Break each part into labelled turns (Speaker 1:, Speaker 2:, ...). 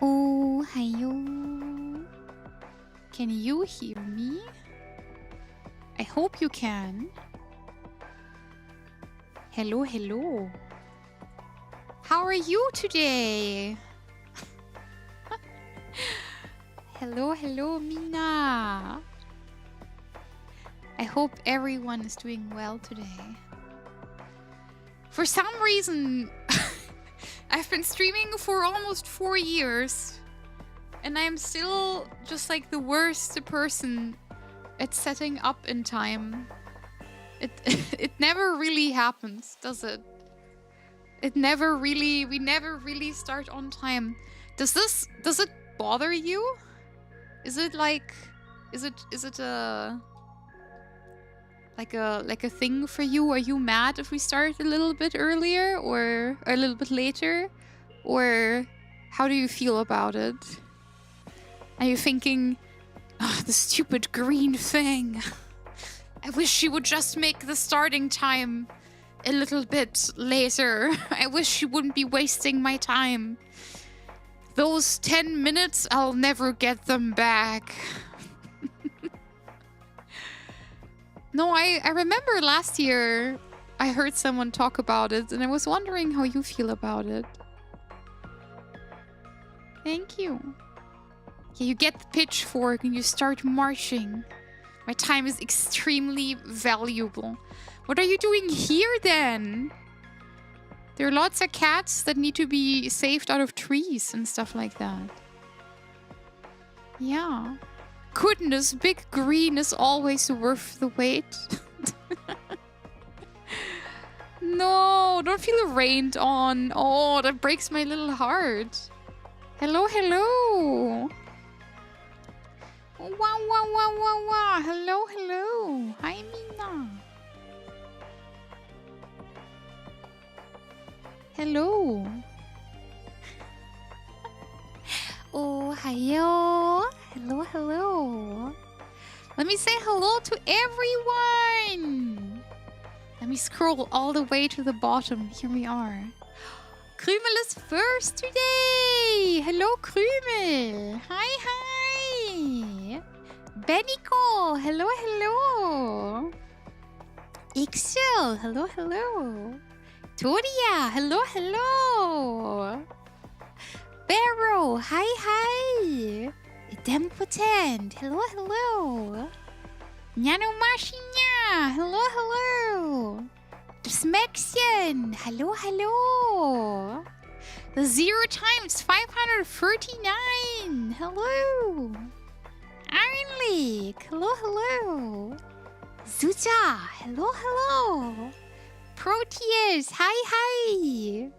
Speaker 1: Oh, hiyo. Can you hear me? I hope you can. Hello, hello. How are you today? Hello, hello, Mina. I hope everyone is doing well today. For some reason, I've been streaming for almost 4 years, and I'm still just like the worst person at setting up in time. It never really happens, does it? We never really start on time. Does it bother you? Is it like, is it a like a thing for you? Are you mad if we start a little bit earlier or a little bit later? Or how do you feel about it? Are you thinking, oh, the stupid green thing. I wish she would just make the starting time a little bit later. I wish she wouldn't be wasting my time. Those 10 minutes, I'll never get them back. No, I remember last year I heard someone talk about it, and I was wondering how you feel about it. Thank you. Yeah, you get the pitchfork and you start marching. My time is extremely valuable. What are you doing here then? There are lots of cats that need to be saved out of trees and stuff like that. Yeah. Goodness, big green is always worth the wait. No, don't feel rained on. Oh, that breaks my little heart. Hello, hello. Wow, wow, wow, wow, wow. Hello, hello. Hi, Mina. Hello. Oh, hiyo. Hello, hello. Let me say hello to everyone. Let me scroll all the way to the bottom. Here we are. Krümel is first today. Hello, Krümel. Hi, hi. Beniko. Hello, hello. Ixel. Hello, hello. Toria. Hello, hello. Barrow. Hi, hi. Idempotent. Hello, hello. Nanomashinya. Hello, hello. Smexian. Hello, hello. The 0 times 539. Hello. Iron League. Hello, hello. Zuja. Hello, hello. Proteus, hi.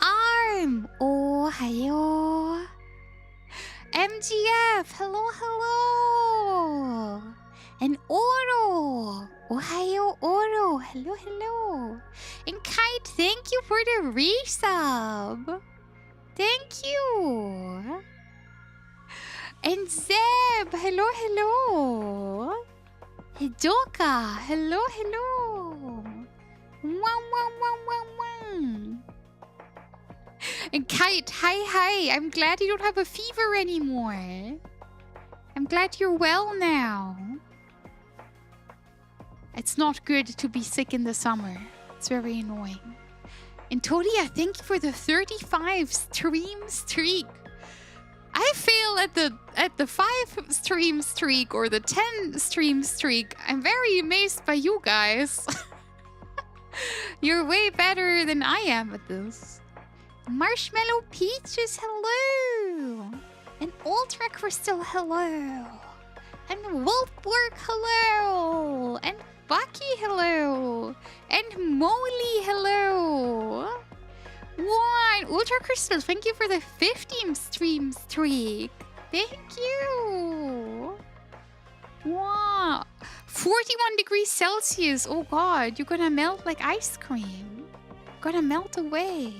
Speaker 1: Arm, ohayo. MGF, hello. And Oro, ohayo Oro, hello. And Kite, thank you for the resub. Thank you. And Zeb, hello. Hidoka, hello. Wow. And Kite, hi. I'm glad you don't have a fever anymore. I'm glad you're well now. It's not good to be sick in the summer. It's very annoying. And Todia, thank you for the 35 stream streak. I fail at the 5 stream streak or the 10 stream streak. I'm very amazed by you guys. You're way better than I am at this. Marshmallow Peaches, hello. And Ultra Crystal, hello. And Wolfwork, hello. And Bucky, hello. And Molly, hello. What? Ultra Crystal, thank you for the 15 stream streak. Thank you. Wow. 41 degrees Celsius. Oh god, you're gonna melt like ice cream. Gonna melt away.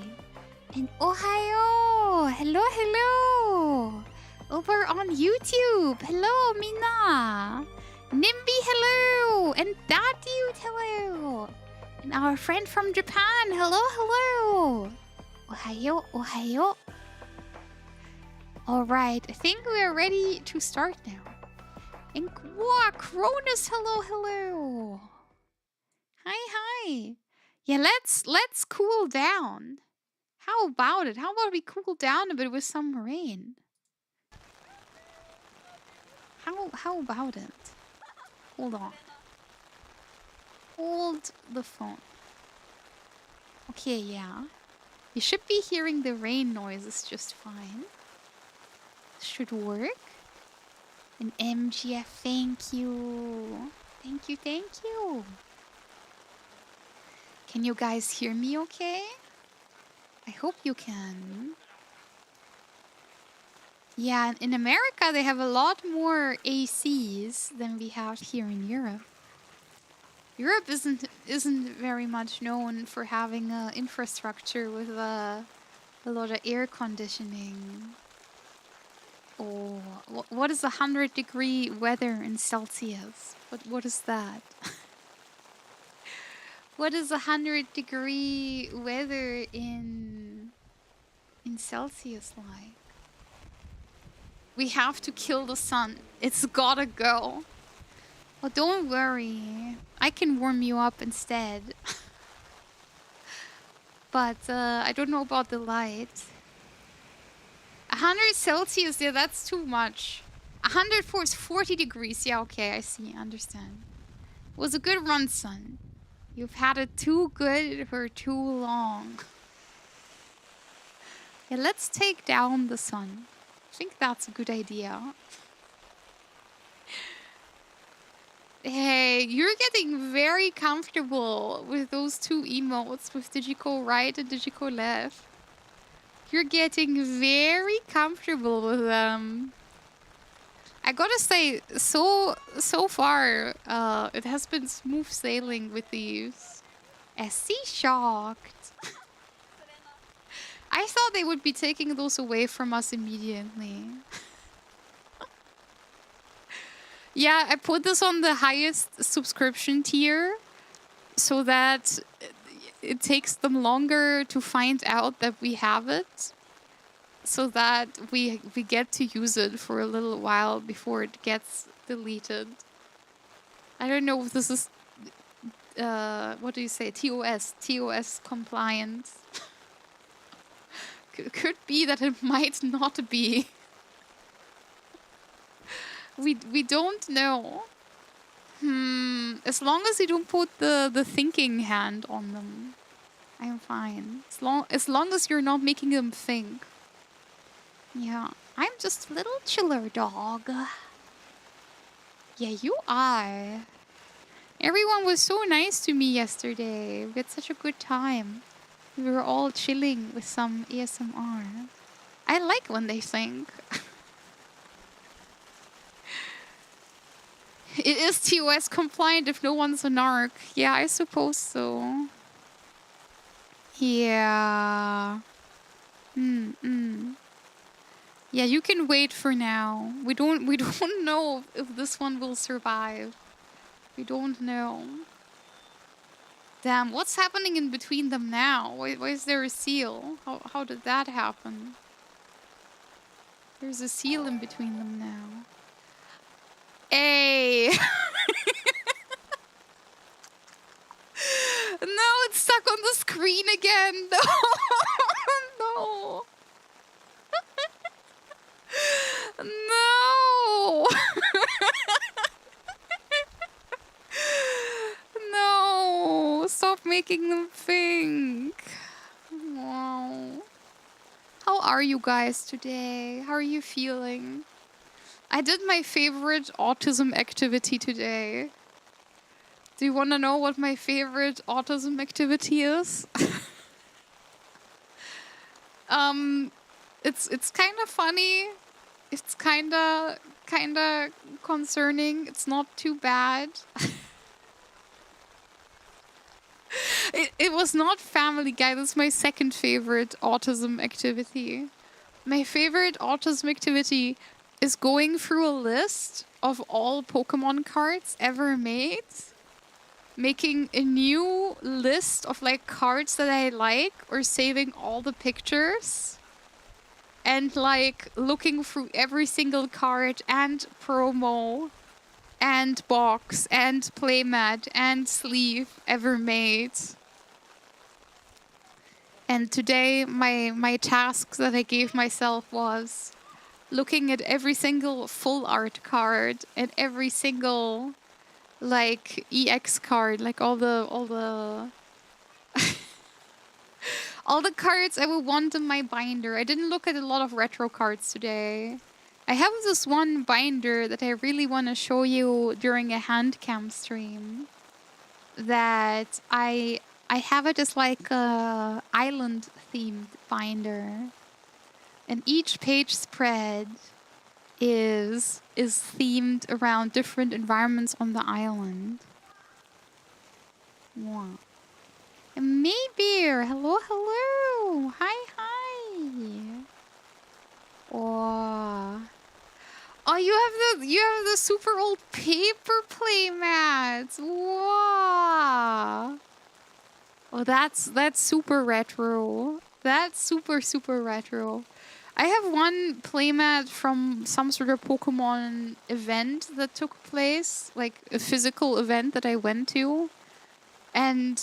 Speaker 1: And Ohio. Hello. Over on YouTube. Hello, Mina. Nimby, hello. And that dude, hello. And our friend from Japan. Hello. Ohio. Alright, I think we are ready to start now. And wow, Cronus, hello. Hi. Yeah, let's cool down. How about it? How about we cool down a bit with some rain? How about it? Hold on. Hold the phone. Okay, yeah. You should be hearing the rain noises just fine. Should work. And MGF, thank you. Thank you. Can you guys hear me okay? I hope you can. Yeah, in America they have a lot more ACs than we have here in Europe. Europe isn't very much known for having an infrastructure with a lot of air conditioning. Oh, what is 100-degree weather in Celsius? What is that? What is 100-degree weather in Celsius like? We have to kill the sun. It's gotta go. Well, don't worry. I can warm you up instead. But I don't know about the light. 100 Celsius, yeah, that's too much. 104 is 40 degrees. Yeah, okay, I see, understand. It was a good run, son. You've had it too good for too long. Yeah, let's take down the sun. I think that's a good idea. Hey, you're getting very comfortable with those two emotes, with Digico right and Digico left. You're getting very comfortable with them. I gotta say, so far, it has been smooth sailing with these. SC shocked. I thought they would be taking those away from us immediately. Yeah, I put this on the highest subscription tier so that it takes them longer to find out that we have it. So that we get to use it for a little while before it gets deleted. I don't know if this is, what do you say, TOS compliant. Could be that it might not be. We don't know. As long as you don't put the thinking hand on them, I'm fine. As long as you're not making them think. Yeah, I'm just a little chiller dog. Yeah, you are. Everyone was so nice to me yesterday. We had such a good time. We were all chilling with some ASMR. I like when they sing. It is TOS compliant if no one's a narc. Yeah, I suppose so. Yeah. Yeah, you can wait for now. We don't know if this one will survive. We don't know. Damn, what's happening in between them now? Why is there a seal? How did that happen? There's a seal in between them now. Hey! No, it's stuck on the screen again. No! No! No! No! Stop making them think. Wow. How are you guys today? How are you feeling? I did my favorite autism activity today. Do you want to know what my favorite autism activity is? It's kind of funny. It's kind of concerning. It's not too bad. It was not Family Guy. That's my second favorite autism activity. My favorite autism activity is going through a list of all Pokemon cards ever made. Making a new list of like cards that I like, or saving all the pictures. And like looking through every single card and promo and box and playmat and sleeve ever made. And today my task that I gave myself was looking at every single full art card and every single like EX card, like all the all the cards I would want in my binder. I didn't look at a lot of retro cards today. I have this one binder that I really want to show you during a hand cam stream. That I have it as like a island themed binder. And each page spread is themed around different environments on the island. Wow. And Maybeer, hello, hello. Hi, hi. Oh. Oh, you have the super old paper playmats. Wow. Oh, that's super retro. That's super retro. I have one playmat from some sort of Pokemon event that took place, like a physical event that I went to. And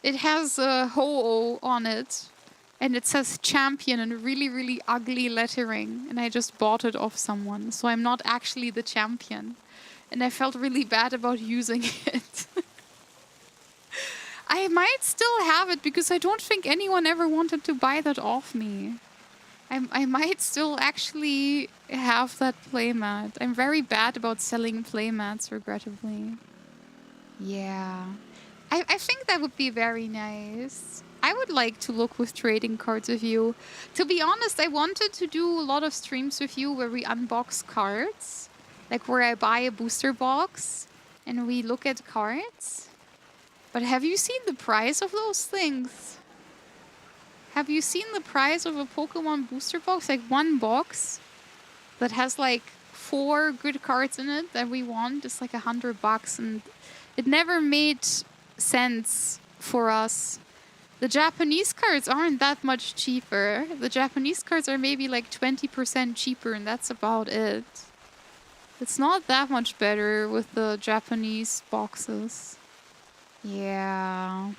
Speaker 1: it has a Ho-Oh on it. And it says champion in really ugly lettering. And I just bought it off someone. So I'm not actually the champion. And I felt really bad about using it. I might still have it because I don't think anyone ever wanted to buy that off me. I might still actually have that playmat. I'm very bad about selling playmats, regrettably. Yeah. I think that would be very nice. I would like to look with trading cards with you. To be honest, I wanted to do a lot of streams with you where we unbox cards. Like where I buy a booster box and we look at cards. But have you seen the price of those things? Have you seen the price of a Pokemon booster box? Like one box that has like 4 good cards in it that we want is like $100, and it never made sense for us. The Japanese cards aren't that much cheaper. The Japanese cards are maybe like 20% cheaper, and that's about it. It's not that much better with the Japanese boxes. Yeah.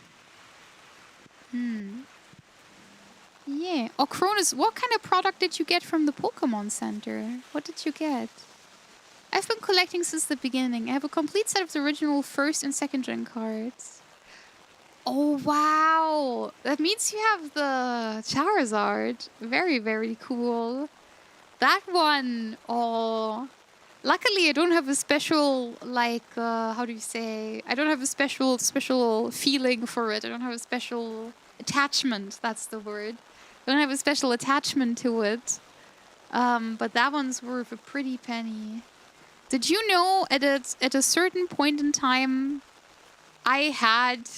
Speaker 1: Yeah. Oh, Cronus, what kind of product did you get from the Pokemon Center? What did you get? I've been collecting since the beginning. I have a complete set of the original first and second gen cards. Oh, wow. That means you have the Charizard. Very cool. That one. Oh. Luckily, I don't have a special, like, how do you say? I don't have a special feeling for it. I don't have a special attachment. That's the word. I don't have a special attachment to it. But that one's worth a pretty penny. Did you know at a certain point in time, I had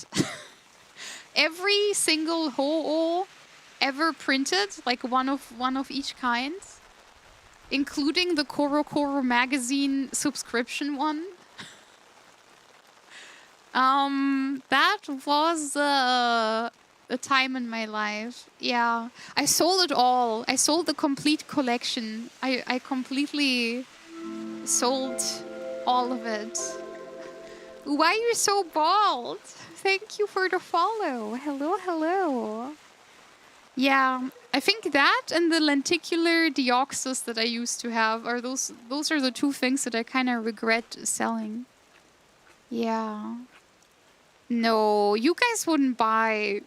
Speaker 1: every single ho-oh ever printed, like one of each kind? Including the Koro Koro magazine subscription one. That was a time in my life. Yeah, I sold it all. I sold the complete collection. I completely sold all of it. Why are you so bald? Thank you for the follow. Hello, hello. Yeah, I think that and the lenticular deoxys that I used to have are those are the two things that I kind of regret selling. Yeah. No, you guys wouldn't buy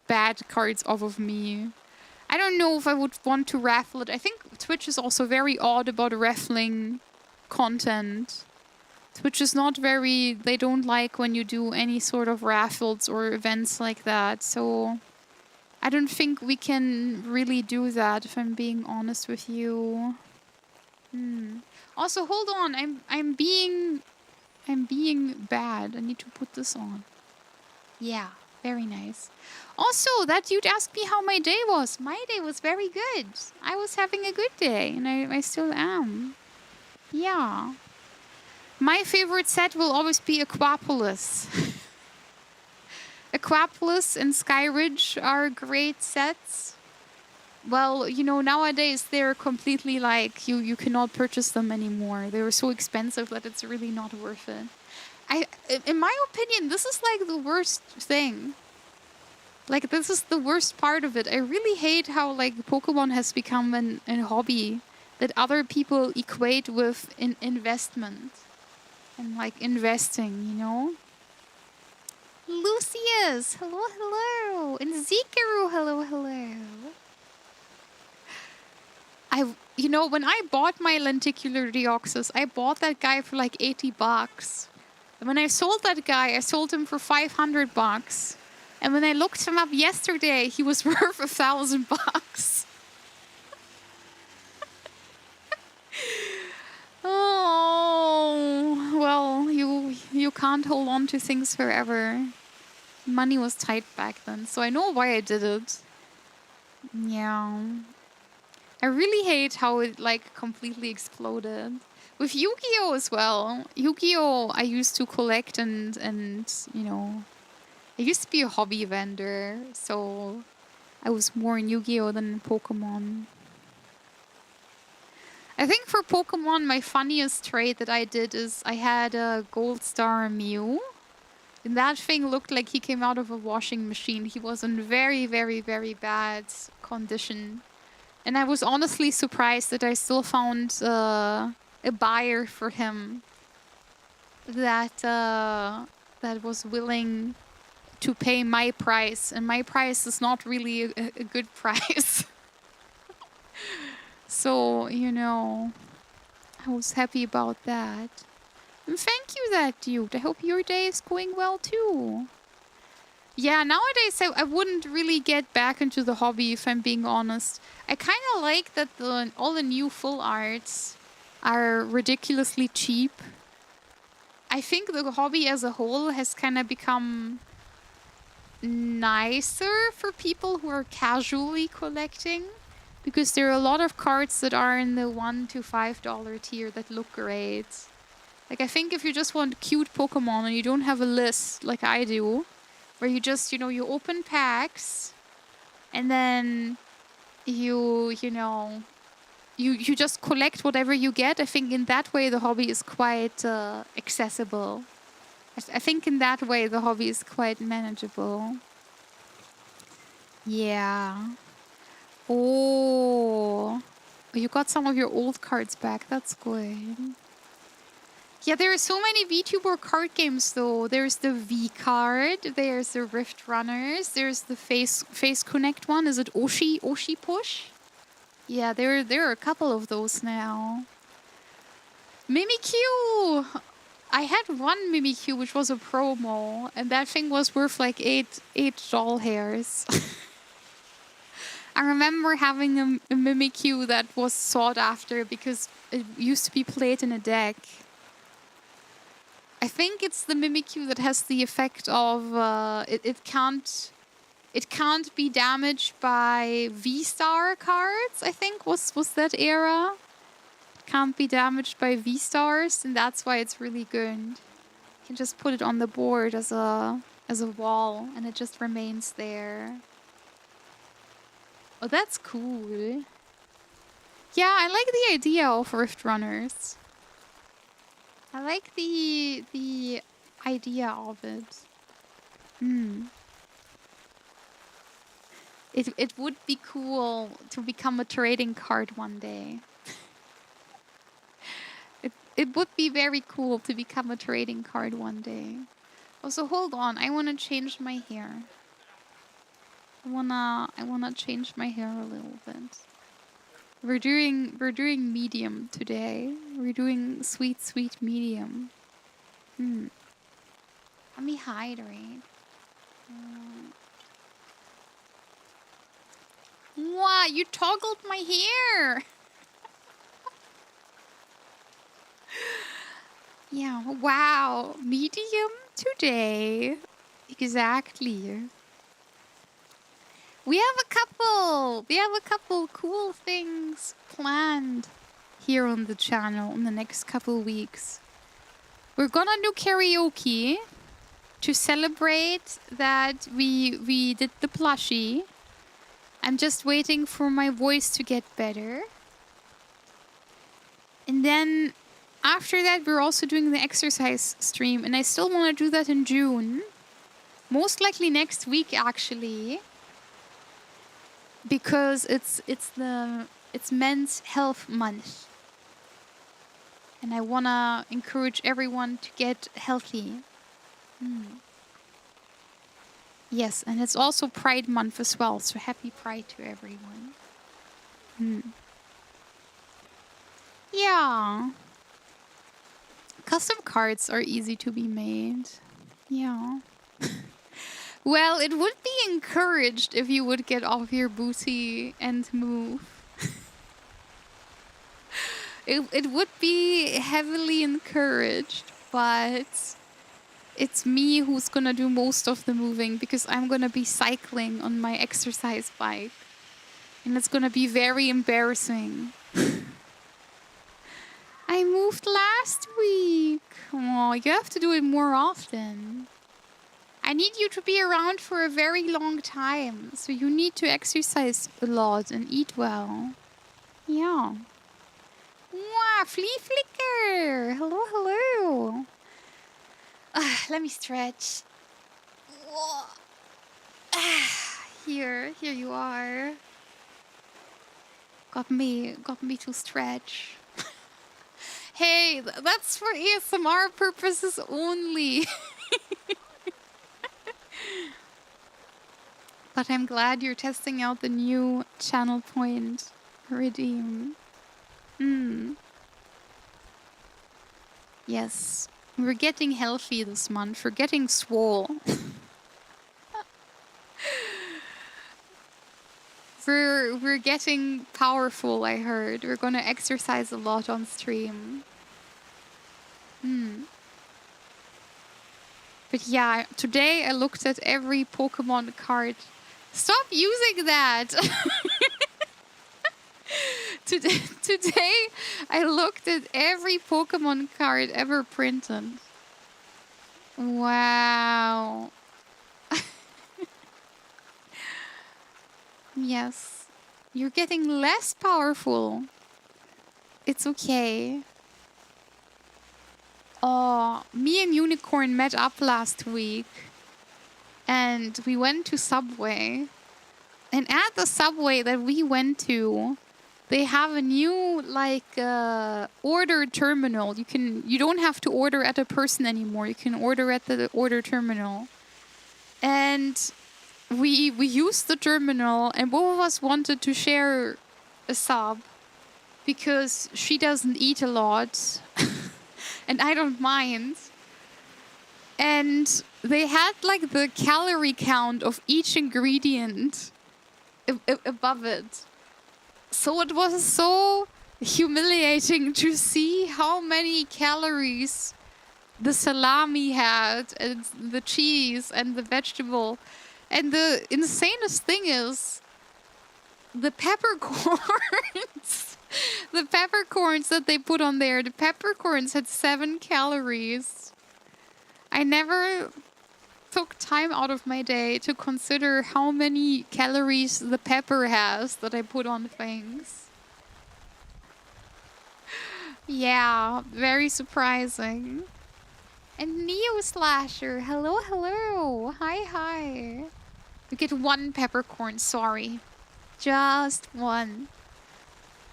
Speaker 1: bad cards off of me. I don't know if I would want to raffle it. I think Twitch is also very odd about raffling content. Twitch is not very... They don't like when you do any sort of raffles or events like that, so... I don't think we can really do that, if I'm being honest with you. Also, hold on. I'm being bad. I need to put this on. Yeah, very nice. Also, that dude asked me how my day was. My day was very good. I was having a good day, and I still am. Yeah. My favorite set will always be Aquapolis. Aquapolis and Skyridge are great sets. Well, you know, nowadays they're completely like, you cannot purchase them anymore. They were so expensive that it's really not worth it. In my opinion, this is like the worst thing. Like, this is the worst part of it. I really hate how, like, Pokemon has become an hobby that other people equate with investment. And, like, investing, you know? Lucius, hello, hello. And Zikaru, hello, hello. You know, when I bought my lenticular deoxys, I bought that guy for like $80. And when I sold that guy, I sold him for $500. And when I looked him up yesterday, he was worth $1,000. Oh, well, you can't hold on to things forever. Money was tight back then, so I know why I did it. Yeah. I really hate how it, like, completely exploded. With Yu-Gi-Oh! As well. Yu-Gi-Oh! I used to collect and, you know... I used to be a hobby vendor, so... I was more in Yu-Gi-Oh! Than in Pokemon. I think for Pokemon, my funniest trade that I did is I had a Gold Star Mew. And that thing looked like he came out of a washing machine. He was in very, very, very bad condition. And I was honestly surprised that I still found a buyer for him that that was willing to pay my price. And my price is not really a good price. So, you know, I was happy about that. And thank you, that dude. I hope your day is going well too. Yeah, nowadays I wouldn't really get back into the hobby, if I'm being honest. I kind of like that all the new full arts are ridiculously cheap. I think the hobby as a whole has kind of become nicer for people who are casually collecting. Because there are a lot of cards that are in the $1 to $5 tier that look great. Like, I think if you just want cute Pokemon and you don't have a list like I do, where you just, you know, you open packs and then you know, you just collect whatever you get. I think in that way the hobby is quite accessible. I think in that way the hobby is quite manageable. Yeah. Oh, you got some of your old cards back. That's good. Yeah, there are so many VTuber card games though. There's the V card, there's the Rift Runners, there's the Face Connect one. Is it Oshi Push? Yeah, there are a couple of those now. Mimikyu! I had one Mimikyu, which was a promo, and that thing was worth like eight doll hairs. I remember having a Mimikyu that was sought after because it used to be played in a deck. I think it's the Mimikyu that has the effect of it can't be damaged by V-Star cards. I think was that era. It can't be damaged by V-Stars, and that's why it's really good. You can just put it on the board as a wall, and it just remains there. Oh, that's cool. Yeah, I like the idea of Rift Runners. I like the idea of it. It would be cool to become a trading card one day. It would be very cool to become a trading card one day. Also, hold on, I want to change my hair. I wanna change my hair a little bit. We're doing medium today. We're doing sweet medium. Let me hydrate. Wow, you toggled my hair. Yeah, wow, medium today. Exactly. We have a couple cool things planned here on the channel in the next couple weeks. We're gonna do karaoke to celebrate that we did the plushie. I'm just waiting for my voice to get better. And then after that, we're also doing the exercise stream, and I still want to do that in June. Most likely next week, actually. Because it's Men's Health Month, and I wanna encourage everyone to get healthy. Yes, and it's also Pride Month as well, so happy Pride to everyone. Yeah, custom cards are easy to be made. Yeah. Well, it would be encouraged if you would get off your booty and move. It would be heavily encouraged, but it's me who's gonna do most of the moving because I'm gonna be cycling on my exercise bike. And it's gonna be very embarrassing. I moved last week. Oh, you have to do it more often. I need you to be around for a very long time, so you need to exercise a lot and eat well. Yeah. Wow, Flea Flicker! Hello, hello! Let me stretch. Here you are. Got me to stretch. Hey, that's for ASMR purposes only. But I'm glad you're testing out the new channel point redeem. Yes, we're getting healthy this month. We're getting swole. We're getting powerful, I heard. We're gonna exercise a lot on stream. But yeah, today I looked at every Pokemon card. Stop using that! Today I looked at every Pokemon card ever printed. Wow. Yes. You're getting less powerful. It's okay. Oh, me and Unicorn met up last week. And we went to Subway. And at the Subway that we went to, they have a new order terminal. You don't have to order at a person anymore. You can order at the order terminal. And we used the terminal, and both of us wanted to share a sub because she doesn't eat a lot. and I don't mind. And they had like the calorie count of each ingredient above it. So it was so humiliating to see how many calories the salami had, and the cheese, and the vegetable. And the insanest thing is the peppercorns. The peppercorns that they put on there, the peppercorns had 7 calories. I never took time out of my day to consider how many calories the pepper has that I put on things. Yeah, very surprising. And Neo Slasher, hello, hello. Hi, hi. You get 1 peppercorn, sorry. Just 1.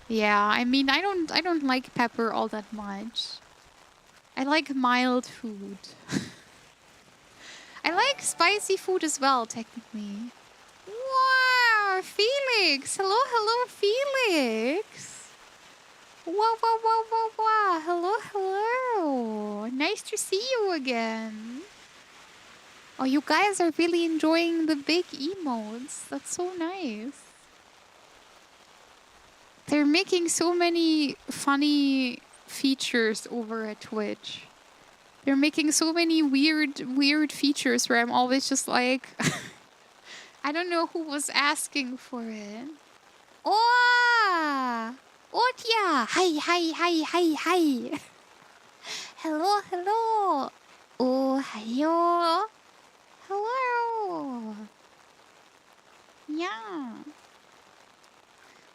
Speaker 1: Yeah, I mean, I don't like pepper all that much. I like mild food. I like spicy food as well, technically. Wow, Felix! Hello, hello, Felix! Wow, wow, wow, wow, wow! Hello, hello! Nice to see you again. Oh, you guys are really enjoying the big emotes. That's so nice. They're making so many funny features over at Twitch. They're making so many weird features where I'm always just like... I don't know who was asking for it. Oh! Otya! Hi, hi, hi, hi, hi! Hello, hello! Oh, hiyo! Hello! Yeah.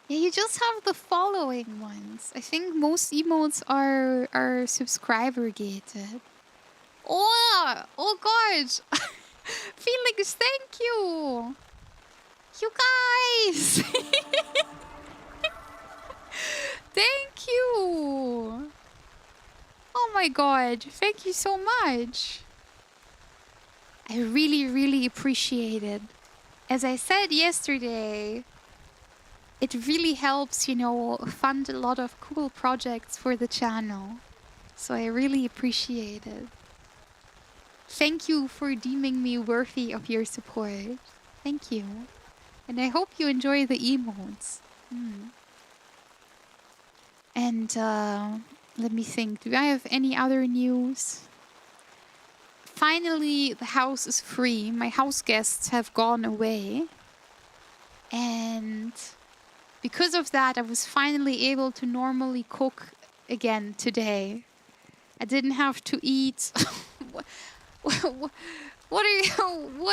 Speaker 1: Yeah, you just have the following ones. I think most emotes are subscriber gated. Oh! Oh god! Felix, thank you! You guys! Thank you! Oh my god, thank you so much! I really appreciate it. As I said yesterday, it really helps, you know, fund a lot of cool projects for the channel. So I really appreciate it. Thank you for deeming me worthy of your support. Thank you. And I hope you enjoy the emotes. And let me think. Do I have any other news? Finally, the house is free. My house guests have gone away. And because of that, I was finally able to normally cook again today. I didn't have to eat... What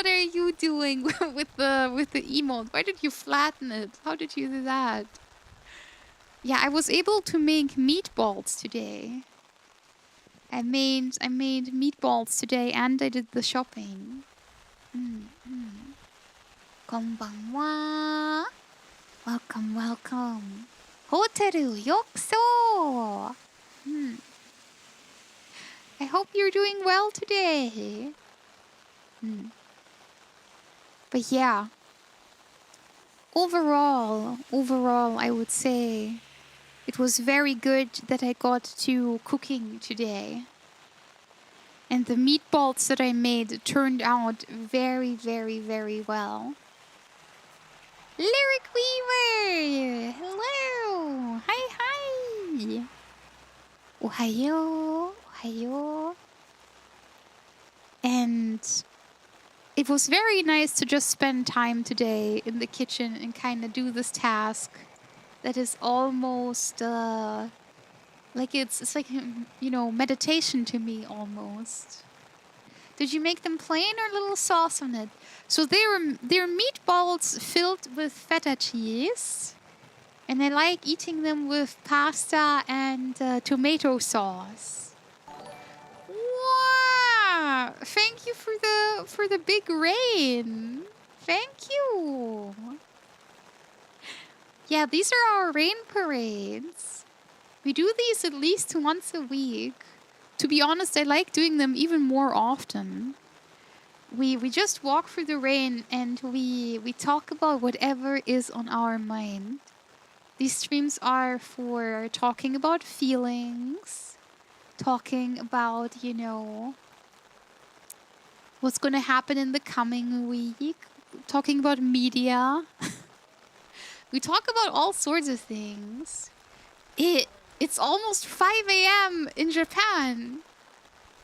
Speaker 1: are you doing with the emote? Why did you flatten it? How did you do that? Yeah, I was able to make meatballs today. I made meatballs today and I did the shopping. Konbanwa. Welcome, welcome. Hoteru yokuso. I hope you're doing well today. But yeah. Overall, I would say it was very good that I got to cooking today. And the meatballs that I made turned out very well. Lyric Weaver! Hello! Hi! Ohayo! Ohayo! And it was very nice to just spend time today in the kitchen and kind of do this task that is almost like it's like, you know, meditation to me almost. Did you make them plain or a little sauce on it? So they're meatballs filled with feta cheese, and I like eating them with pasta and tomato sauce. Wow! Thank you for the big rain. Thank you. Yeah, these are our rain parades. We do these at least once a week. To be honest, I like doing them even more often. We just walk through the rain and we talk about whatever is on our mind. These streams are for talking about feelings, talking about, you know, what's going to happen in the coming week, talking about media. We talk about all sorts of things. It's almost 5 a.m. in Japan.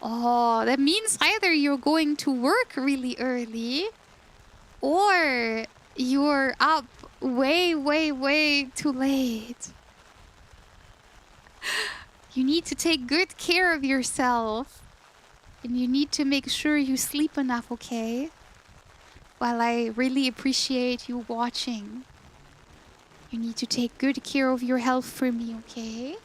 Speaker 1: Oh, that means either you're going to work really early or you're up way, way, way too late. You need to take good care of yourself. And you need to make sure you sleep enough, okay? While I really appreciate you watching. You need to take good care of your health for me, okay?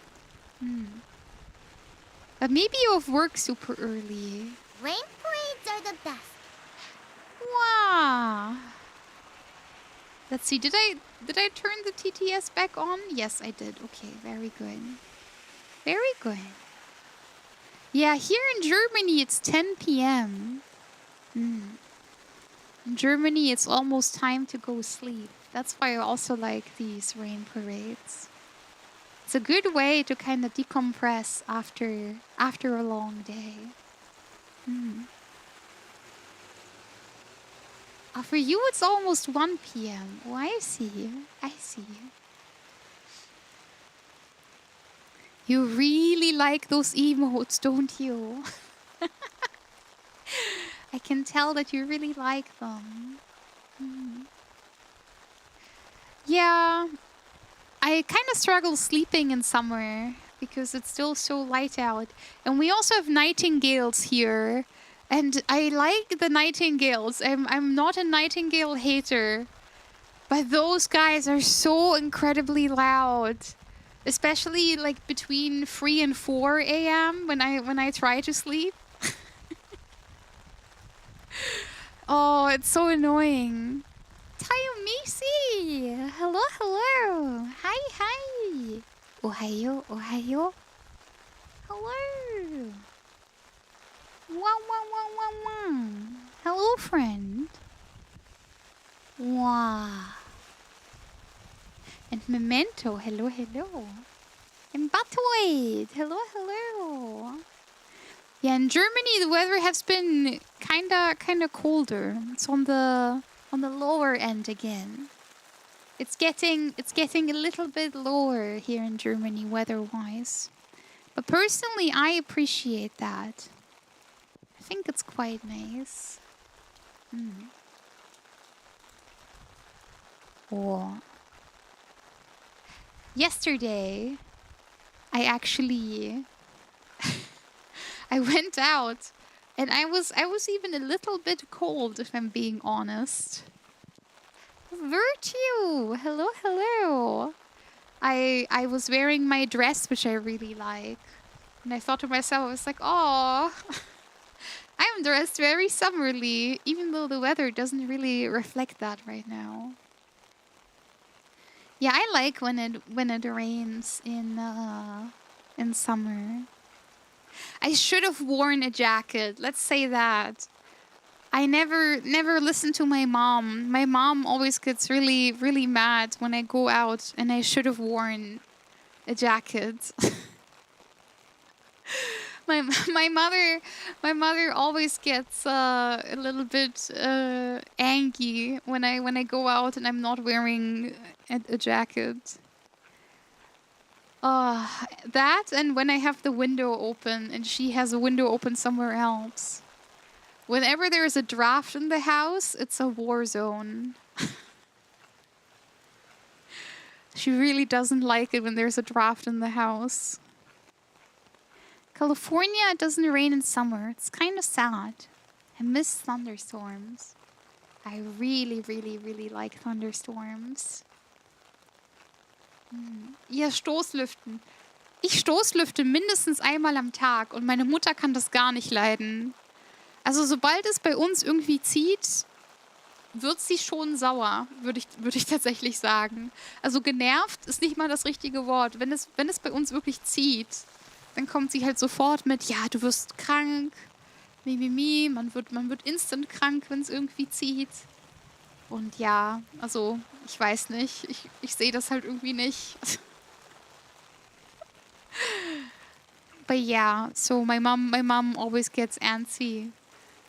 Speaker 1: But maybe you have work super early.
Speaker 2: Rain parades are the best.
Speaker 1: Wow. Let's see, did I turn the TTS back on? Yes, I did. Okay, very good. Very good. Yeah, here in Germany it's 10 p.m. In Germany it's almost time to go sleep. That's why I also like these rain parades. It's a good way to kind of decompress after a long day. For you it's almost 1 p.m. Oh, I see. I see. You really like those emotes, don't you? I can tell that you really like them. Yeah, I kind of struggle sleeping in summer because it's still so light out. And we also have nightingales here. And I like the nightingales. I'm not a nightingale hater. But those guys are so incredibly loud. Especially like between 3 and 4 a.m. when I try to sleep. Oh, it's so annoying. Tayomisi! Hello, hello! Hi, hi! Ohayo, ohayo! Hello! Wow, wow, wow, wow, wow! Hello, friend! Wow! And Memento, hello, hello! And Batoid, hello, hello! Yeah, in Germany the weather has been kinda colder. It's on the lower end again. It's getting a little bit lower here in Germany weather-wise. But personally I appreciate that. I think it's quite nice. Oh. Yesterday I actually I went out and I was even a little bit cold, if I'm being honest. Virtue! Hello, hello! I was wearing my dress, which I really like. And I thought to myself, I was like, oh, I'm dressed very summerly, even though the weather doesn't really reflect that right now. Yeah, I like when it rains in summer. I should have worn a jacket. Let's say that. I never listened to my mom. My mom always gets really, really mad when I go out and I should have worn a jacket. my mother always gets a little bit angry when I go out and I'm not wearing a jacket. That and when I have the window open and she has a window open somewhere else. Whenever there's a draft in the house, it's a war zone. She really doesn't like it when there's a draft in the house. California, it doesn't rain in summer. It's kind of sad. I miss thunderstorms. I really, really, really like thunderstorms. Ja, Stoßlüften. Ich stoßlüfte mindestens einmal am Tag und meine Mutter kann das gar nicht leiden. Also sobald es bei uns irgendwie zieht, wird sie schon sauer, würde ich tatsächlich sagen. Also genervt ist nicht mal das richtige Wort. Wenn es bei uns wirklich zieht, dann kommt sie halt sofort mit, ja, du wirst krank, mimimi, man wird instant krank, wenn es irgendwie zieht. Und ja, also ich weiß nicht, ich sehe das halt irgendwie nicht. But yeah, so my mom always gets antsy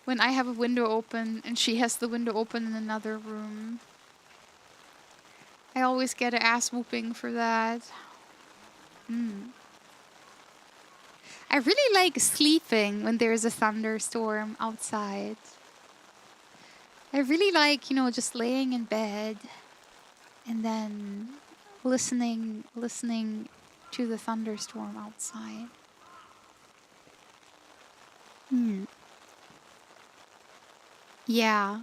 Speaker 1: when I have a window open and she has the window open in another room. I always get an ass whooping for that. I really like sleeping when there's a thunderstorm outside. I really like, just laying in bed and then listening to the thunderstorm outside. Yeah.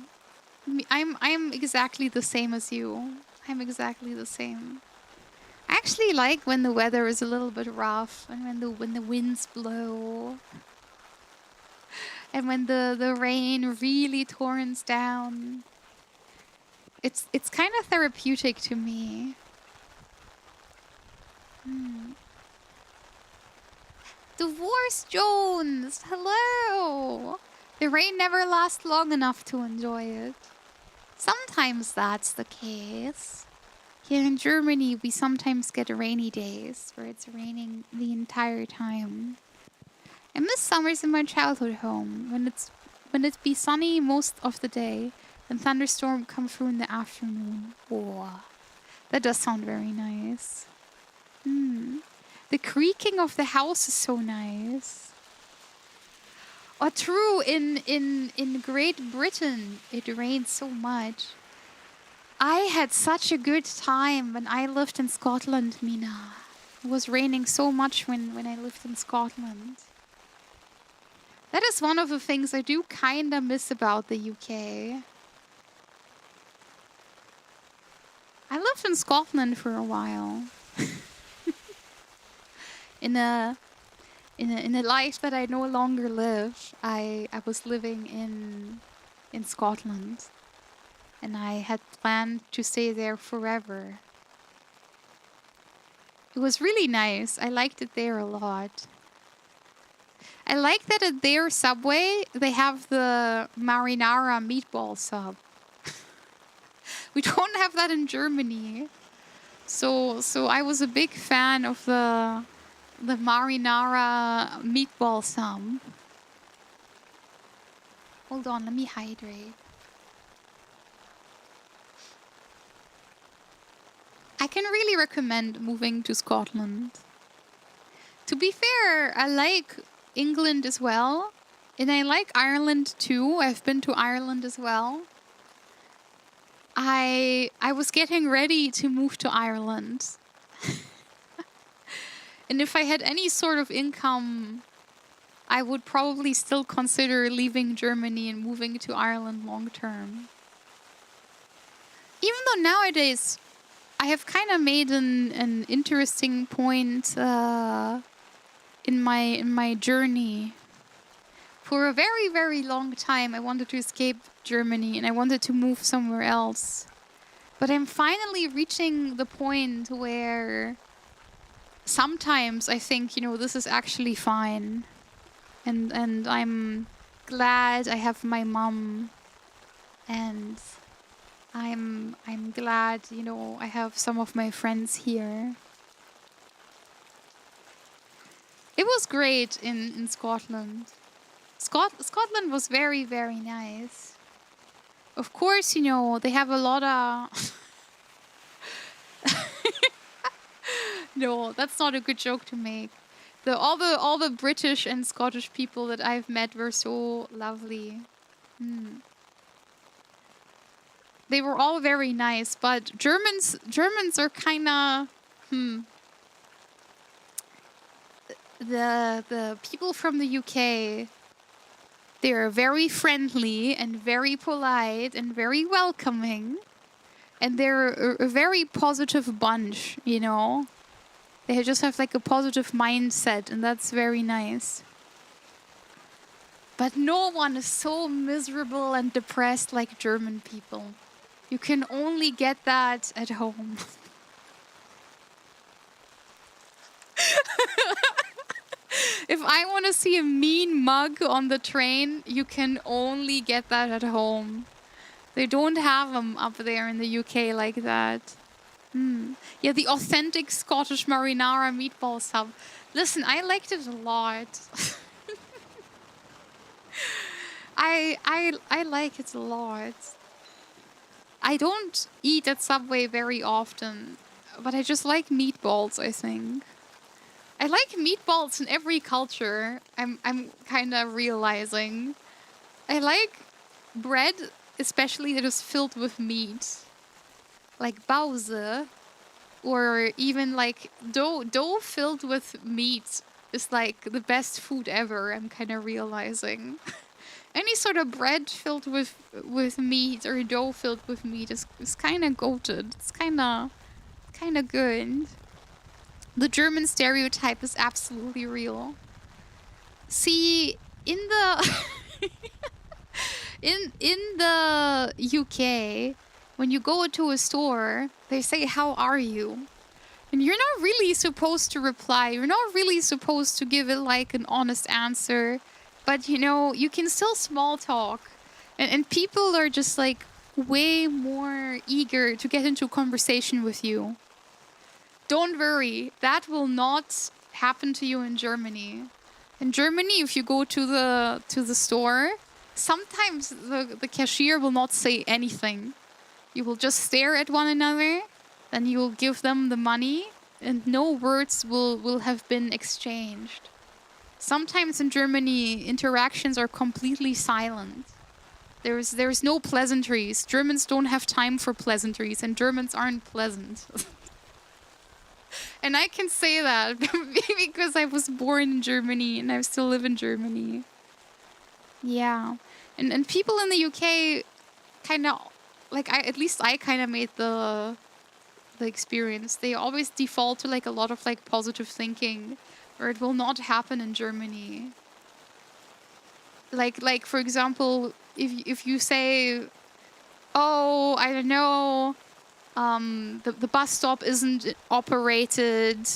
Speaker 1: I'm exactly the same as you. I'm exactly the same. I actually like when the weather is a little bit rough and when the winds blow and when the rain really torrents down. It's kind of therapeutic to me. Divorce Jones, hello. The rain never lasts long enough to enjoy it. Sometimes that's the case. Here in Germany, we sometimes get rainy days where it's raining the entire time. I miss summers in my childhood home when it's be sunny most of the day and thunderstorm come through in the afternoon. Oh, that does sound very nice. The creaking of the house is so nice. Oh, true. In Great Britain, it rains so much. I had such a good time when I lived in Scotland, Mina. It was raining so much when I lived in Scotland. That is one of the things I do kinda miss about the UK. I lived in Scotland for a while. In a life that I no longer live, I was living in Scotland. And I had planned to stay there forever. It was really nice. I liked it there a lot. I like that at their Subway, they have the marinara meatball sub. We don't have that in Germany. So I was a big fan of the marinara meatball sub. Hold on, let me hydrate. I can really recommend moving to Scotland. To be fair, I like England as well. And I like Ireland too. I've been to Ireland as well. I was getting ready to move to Ireland. And if I had any sort of income, I would probably still consider leaving Germany and moving to Ireland long term. Even though nowadays I have kind of made an interesting point in my journey. For a very, very long time, I wanted to escape Germany and I wanted to move somewhere else. But I'm finally reaching the point where sometimes I think, this is actually fine. And I'm glad I have my mom. And I'm glad, I have some of my friends here. It was great in Scotland. Scotland was very, very nice. Of course, they have a lot of... No, that's not a good joke to make. All the British and Scottish people that I've met were so lovely. They were all very nice, but Germans are kind of the people from the UK. They're very friendly and very polite and very welcoming, and they're a very positive bunch. They just have like a positive mindset, and that's very nice. But no one is so miserable and depressed like German people. You can only get that at home. If I want to see a mean mug on the train, you can only get that at home. They don't have them up there in the UK like that. Yeah, the authentic Scottish marinara meatball sub. Listen, I liked it a lot. I like it a lot. I don't eat at Subway very often, but I just like meatballs, I think. I like meatballs in every culture. I'm kind of realizing. I like bread, especially that is filled with meat. Like Bause, or even like dough filled with meat is like the best food ever, I'm kind of realizing. Any sort of bread filled with meat or dough filled with meat is kind of goated. It's kind of good. The German stereotype is absolutely real. See, in the in the UK, when you go to a store, they say, "How are you?" And you're not really supposed to reply. You're not really supposed to give it like an honest answer. But you know, you can still small talk. And people are just like way more eager to get into a conversation with you. Don't worry, that will not happen to you in Germany. In Germany, if you go to the store, sometimes the cashier will not say anything. You will just stare at one another, then you will give them the money, and no words will have been exchanged. Sometimes in Germany, interactions are completely silent. There's no pleasantries. Germans don't have time for pleasantries, and Germans aren't pleasant. And I can say that because I was born in Germany and I still live in Germany. Yeah. And people in the UK kind of, like, at least I kind of made the experience. They always default to like a lot of like positive thinking, or it will not happen in Germany. Like for example, if you say, "Oh, I don't know, the bus stop isn't operated.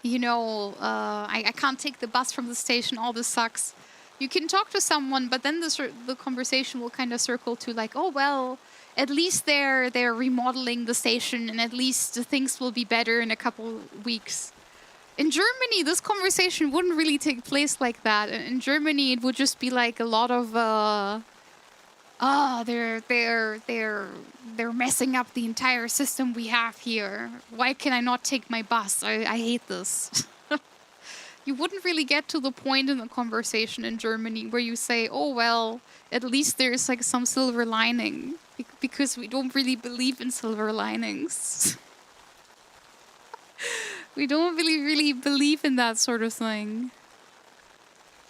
Speaker 1: You know, I can't take the bus from the station. All this sucks." You can talk to someone, but then the conversation will kind of circle to like, "Oh well, at least they're remodeling the station, and at least things will be better in a couple weeks." In Germany, this conversation wouldn't really take place like that. In Germany, it would just be like a lot of they're messing up the entire system we have here. Why can I not take my bus? I hate this. You wouldn't really get to the point in the conversation in Germany where you say, "Oh well, at least there's like some silver lining," because we don't really believe in silver linings. We don't really believe in that sort of thing.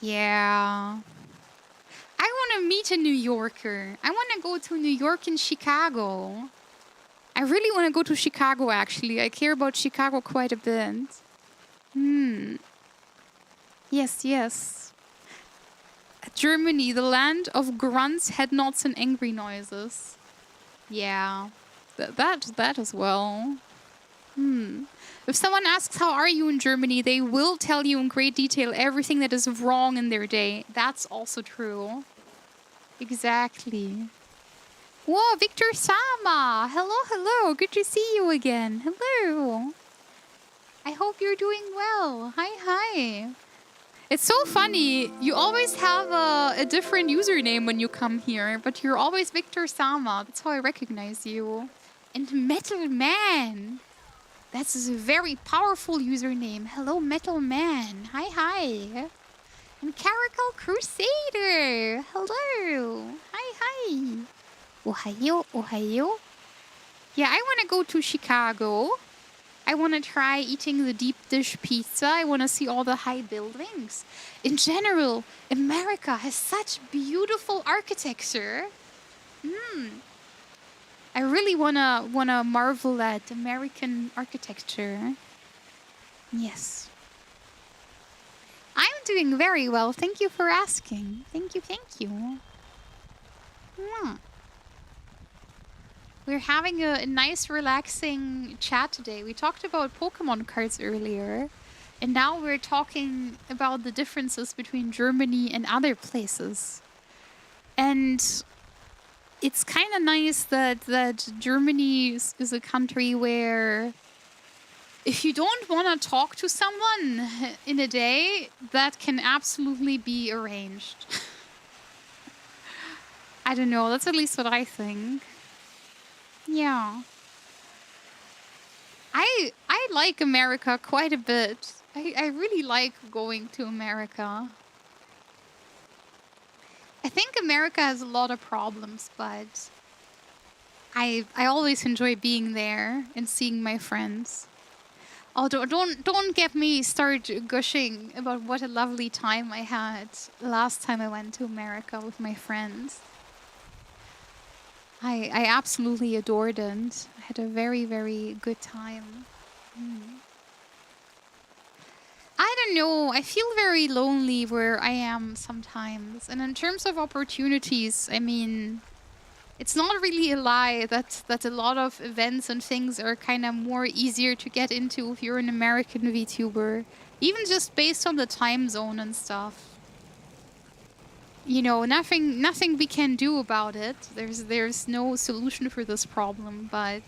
Speaker 1: Yeah. I want to meet a New Yorker. I want to go to New York and Chicago. I really want to go to Chicago, actually. I care about Chicago quite a bit. Yes. Germany, the land of grunts, head nods, and angry noises. Yeah. That as well. If someone asks, "How are you in Germany?" they will tell you in great detail everything that is wrong in their day. That's also true. Exactly. Whoa, Victor Sama! Hello. Good to see you again. Hello. I hope you're doing well. Hi. It's so funny. You always have a different username when you come here, but you're always Victor Sama. That's how I recognize you. And Metal Man. That's a very powerful username. Hello, Metal Man. Hi. And Caracal Crusader. Hello. Hi. Ohio. Yeah, I want to go to Chicago. I want to try eating the deep dish pizza. I want to see all the high buildings. In general, America has such beautiful architecture. I really wanna marvel at American architecture. Yes. I'm doing very well. Thank you for asking. Thank you. We're having a nice, relaxing chat today. We talked about Pokemon cards earlier, and now we're talking about the differences between Germany and other places. And it's kind of nice that Germany is a country where if you don't want to talk to someone in a day, that can absolutely be arranged. I don't know. That's at least what I think. Yeah. I like America quite a bit. I really like going to America. I think America has a lot of problems, but I always enjoy being there and seeing my friends. Although don't get me started gushing about what a lovely time I had last time I went to America with my friends. I absolutely adored it. I had a very, very good time. I don't know. I feel very lonely where I am sometimes. And in terms of opportunities, I mean, it's not really a lie that a lot of events and things are kind of more easier to get into if you're an American VTuber. Even just based on the time zone and stuff. You know, nothing we can do about it. There's no solution for this problem, but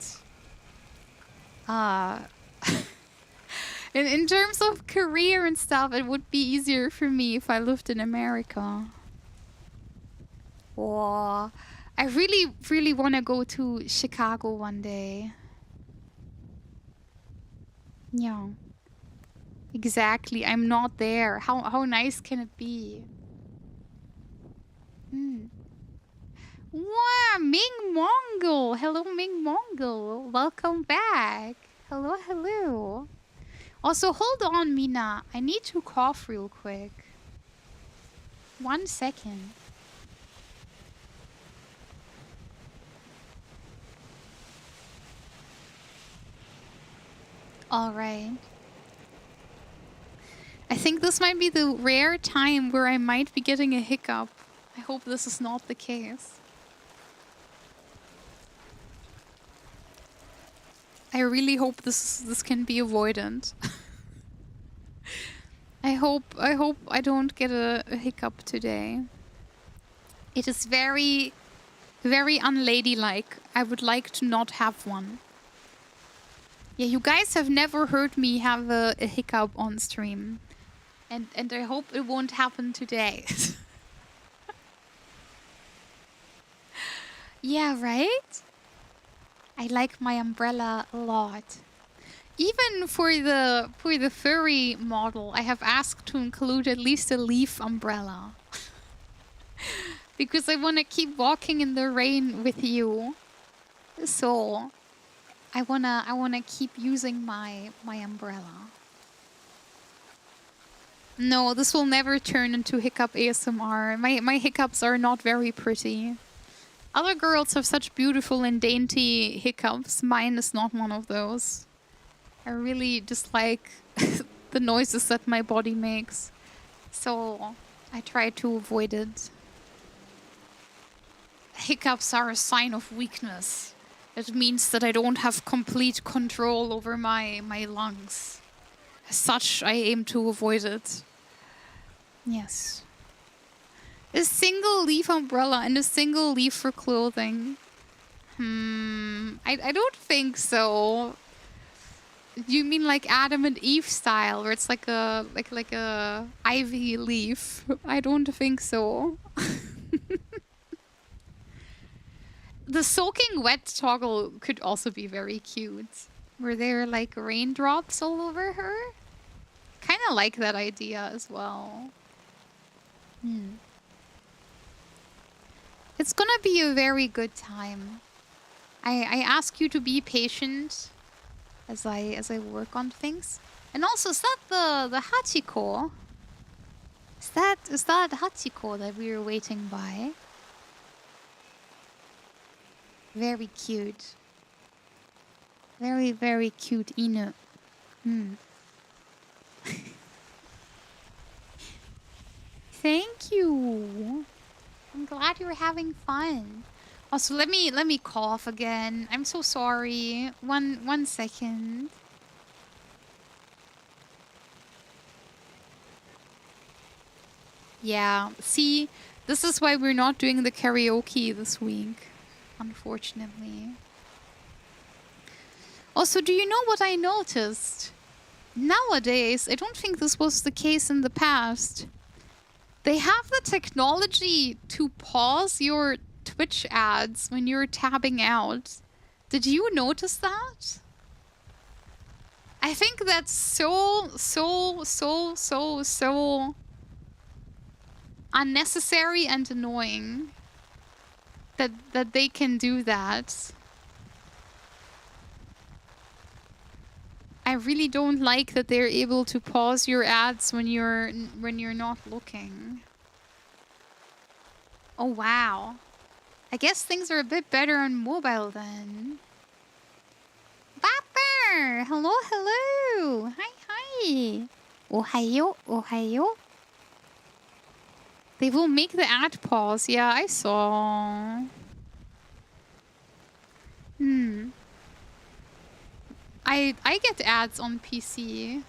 Speaker 1: in terms of career and stuff, it would be easier for me if I lived in America. Oh, I really, really want to go to Chicago one day. Yeah. Exactly. I'm not there. How nice can it be? Wow, Ming Mongol. Hello, Ming Mongol. Welcome back. Hello, hello. Also, hold on, Mina. I need to cough real quick. 1 second. All right. I think this might be the rare time where I might be getting a hiccup. I hope this is not the case. I really hope this can be avoided. I hope I don't get a hiccup today. It is very, very unladylike. I would like to not have one. Yeah, you guys have never heard me have a hiccup on stream. And I hope it won't happen today. Yeah, right? I like my umbrella a lot. Even for the furry model, I have asked to include at least a leaf umbrella. Because I want to keep walking in the rain with you. So I wanna keep using my umbrella. No, this will never turn into hiccup ASMR. My hiccups are not very pretty. Other girls have such beautiful and dainty hiccups. Mine is not one of those. I really dislike the noises that my body makes. So I try to avoid it. Hiccups are a sign of weakness. It means that I don't have complete control over my lungs. As such, I aim to avoid it. Yes. A single leaf umbrella and a single leaf for clothing. I don't think so. You mean like Adam and Eve style, where it's like a ivy leaf? I don't think so. The soaking wet toggle could also be very cute. Were there like raindrops all over her? Kind of like that idea as well. It's gonna be a very good time. I ask you to be patient as I work on things. And also, is that the Hachiko? Is that Hachiko that we were waiting by? Very cute. Very, very cute Inu. Thank you. I'm glad you're having fun. Also, let me cough again. I'm so sorry. One second. Yeah, see, this is why we're not doing the karaoke this week, unfortunately. Also, do you know what I noticed? Nowadays, I don't think this was the case in the past. They have the technology to pause your Twitch ads when you're tabbing out. Did you notice that? I think that's so unnecessary and annoying that they can do that. I really don't like that they're able to pause your ads when you're not looking. Oh wow. I guess things are a bit better on mobile then. Bapper! Hello, hello! Hi, hi! Ohayo, ohayo. They will make the ad pause. Yeah, I saw. I get ads on PC.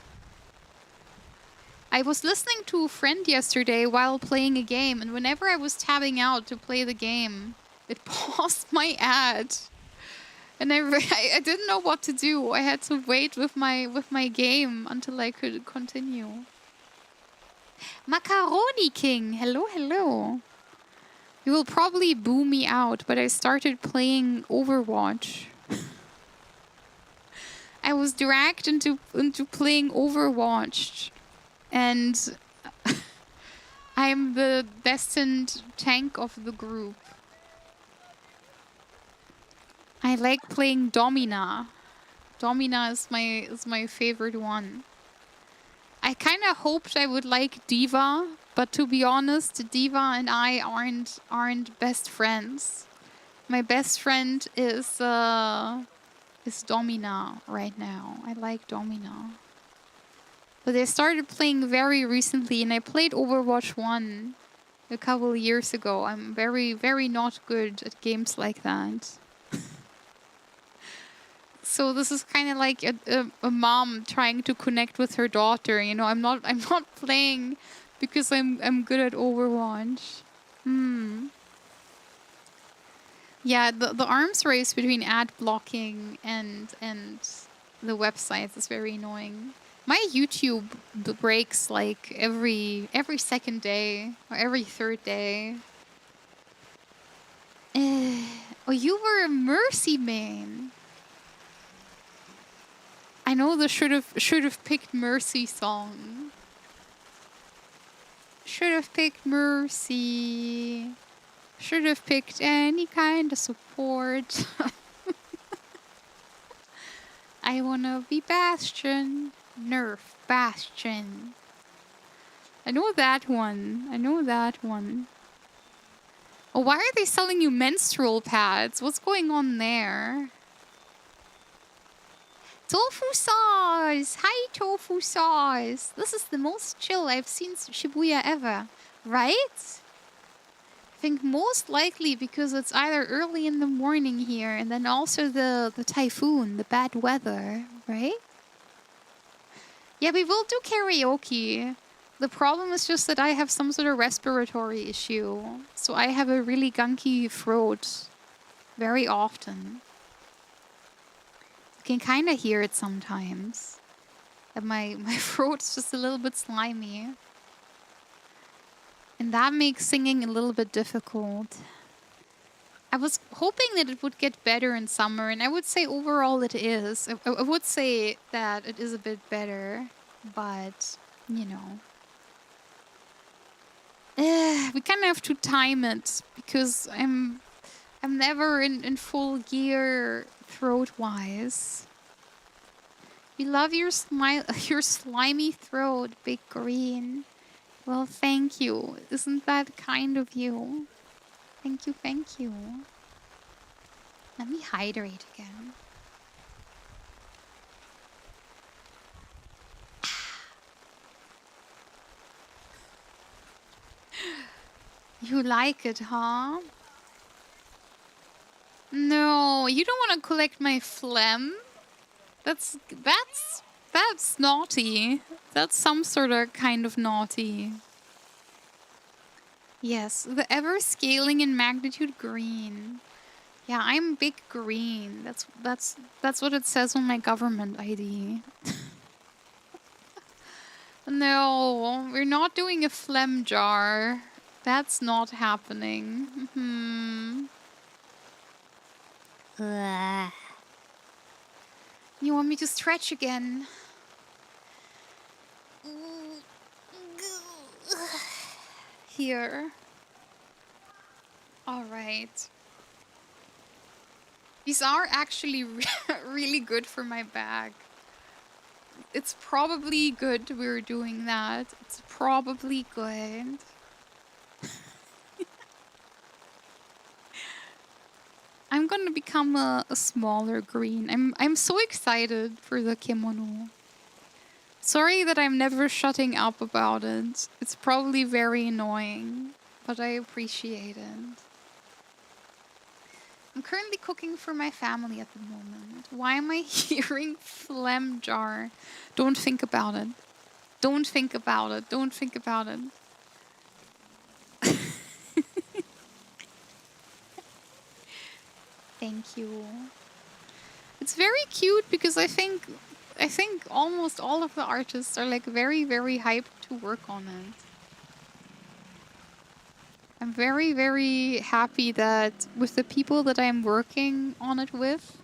Speaker 1: I was listening to a friend yesterday while playing a game, and whenever I was tabbing out to play the game, it paused my ad. And I didn't know what to do. I had to wait with my game until I could continue. Macaroni King, hello, hello. You will probably boo me out, but I started playing Overwatch. I was dragged into playing Overwatch, and I'm the destined tank of the group. I like playing Domina. Domina is my favorite one. I kind of hoped I would like Diva, but to be honest, Diva and I aren't best friends. My best friend is Domina right now. I like Domina. But I started playing very recently, and I played Overwatch 1 a couple years ago. I'm very, very not good at games like that. So this is kind of like a mom trying to connect with her daughter. You know, I'm not playing because I'm good at Overwatch. Yeah, the arms race between ad blocking and the websites is very annoying. My YouTube breaks like every second day or every third day. Oh, you were a Mercy main. I know the should have picked Mercy song. Should have picked Mercy. Should have picked any kind of support. I wanna be Bastion. Nerf Bastion. I know that one. I know that one. Oh, why are they selling you menstrual pads? What's going on there? Tofu sauce! Hi, tofu sauce! This is the most chill I've seen Shibuya ever. Right? I think most likely because it's either early in the morning here and then also the typhoon, the bad weather, right? Yeah, we will do karaoke. The problem is just that I have some sort of respiratory issue. So I have a really gunky throat very often. You can kind of hear it sometimes. That my throat's just a little bit slimy. And that makes singing a little bit difficult. I was hoping that it would get better in summer, and I would say overall it is. I would say that it is a bit better, but, you know. We kind of have to time it, because I'm never in full gear throat-wise. We love your slimy throat, Big Green. Well, thank you. Isn't that kind of you? Thank you, thank you. Let me hydrate again. You like it, huh? No, you don't want to collect my phlegm? That's naughty. That's some sort of kind of naughty. Yes, the ever scaling in magnitude green. Yeah, I'm big green. That's what it says on my government ID. No, we're not doing a phlegm jar. That's not happening. You want me to stretch again? Here. All right. These are actually really good for my back. It's probably good we're doing that. It's probably good. I'm gonna become a smaller green. I'm so excited for the kimono. Sorry that I'm never shutting up about it. It's probably very annoying, but I appreciate it. I'm currently cooking for my family at the moment. Why am I hearing phlegm jar? Don't think about it. Don't think about it. Don't think about it. Thank you. It's very cute because I think almost all of the artists are like very, very hyped to work on it. I'm very, very happy that with the people that I'm working on it with,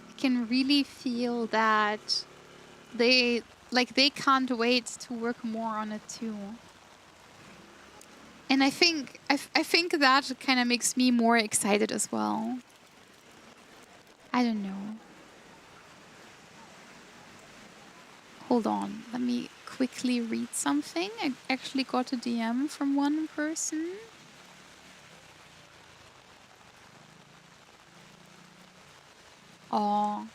Speaker 1: I can really feel that they can't wait to work more on it too. And I think that kind of makes me more excited as well. I don't know. Hold on, let me quickly read something. I actually got a DM from one person. Oh,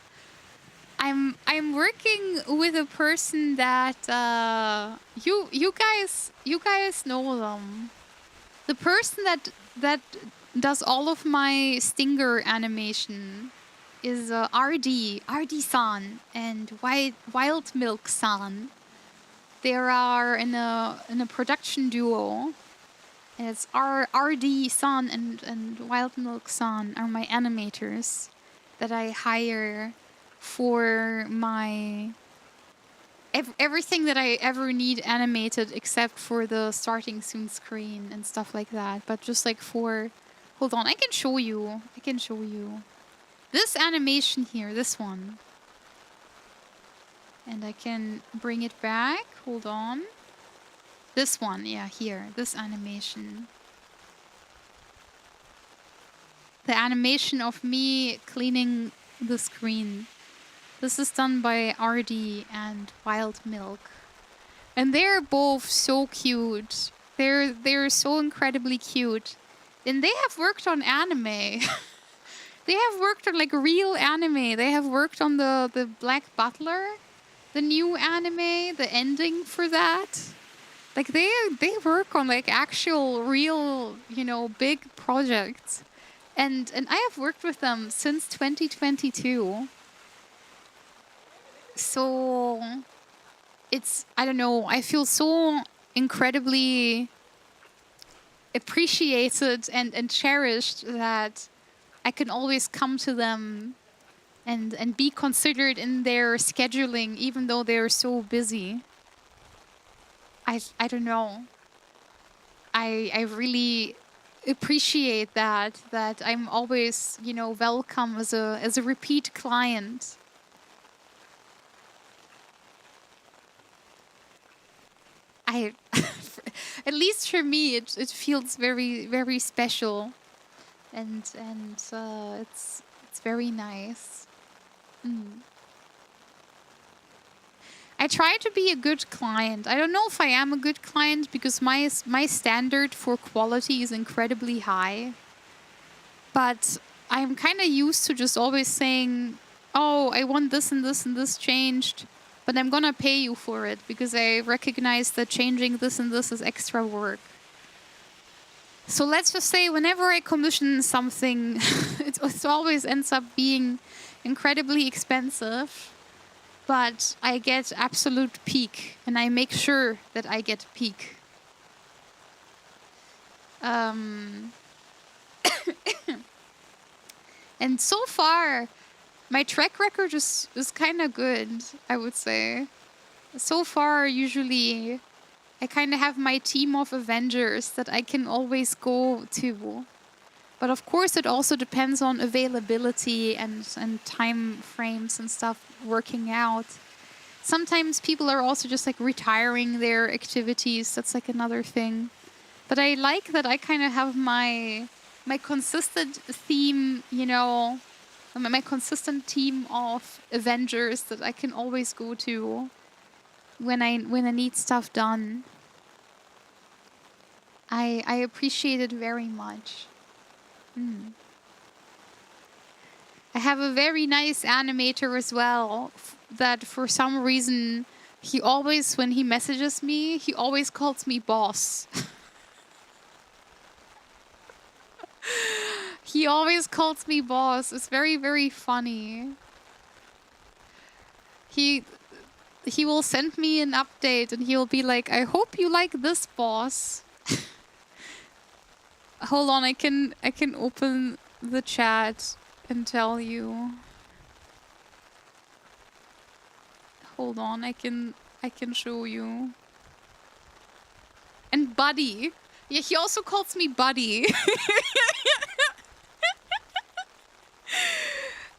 Speaker 1: I'm working with a person that you guys know them. The person that does all of my stinger animation is RD-san and Wild Milk-san. They are in a production duo. And it's RD-san and Wild Milk-san are my animators that I hire for my everything that I ever need animated except for the starting soon screen and stuff like that. But just like for... Hold on, I can show you. This animation here, this one. And I can bring it back. Hold on. This one, yeah, here. This animation. The animation of me cleaning the screen. This is done by RD and Wild Milk. And they're both so cute. They're so incredibly cute. And they have worked on anime. They have worked on like real anime. They have worked on the Black Butler, the new anime, the ending for that. Like they work on like actual real, you know, big projects. And I have worked with them since 2022. So it's, I don't know, I feel so incredibly appreciated and cherished that I can always come to them and be considered in their scheduling even though they're so busy. I don't know. I really appreciate that I'm always, you know, welcome as a repeat client. At least for me, it feels very, very special, and it's very nice. I try to be a good client. I don't know if I am a good client because my standard for quality is incredibly high. But I'm kind of used to just always saying, "Oh, I want this and this and this changed, but I'm gonna pay you for it because I recognize that changing this and this is extra work." So let's just say whenever I commission something, it always ends up being incredibly expensive. But I get absolute peak, and I make sure that I get peak. And so far, my track record is kind of good, I would say. So far, usually, I kind of have my team of Avengers that I can always go to. But of course, it also depends on availability and time frames and stuff working out. Sometimes people are also just like retiring their activities. That's like another thing. But I like that I kind of have my consistent theme, you know, my consistent team of Avengers that I can always go to when I need stuff done. I appreciate it very much. I have a very nice animator as well that for some reason he always, when he messages me, he always calls me boss. He always calls me boss. It's very, very funny. He will send me an update and he'll be like, I hope you like this, boss. Hold on, I can open the chat and tell you. Hold on, I can show you. And buddy. Yeah, he also calls me buddy.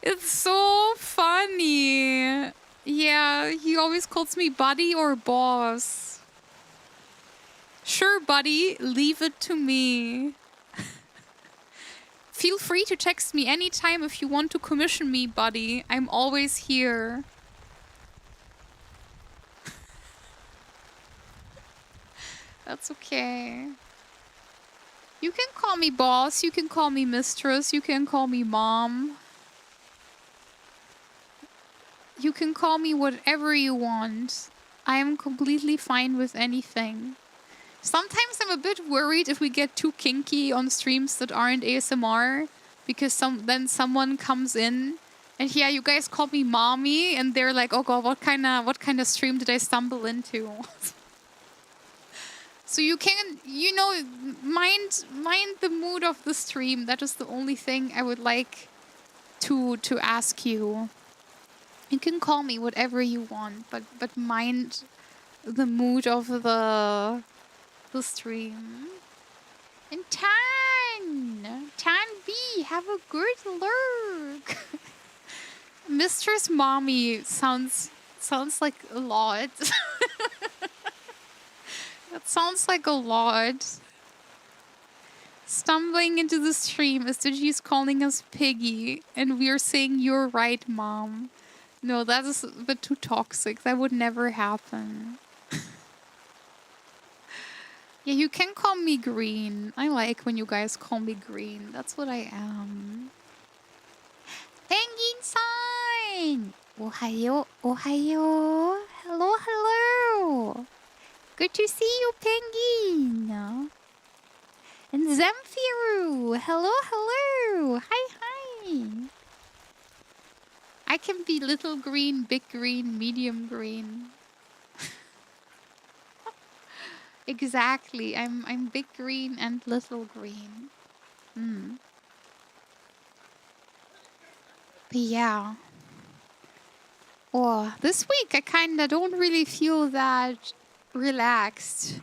Speaker 1: It's so funny. Yeah, he always calls me buddy or boss. Sure, buddy, leave it to me. Feel free to text me anytime if you want to commission me, buddy. I'm always here. That's okay. You can call me boss, you can call me mistress, you can call me mom. You can call me whatever you want. I am completely fine with anything. Sometimes I'm a bit worried if we get too kinky on streams that aren't ASMR, because then someone comes in and yeah, you guys call me mommy and they're like, oh god, what kind of stream did I stumble into? So you can, you know, mind the mood of the stream. That is the only thing I would like to ask you. You can call me whatever you want, but mind the mood of the stream. And Tan B, have a good lurk. Mistress Mommy sounds like a lot. That sounds like a lot. Stumbling into the stream as Digi's calling us Piggy, and we are saying you're right, Mom. No, that is a bit too toxic. That would never happen. Yeah, you can call me Green. I like when you guys call me Green. That's what I am. Penguin-san! Ohayo, ohayo. Hello, hello. Good to see you, Penguin. And Zamfiru. Hello, hello. Hi, hi. I can be little green, big green, medium green. Exactly. I'm big green and little green. But yeah. Oh, this week I kinda don't really feel that relaxed.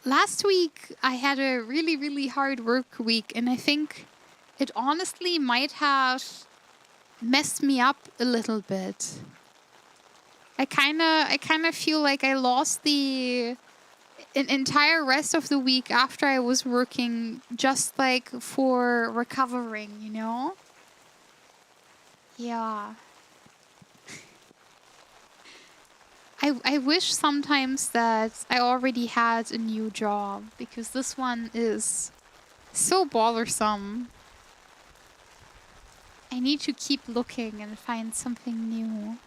Speaker 1: Last week I had a really, really hard work week, and I think it honestly might have messed me up a little bit. I kind of feel like I lost the entire rest of the week after I was working, just like for recovering, you know? Yeah. I wish sometimes that I already had a new job, because this one is so bothersome. I need to keep looking and find something new.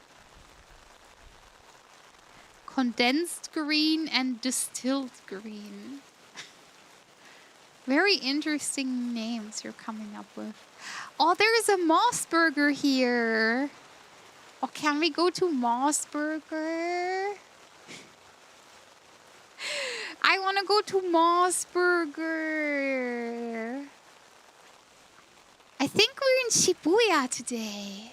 Speaker 1: Condensed green and distilled green. Very interesting names you're coming up with. Oh, there's a Moss Burger here. Oh, can we go to Moss Burger? I want to go to Moss Burger. I think we're in Shibuya today.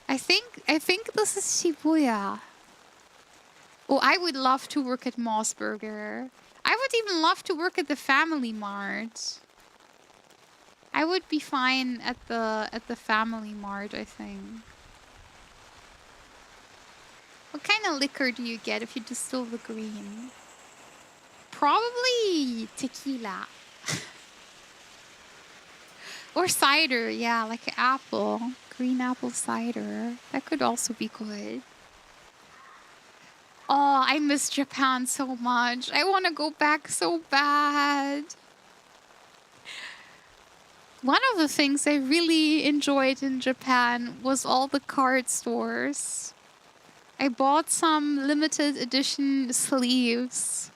Speaker 1: I think this is Shibuya. Oh, I would love to work at Mossburger. I would even love to work at the Family Mart. I would be fine at the Family Mart, I think. What kind of liquor do you get if you distill the green? Probably tequila. Or cider, yeah, like apple. Green apple cider. That could also be good. Oh, I miss Japan so much. I want to go back so bad. One of the things I really enjoyed in Japan was all the card stores. I bought some limited edition sleeves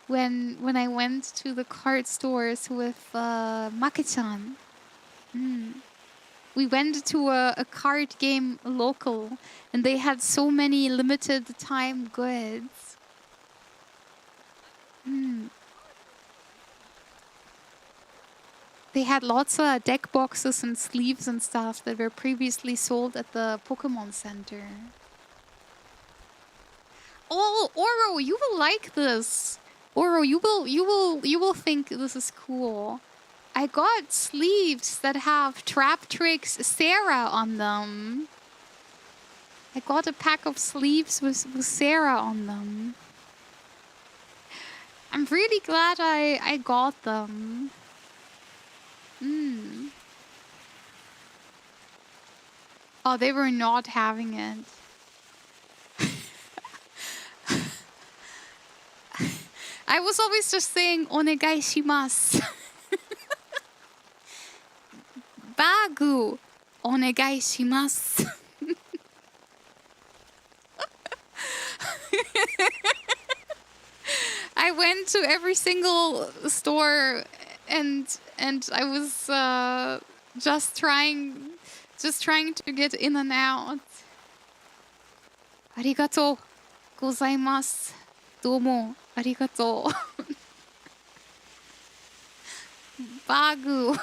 Speaker 1: when I went to the card stores with Make-chan. We went to a card game local, and they had so many limited time goods. They had lots of deck boxes and sleeves and stuff that were previously sold at the Pokemon Center. Oh, Oro, you will like this. Oro, you will think this is cool. I got sleeves that have Trap Tricks Sarah on them. I got a pack of sleeves with Sarah on them. I'm really glad I got them. Oh, they were not having it. I was always just saying, onegai shimasu. Bagu, onegai shimasu. I went to every single store and I was just trying to get in and out. Arigatou gozaimasu. Domo arigatou. Bagu,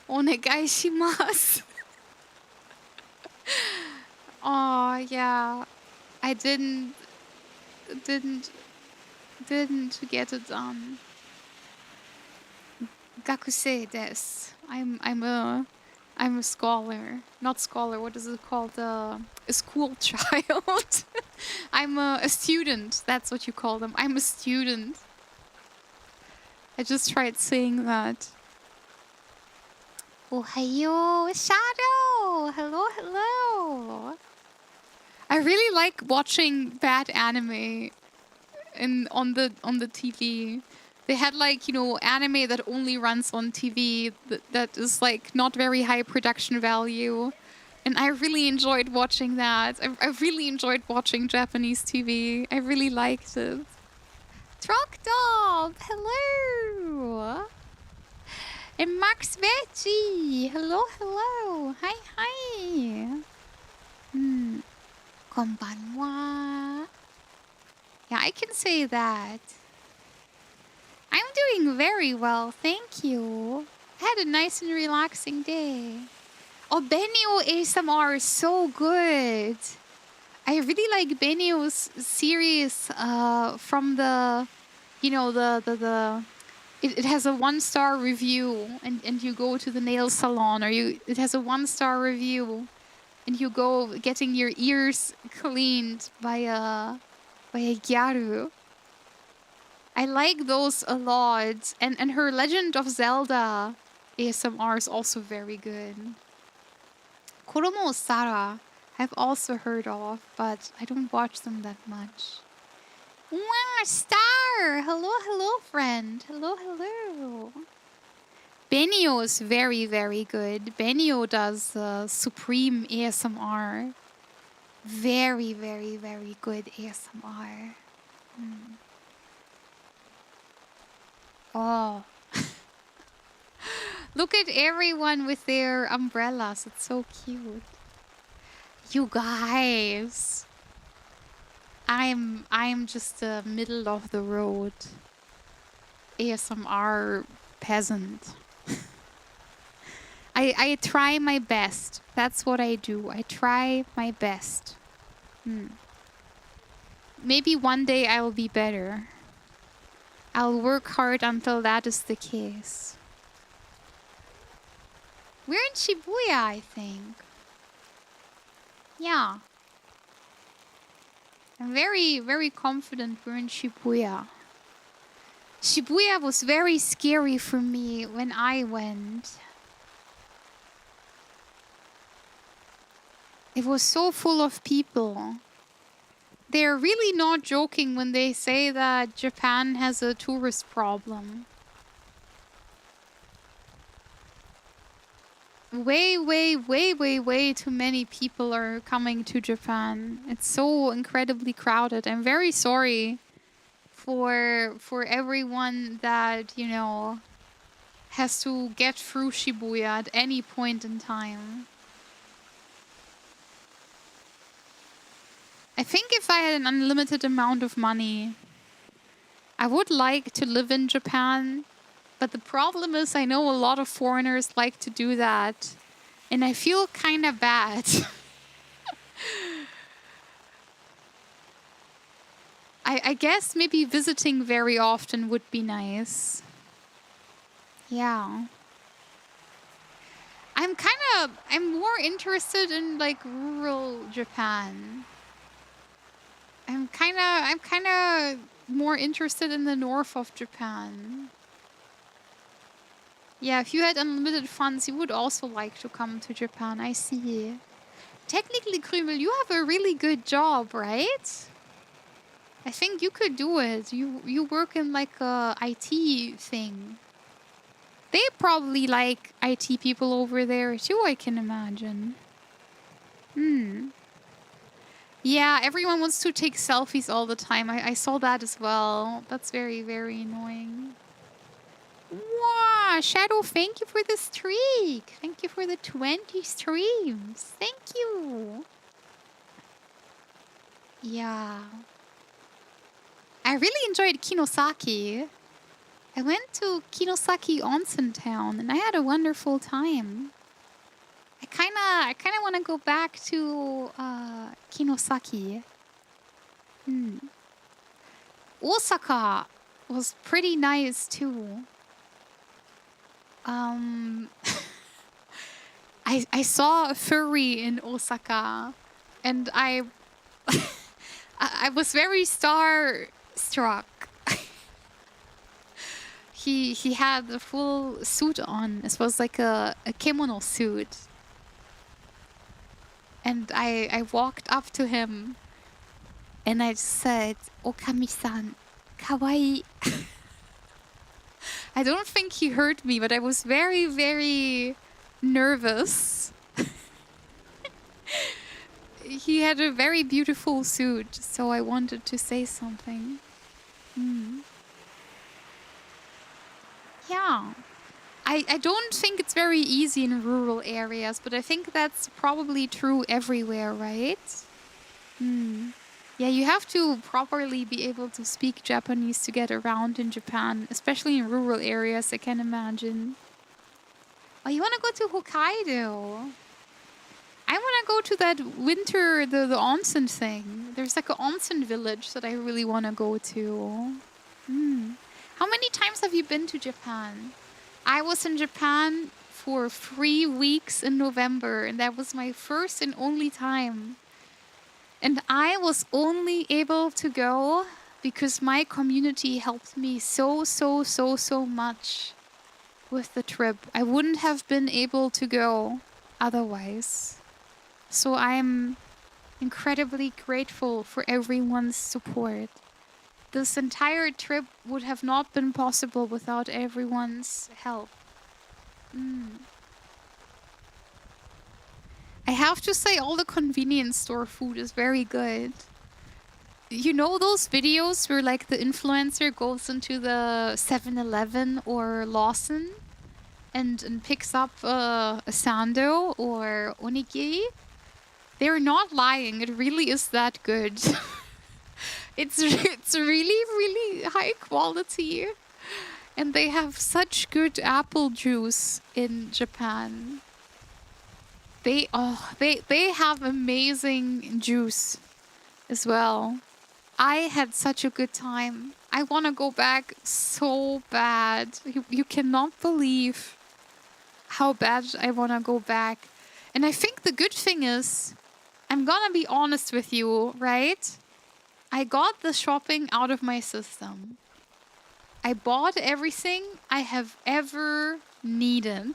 Speaker 1: onegai shimasu. Oh yeah, I didn't get it done. Gakusei desu. I'm a scholar. Not scholar, what is it called? A school child. I'm a student. That's what you call them. I'm a student. I just tried saying that. Ohayo, Shadow! Hello, hello! I really like watching bad anime on the TV. They had like, you know, anime that only runs on TV that is like not very high production value. And I really enjoyed watching that. I really enjoyed watching Japanese TV. I really liked it. Trogdog, hello! And Max Veggie, hello, hello. Hi, hi. Konbanwa. Yeah, I can say that. I'm doing very well, thank you. I had a nice and relaxing day. Oh, Benio ASMR is so good. I really like Benio's series from the, you know, it has a 1-star review and you go to the nail salon, or it has a 1-star review and you go getting your ears cleaned by a gyaru. I like those a lot. And her Legend of Zelda ASMR is also very good. Koromo Sara I've also heard of, but I don't watch them that much. Wow, Star! Hello, hello, friend. Hello, hello. Benio is very, very good. Benio does Supreme ASMR. Very, very, very good ASMR. Oh. Look at everyone with their umbrellas. It's so cute. You guys. I'm just middle of the road. ASMR peasant. I try my best. That's what I do. I try my best. Maybe one day I will be better. I'll work hard until that is the case. We're in Shibuya, I think. Yeah. I'm very, very confident we're in Shibuya. Shibuya was very scary for me when I went. It was so full of people. They're really not joking when they say that Japan has a tourist problem. Way, way, way, way, way too many people are coming to Japan. It's so incredibly crowded. I'm very sorry for everyone that, you know, has to get through Shibuya at any point in time. I think if I had an unlimited amount of money, I would like to live in Japan. But the problem is I know a lot of foreigners like to do that. And I feel kind of bad. I guess maybe visiting very often would be nice. Yeah. I'm more interested in like rural Japan. I'm kind of more interested in the north of Japan. Yeah, if you had unlimited funds, you would also like to come to Japan. I see. Technically, Krümel, you have a really good job, right? I think you could do it. You work in like a IT thing. They probably like IT people over there too, I can imagine. Yeah, everyone wants to take selfies all the time. I saw that as well. That's very, very annoying. Wow, Shadow, thank you for the streak. Thank you for the 20 streams. Thank you. Yeah. I really enjoyed Kinosaki. I went to Kinosaki Onsen Town and I had a wonderful time. I kinda want to go back to Kinosaki. Osaka was pretty nice too. I saw a furry in Osaka, and I was very starstruck. He had the full suit on. It was like a kimono suit. And I walked up to him and I said, "Okami-san, kawaii." I don't think he heard me, but I was very, very nervous. He had a very beautiful suit, so I wanted to say something. Yeah. I don't think it's very easy in rural areas, but I think that's probably true everywhere, right? Yeah, you have to properly be able to speak Japanese to get around in Japan, especially in rural areas, I can imagine. Oh, you want to go to Hokkaido? I want to go to that winter, the onsen thing. There's like an onsen village that I really want to go to. How many times have you been to Japan? I was in Japan for 3 weeks in November, and that was my first and only time. And I was only able to go because my community helped me so much with the trip. I wouldn't have been able to go otherwise. So I'm incredibly grateful for everyone's support. This entire trip would have not been possible without everyone's help. I have to say, all the convenience store food is very good. You know those videos where like the influencer goes into the 7-Eleven or Lawson and picks up a sando or onigiri? They're not lying. It really is that good. It's really high quality. And they have such good apple juice in Japan. They have amazing juice as well. I had such a good time. I want to go back so bad. You cannot believe how bad I want to go back. And I think the good thing is, I'm gonna be honest with you, right? I got the shopping out of my system. I bought everything I have ever needed.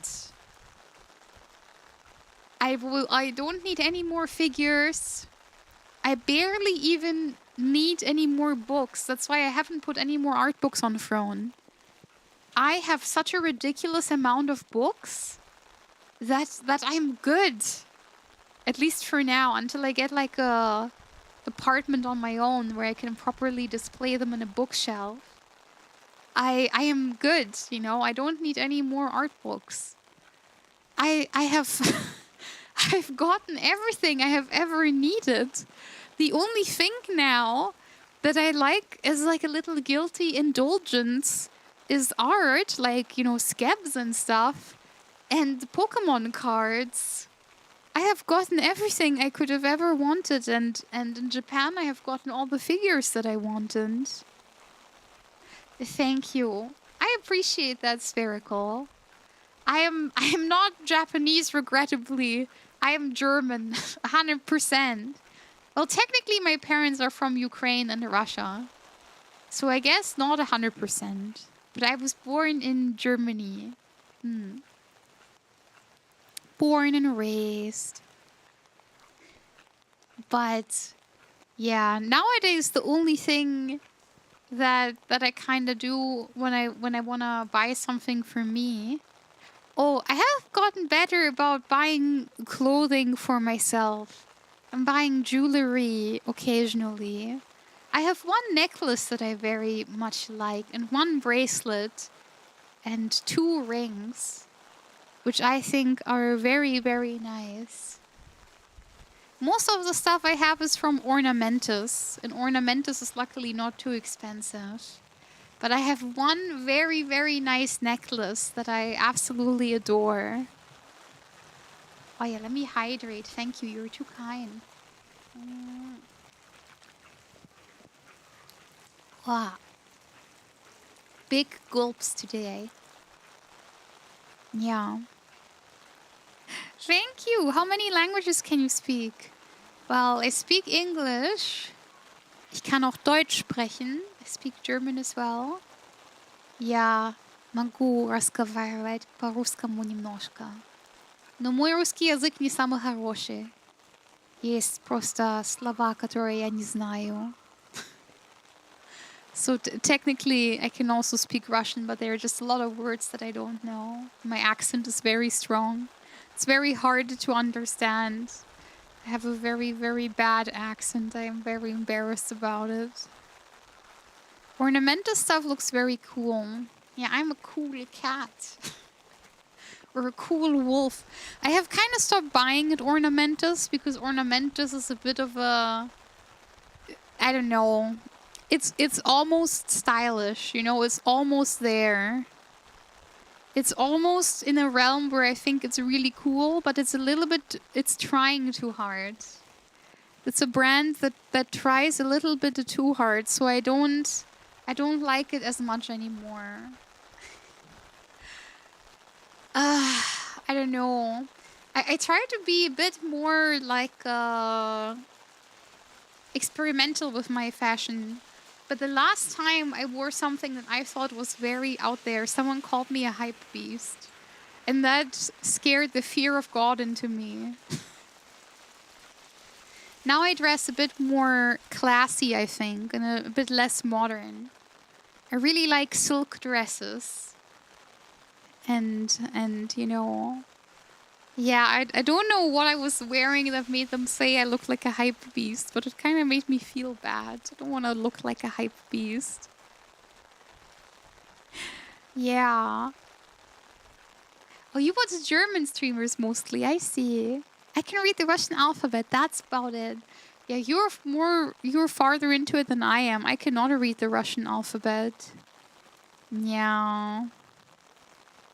Speaker 1: I don't need any more figures. I barely even need any more books. That's why I haven't put any more art books on Throne. I have such a ridiculous amount of books that I'm good. At least for now, until I get like a apartment on my own where I can properly display them in a bookshelf. I am good, you know. I don't need any more art books. I have I've gotten everything I have ever needed. The only thing now that I like as like a little guilty indulgence is art, like, you know, skebs and stuff, and Pokemon cards. I have gotten everything I could have ever wanted, and in Japan I have gotten all the figures that I wanted. Thank you. I appreciate that, Spherical. I am not Japanese, regrettably. I am German, 100%. Well, technically my parents are from Ukraine and Russia. So I guess not 100%. But I was born in Germany. Born and raised. But yeah, nowadays the only thing that I kind of do when I want to buy something for me. Oh, I have gotten better about buying clothing for myself. I'm buying jewelry occasionally. I have one necklace that I very much like, and one bracelet, and 2 rings, which I think are very, very nice. Most of the stuff I have is from Ornamentus, and Ornamentus is luckily not too expensive. But I have one very, very nice necklace that I absolutely adore. Oh yeah, let me hydrate. Thank you, you're too kind. Wow. Big gulps today. Yeah. Thank you. How many languages can you speak? Well, I speak English. Ich kann auch Deutsch sprechen. I speak German as well. Я могу разговаривать по-русскому немножко. Но мой русский язык не самый хороший. Есть просто слова, которые я не знаю. So technically, I can also speak Russian, but there are just a lot of words that I don't know. My accent is very strong. It's very hard to understand. I have a very, very bad accent. I am very embarrassed about it. Ornamental stuff looks very cool. Yeah, I'm a cool cat. Or a cool wolf. I have kind of stopped buying at Ornamentus because Ornamentus is a bit of a... I don't know. It's almost stylish, you know, it's almost there. It's almost in a realm where I think it's really cool, but it's a little bit, it's trying too hard. It's a brand that tries a little bit too hard, so I don't like it as much anymore. I don't know. I try to be a bit more like experimental with my fashion. But the last time I wore something that I thought was very out there, someone called me a hype beast. And that scared the fear of God into me. Now I dress a bit more classy, I think, and a bit less modern. I really like silk dresses. And you know... Yeah, I don't know what I was wearing that made them say I look like a hype beast, but it kind of made me feel bad. I don't want to look like a hype beast. Yeah. Oh, you watch German streamers mostly, I see. I can read the Russian alphabet, that's about it. Yeah, you're farther into it than I am. I cannot read the Russian alphabet. Yeah.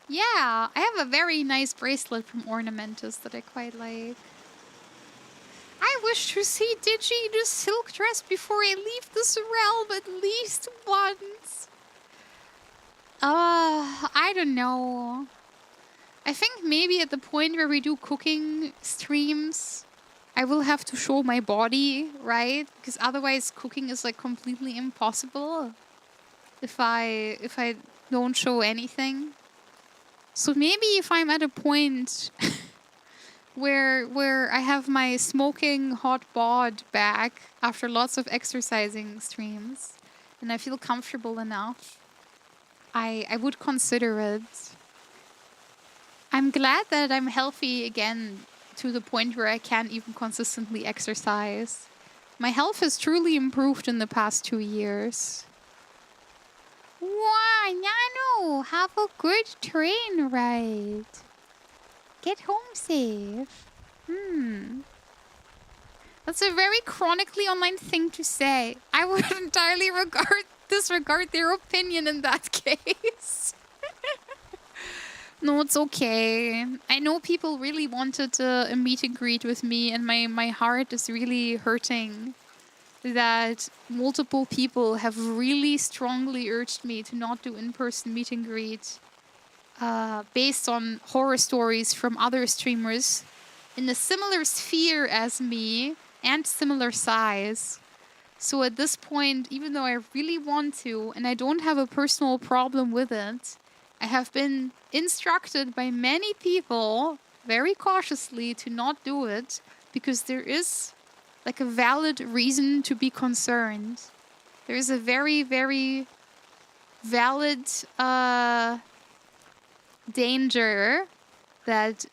Speaker 1: Yeah, I have a very nice bracelet from Ornamentus that I quite like. I wish to see Digi in a silk dress before I leave this realm at least once. I don't know. I think maybe at the point where we do cooking streams, I will have to show my body, right? Because otherwise cooking is like completely impossible if I don't show anything. So maybe if I'm at a point where I have my smoking hot bod back after lots of exercising streams and I feel comfortable enough, I would consider it. I'm glad that I'm healthy again to the point where I can't even consistently exercise. My health has truly improved in the past 2 years. Wow, Nano, have a good train ride. Get home safe. That's a very chronically online thing to say. I would entirely disregard their opinion in that case. No, it's okay. I know people really wanted a meet and greet with me, and my heart is really hurting that multiple people have really strongly urged me to not do in-person meet and greet based on horror stories from other streamers in a similar sphere as me and similar size. So at this point, even though I really want to, and I don't have a personal problem with it, I have been instructed by many people very cautiously to not do it because there is like a valid reason to be concerned. There is a very, very valid danger that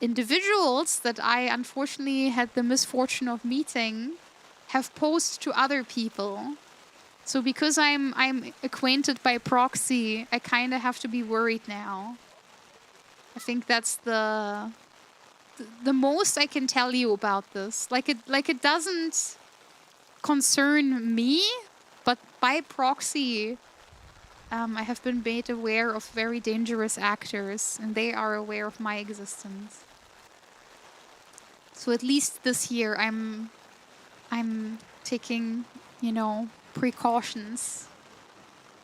Speaker 1: individuals that I unfortunately had the misfortune of meeting have posed to other people. So because I'm acquainted by proxy, I kind of have to be worried now. I think that's the most I can tell you about this. Like it doesn't concern me, but by proxy, I have been made aware of very dangerous actors, and they are aware of my existence. So at least this year, I'm taking, precautions.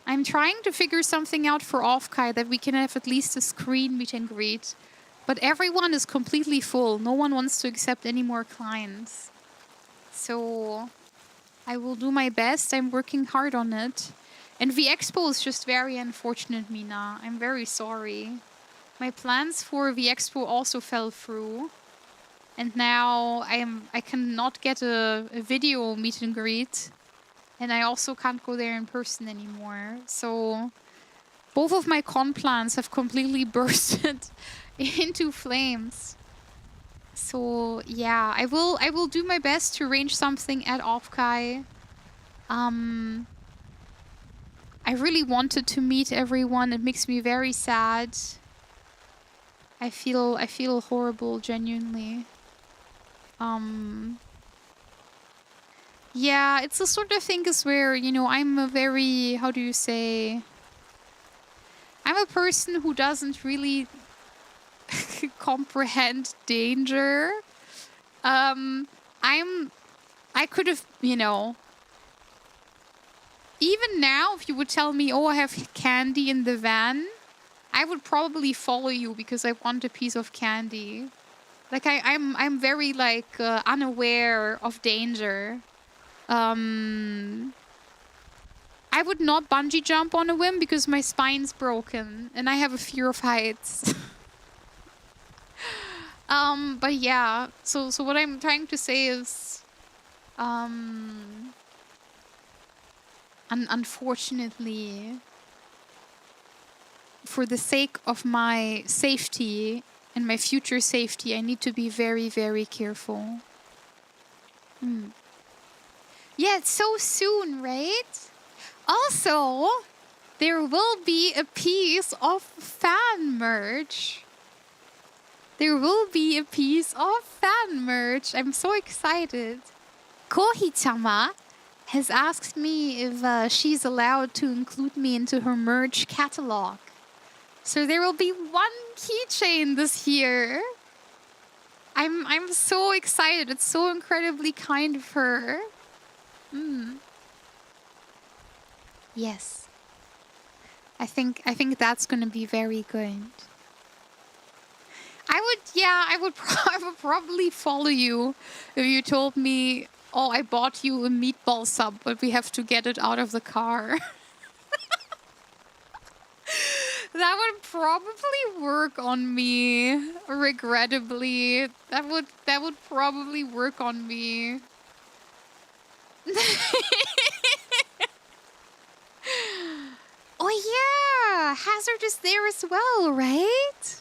Speaker 1: I'm trying to figure something out for Offkai that we can have at least a screen meet and greet. But everyone is completely full. No one wants to accept any more clients. So I will do my best. I'm working hard on it. And VExpo is just very unfortunate, Mina. I'm very sorry. My plans for VExpo also fell through. And now I cannot get a video meet and greet. And I also can't go there in person anymore. So both of my con plans have completely bursted into flames. So yeah, I will do my best to arrange something at Offkai. I really wanted to meet everyone. It makes me very sad. I feel horrible, genuinely. Yeah, it's the sort of thing is where, I'm a very, how do you say? I'm a person who doesn't really comprehend danger. I could have, even now, if you would tell me, oh, I have candy in the van, I would probably follow you because I want a piece of candy. Like I'm very unaware of danger. I would not bungee jump on a whim because my spine's broken and I have a fear of heights. But yeah, so what I'm trying to say is, unfortunately, for the sake of my safety and my future safety, I need to be very, very careful. Yeah, it's so soon, right? Also, there will be a piece of fan merch. There will be a piece of fan merch. I'm so excited. Kohi-chama, has asked me if she's allowed to include me into her merch catalog. So there will be one keychain this year. I'm so excited. It's so incredibly kind of her. Yes. I think that's gonna be very good. I would probably follow you if you told me, oh, I bought you a meatball sub, but we have to get it out of the car. That would probably work on me, regrettably. That would probably work on me. Oh yeah, Hazard is there as well, right?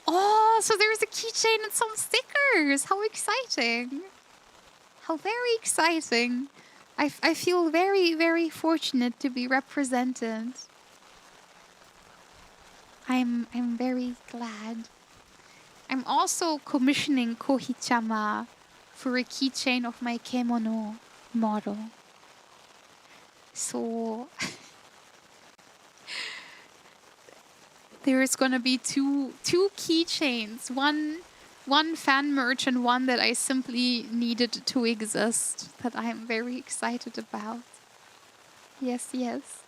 Speaker 1: Oh, so there's a keychain and some stickers. How exciting. How very exciting. I feel very, very fortunate to be represented. I'm very glad. I'm also commissioning Kohichama for a keychain of my kemono model. So there's gonna be two keychains. One fan merch and one that I simply needed to exist, that I'm very excited about. Yes, yes.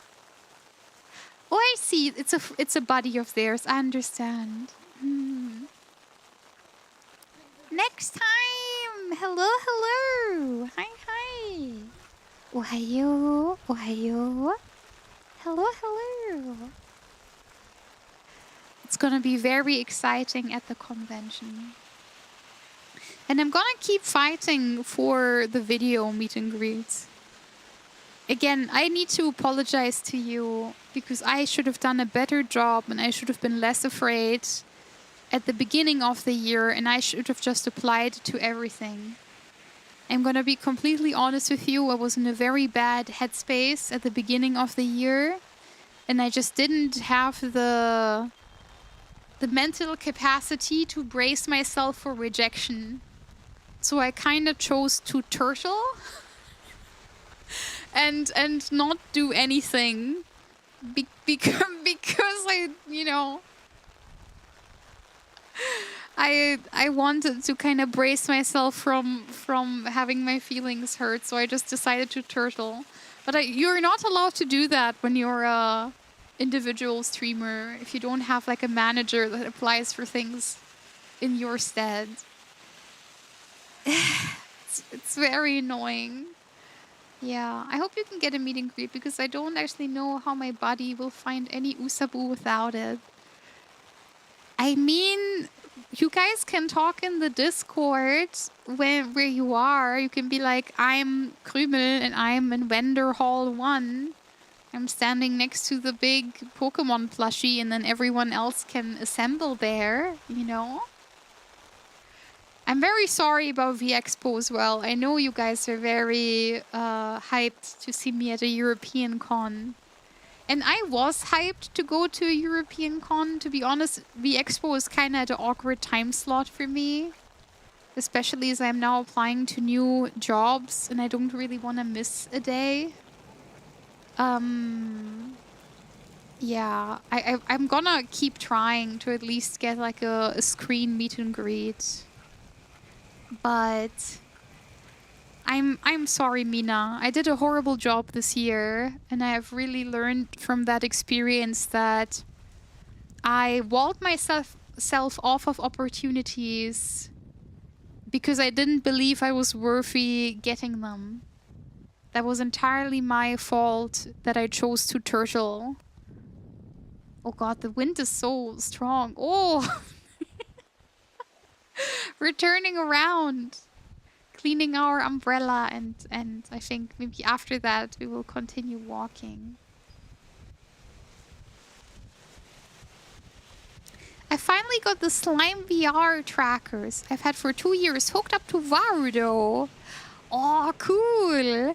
Speaker 1: Oh, I see. It's a buddy of theirs. I understand. Next time. Hello, hello. Hi, hi. Ohayo, ohayo. Hello, hello. It's gonna be very exciting at the convention. And I'm gonna keep fighting for the video meet and greets. Again, I need to apologize to you because I should have done a better job and I should have been less afraid at the beginning of the year, and I should have just applied to everything. I'm gonna be completely honest with you. I was in a very bad headspace at the beginning of the year, and I just didn't have the mental capacity to brace myself for rejection. So I kind of chose to turtle and not do anything because I, you know, I wanted to kind of brace myself from having my feelings hurt, so I just decided to turtle. But you're not allowed to do that when you're a individual streamer, if you don't have like a manager that applies for things in your stead. It's very annoying. Yeah, I hope you can get a meet and greet because I don't actually know how my body will find any Usabu without it. I mean, you guys can talk in the Discord where you are. You can be like, I'm Krümel and I'm in Vendor Hall 1. I'm standing next to the big Pokemon plushie, and then everyone else can assemble there, you know? I'm very sorry about V-Expo as well. I know you guys are very hyped to see me at a European con. And I was hyped to go to a European con. To be honest, V-Expo is kind of at an awkward time slot for me. Especially as I'm now applying to new jobs and I don't really want to miss a day. Yeah, I'm gonna keep trying to at least get like a screen meet and greet. But I'm sorry, Mina. I did a horrible job this year, and I have really learned from that experience that I walled myself off of opportunities because I didn't believe I was worthy getting them. That was entirely my fault that I chose to turtle. Oh god, the wind is so strong. Oh! We're turning around. Cleaning our umbrella, and I think maybe after that we will continue walking. I finally got the Slime VR trackers I've had for 2 years hooked up to Varudo. Oh, cool!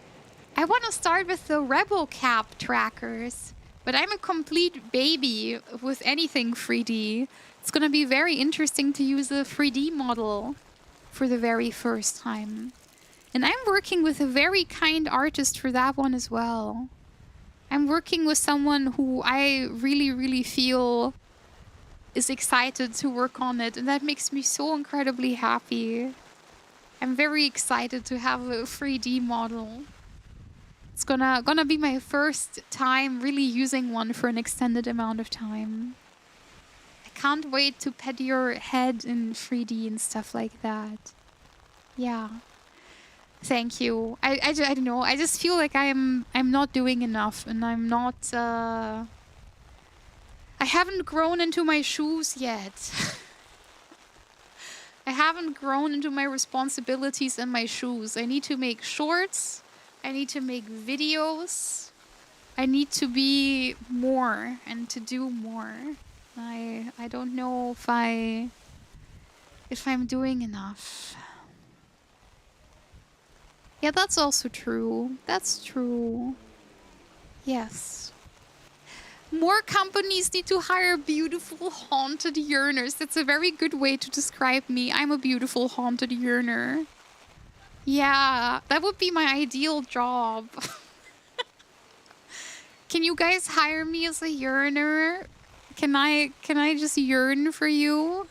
Speaker 1: I want to start with the Rebel Cap trackers, but I'm a complete baby with anything 3D. It's gonna be very interesting to use a 3D model for the very first time. And I'm working with a very kind artist for that one as well. I'm working with someone who I really, really feel is excited to work on it. And that makes me so incredibly happy. I'm very excited to have a 3D model. It's gonna be my first time really using one for an extended amount of time. I can't wait to pet your head in 3D and stuff like that. Yeah. Thank you. I don't know. I just feel like I'm not doing enough, and I'm not I haven't grown into my shoes yet. I haven't grown into my responsibilities and my shoes. I need to make shorts. I need to make videos. I need to be more and to do more. I don't know if I'm doing enough. Yeah, that's also true. That's true. Yes. More companies need to hire beautiful haunted yearners. That's a very good way to describe me. I'm a beautiful haunted yearner. Yeah, that would be my ideal job. Can you guys hire me as a yearner? Can I just yearn for you?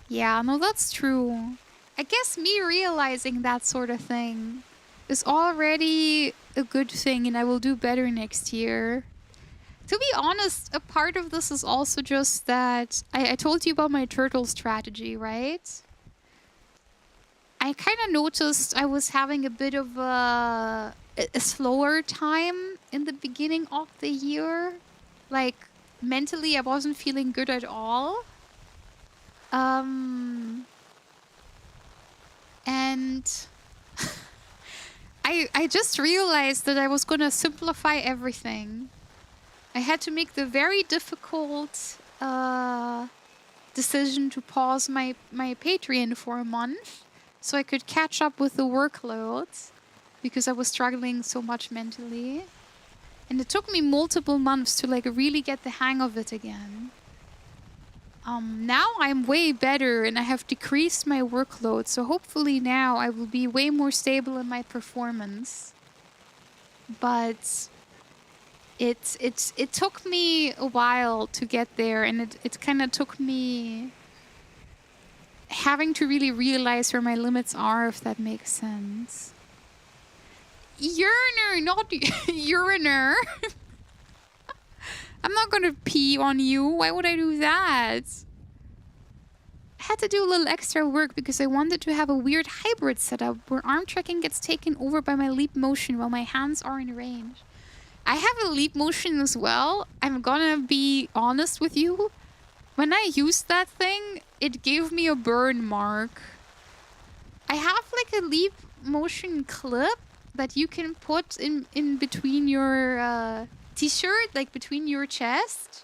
Speaker 1: Yeah, no, that's true. I guess me realizing that sort of thing is already a good thing, and I will do better next year. To be honest, a part of this is also just that I told you about my turtle strategy, right? I kind of noticed I was having a bit of a slower time in the beginning of the year. Like, mentally, I wasn't feeling good at all. And I just realized that I was gonna simplify everything. I had to make the very difficult decision to pause my Patreon for a month so I could catch up with the workload because I was struggling so much mentally. And it took me multiple months to like really get the hang of it again. Now I'm way better and I have decreased my workload, so hopefully now I will be way more stable in my performance. But it took me a while to get there, and it kind of took me having to really realize where my limits are, if that makes sense. Yearner, not uriner. I'm not gonna pee on you. Why would I do that? I had to do a little extra work because I wanted to have a weird hybrid setup where arm tracking gets taken over by my leap motion while my hands are in range. I have a leap motion as well. I'm gonna be honest with you. When I used that thing, it gave me a burn mark. I have like a leap motion clip that you can put in between your t-shirt, like between your chest.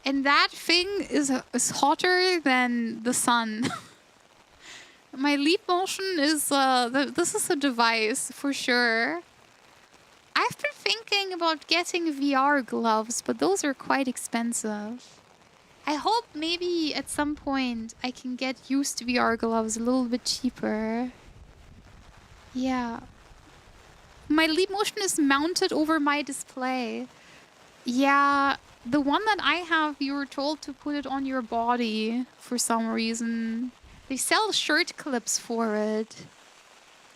Speaker 1: And that thing is hotter than the sun. My leap motion is, this is a device for sure. I've been thinking about getting VR gloves, but those are quite expensive. I hope maybe at some point I can get used to VR gloves a little bit cheaper. Yeah. My leap motion is mounted over my display. Yeah, the one that I have, you were told to put it on your body for some reason. They sell shirt clips for it.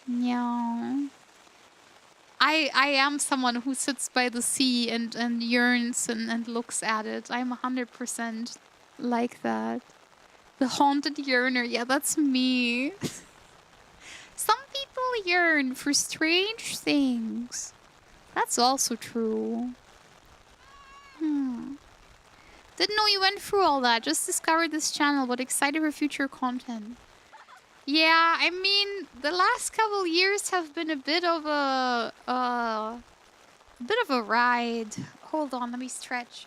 Speaker 1: Yeah. I am someone who sits by the sea and yearns and looks at it. I'm 100% like that. The haunted yearner. Yeah, that's me. Some people yearn for strange things. That's also true. Didn't know you went through all that. Just discovered this channel, but excited for future content. Yeah, I mean, the last couple years have been a bit of a ride. Hold on, let me stretch.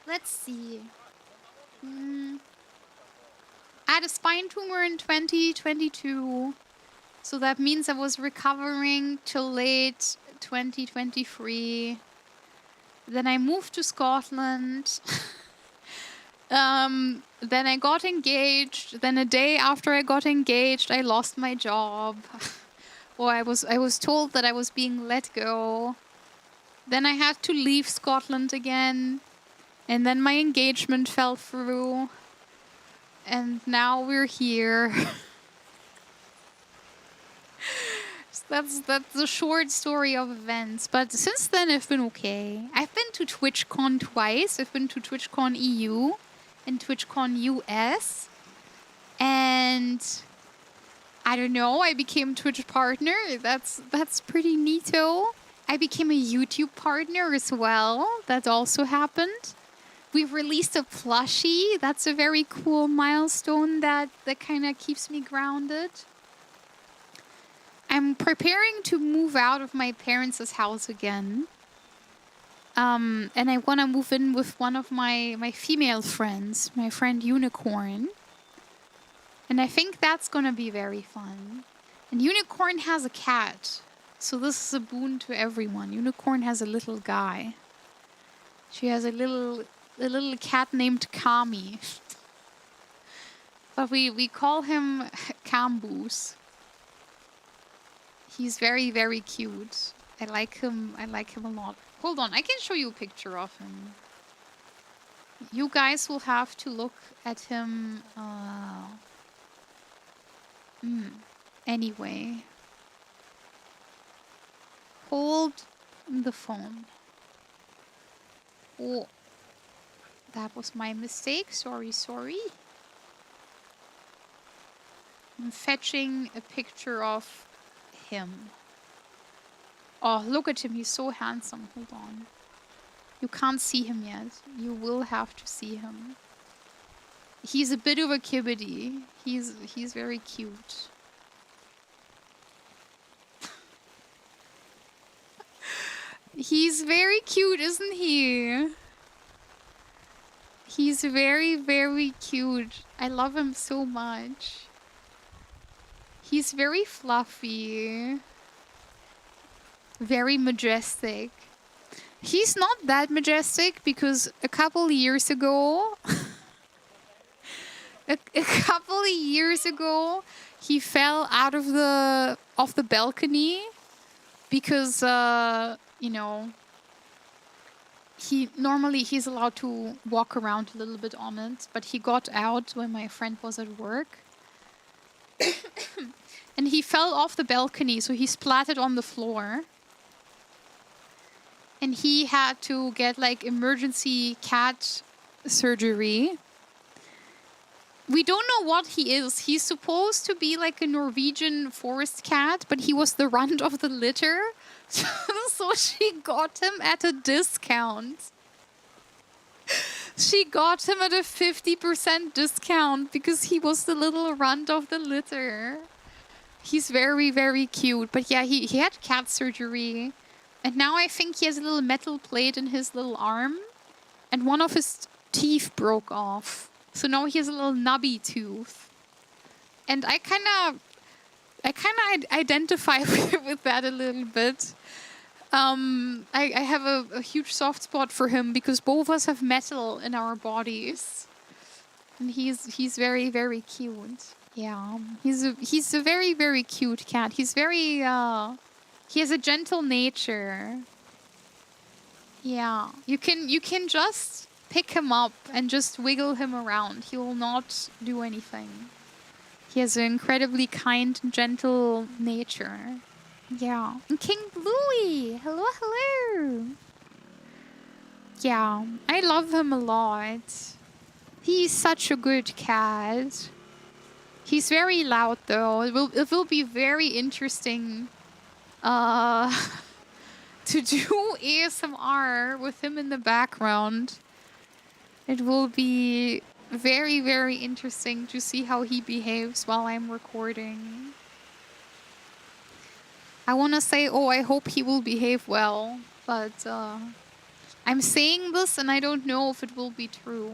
Speaker 1: Let's see. I had a spine tumor in 2022, so that means I was recovering till late 2023. Then I moved to Scotland. Then I got engaged. Then a day after I got engaged, I lost my job. Or I was told that I was being let go. Then I had to leave Scotland again. And then my engagement fell through. And now we're here. That's the short story of events. But since then, I've been okay. I've been to TwitchCon twice. I've been to TwitchCon EU and TwitchCon US. And I don't know, I became Twitch partner. That's pretty neato. I became a YouTube partner as well. That also happened. We've released a plushie. That's a very cool milestone that kind of keeps me grounded. I'm preparing to move out of my parents' house again. And I want to move in with one of my female friends, my friend Unicorn. And I think that's going to be very fun. And Unicorn has a cat. So this is a boon to everyone. Unicorn has a little guy. She has a little cat named Kami. But we call him Kamboos. He's very, very cute. I like him a lot. Hold on, I can show you a picture of him. You guys will have to look at him. Anyway. Hold the phone. Oh, that was my mistake. Sorry. I'm fetching a picture of him. Oh, look at him. He's so handsome. Hold on. You can't see him yet. You will have to see him. He's a bit of a kibbity. He's very cute. He's very cute, isn't he? He's very, very cute. I love him so much. He's very fluffy. Very majestic. He's not that majestic because a couple of years ago... a couple of years ago, he fell out of the balcony because, you know, he's allowed to walk around a little bit on it, but he got out when my friend was at work. And he fell off the balcony, so he splattered on the floor. And he had to get like emergency cat surgery. We don't know what he is. He's supposed to be like a Norwegian forest cat, but he was the runt of the litter. So she got him at a discount. She got him at a 50% discount because he was the little runt of the litter. He's very, very cute. But yeah, he had cat surgery. And now I think he has a little metal plate in his little arm. And one of his teeth broke off. So now he has a little nubby tooth. And I kind of identify with that a little bit. I have a huge soft spot for him because both of us have metal in our bodies. And he's very, very cute. Yeah. He's a very, very cute cat. He's very he has a gentle nature. Yeah. You can just pick him up and just wiggle him around. He will not do anything. He has an incredibly kind and gentle nature. Yeah. And King Bluey! Hello, hello! Yeah, I love him a lot. He's such a good cat. He's very loud though. It will be very interesting to do ASMR with him in the background. It will be very, very interesting to see how he behaves while I'm recording. I want to say, oh, I hope he will behave well, but I'm saying this and I don't know if it will be true.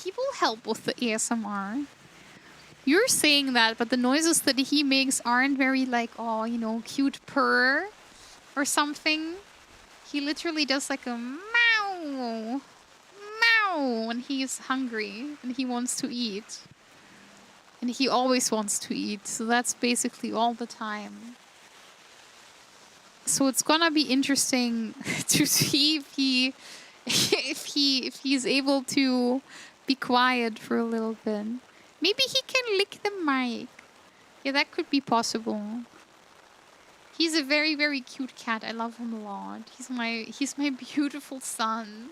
Speaker 1: He will help with the ASMR. You're saying that, but the noises that he makes aren't very like, oh, you know, cute purr or something. He literally does like a meow, meow. know when he's hungry and he wants to eat. And he always wants to eat, so that's basically all the time. So it's gonna be interesting to see if he's able to be quiet for a little bit. Maybe he can lick the mic. Yeah, that could be possible. He's a very, very cute cat. I love him a lot. He's my beautiful son.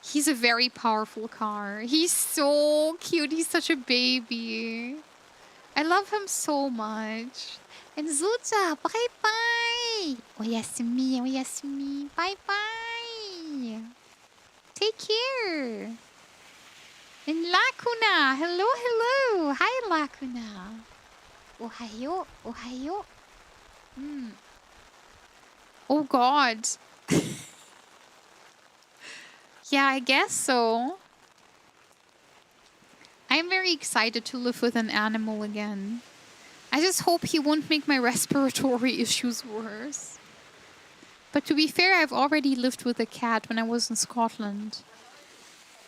Speaker 1: He's a very powerful car. He's so cute. He's such a baby. I love him so much. And Zuza, bye-bye. Oyasumi, oyasumi. Bye-bye. Take care. And Lacuna. Hello, hello. Hi, Lacuna. Ohayo, ohayo. Oh, God. Yeah, I guess so. I'm very excited to live with an animal again. I just hope he won't make my respiratory issues worse. But to be fair, I've already lived with a cat when I was in Scotland.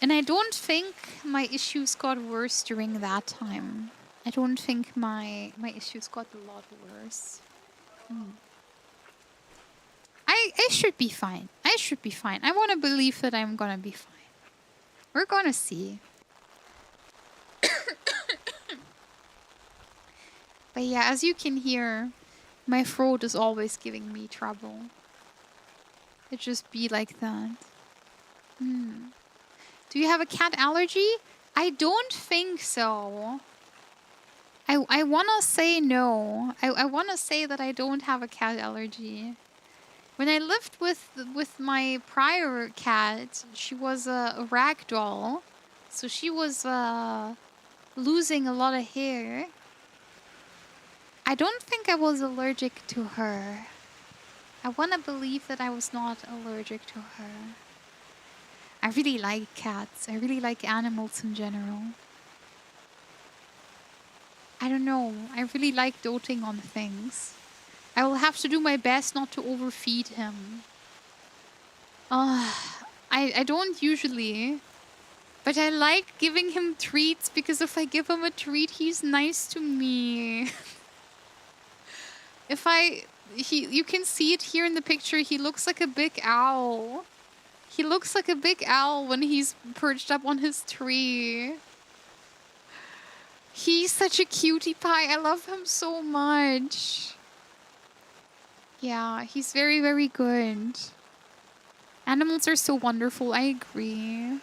Speaker 1: And I don't think my issues got worse during that time. I don't think my issues got a lot worse. I should be fine. I should be fine. I want to believe that I'm gonna be fine. We're gonna see. But yeah, as you can hear, my throat is always giving me trouble. It just be like that. Do you have a cat allergy? I don't think so. I want to say no. I want to say that I don't have a cat allergy. When I lived with my prior cat, she was a rag doll. So she was losing a lot of hair. I don't think I was allergic to her. I want to believe that I was not allergic to her. I really like cats. I really like animals in general. I don't know. I really like doting on things. I will have to do my best not to overfeed him. I don't usually. But I like giving him treats because if I give him a treat, he's nice to me. You can see it here in the picture. He looks like a big owl. He looks like a big owl when he's perched up on his tree. He's such a cutie pie. I love him so much. Yeah, he's very, very good. Animals are so wonderful. I agree.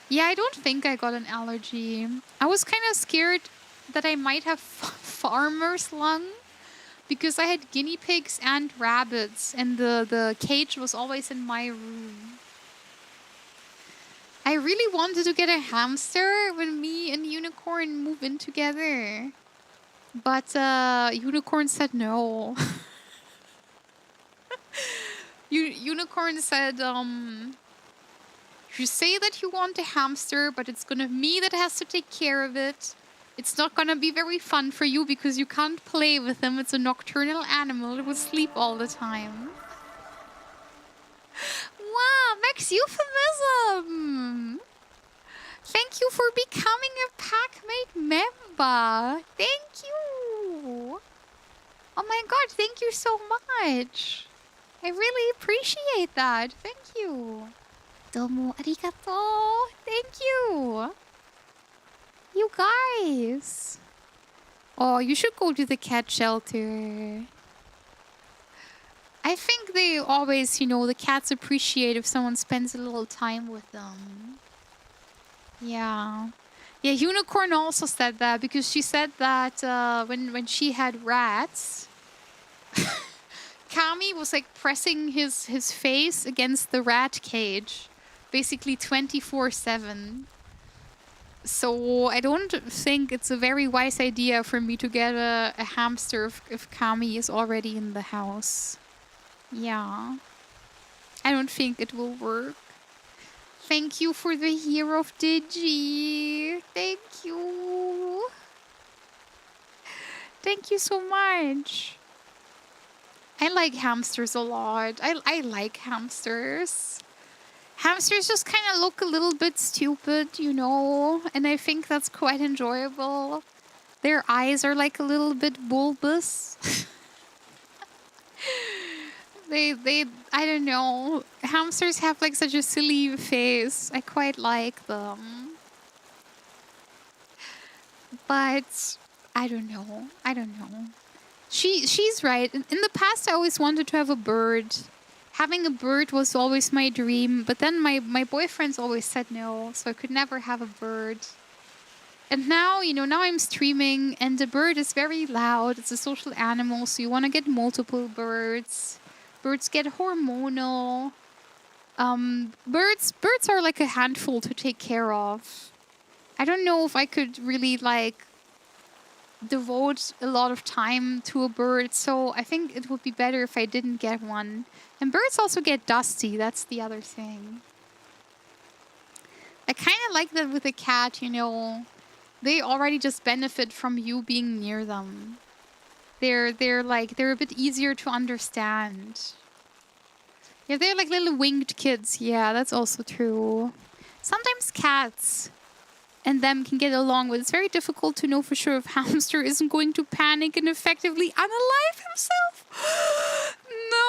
Speaker 1: Yeah, I don't think I got an allergy. I was kind of scared that I might have farmer's lung because I had guinea pigs and rabbits and the cage was always in my room. I really wanted to get a hamster when me and Unicorn move in together. But Unicorn said no. Unicorn said, you say that you want a hamster, but it's gonna be me that has to take care of it. It's not gonna be very fun for you because you can't play with him. It's a nocturnal animal. It will sleep all the time. Wow, Max Euphemism! Thank you for becoming a Packmate member. Thank you. Oh my god, thank you so much. I really appreciate that. Thank you. Domo arigato. Thank you. You guys. Oh, you should go to the cat shelter. I think they always, the cats appreciate if someone spends a little time with them. Yeah. Yeah, Unicorn also said that because she said that when she had rats, Kami was like pressing his face against the rat cage, basically 24/7. So I don't think it's a very wise idea for me to get a hamster if Kami is already in the house. Yeah. I don't think it will work. Thank you for the year of Digi. Thank you. Thank you so much. I like hamsters a lot. I like hamsters. Hamsters just kind of look a little bit stupid, you know, and I think that's quite enjoyable. Their eyes are like a little bit bulbous. I don't know. Hamsters have like such a silly face. I quite like them. But I don't know. She's right. In the past, I always wanted to have a bird. Having a bird was always my dream, but then my boyfriends always said no, so I could never have a bird. And now, now I'm streaming, and the bird is very loud. It's a social animal, so you want to get multiple birds. Birds get hormonal. Birds are like a handful to take care of. I don't know if I could really devote a lot of time to a bird, so I think it would be better if I didn't get one. And birds also get dusty, that's the other thing. I kind of like that with a cat, They already just benefit from you being near them. They're a bit easier to understand. Yeah, they're like little winged kids. Yeah, that's also true. Sometimes cats and them can get along, but it's very difficult to know for sure if hamster isn't going to panic and effectively unalive himself. No!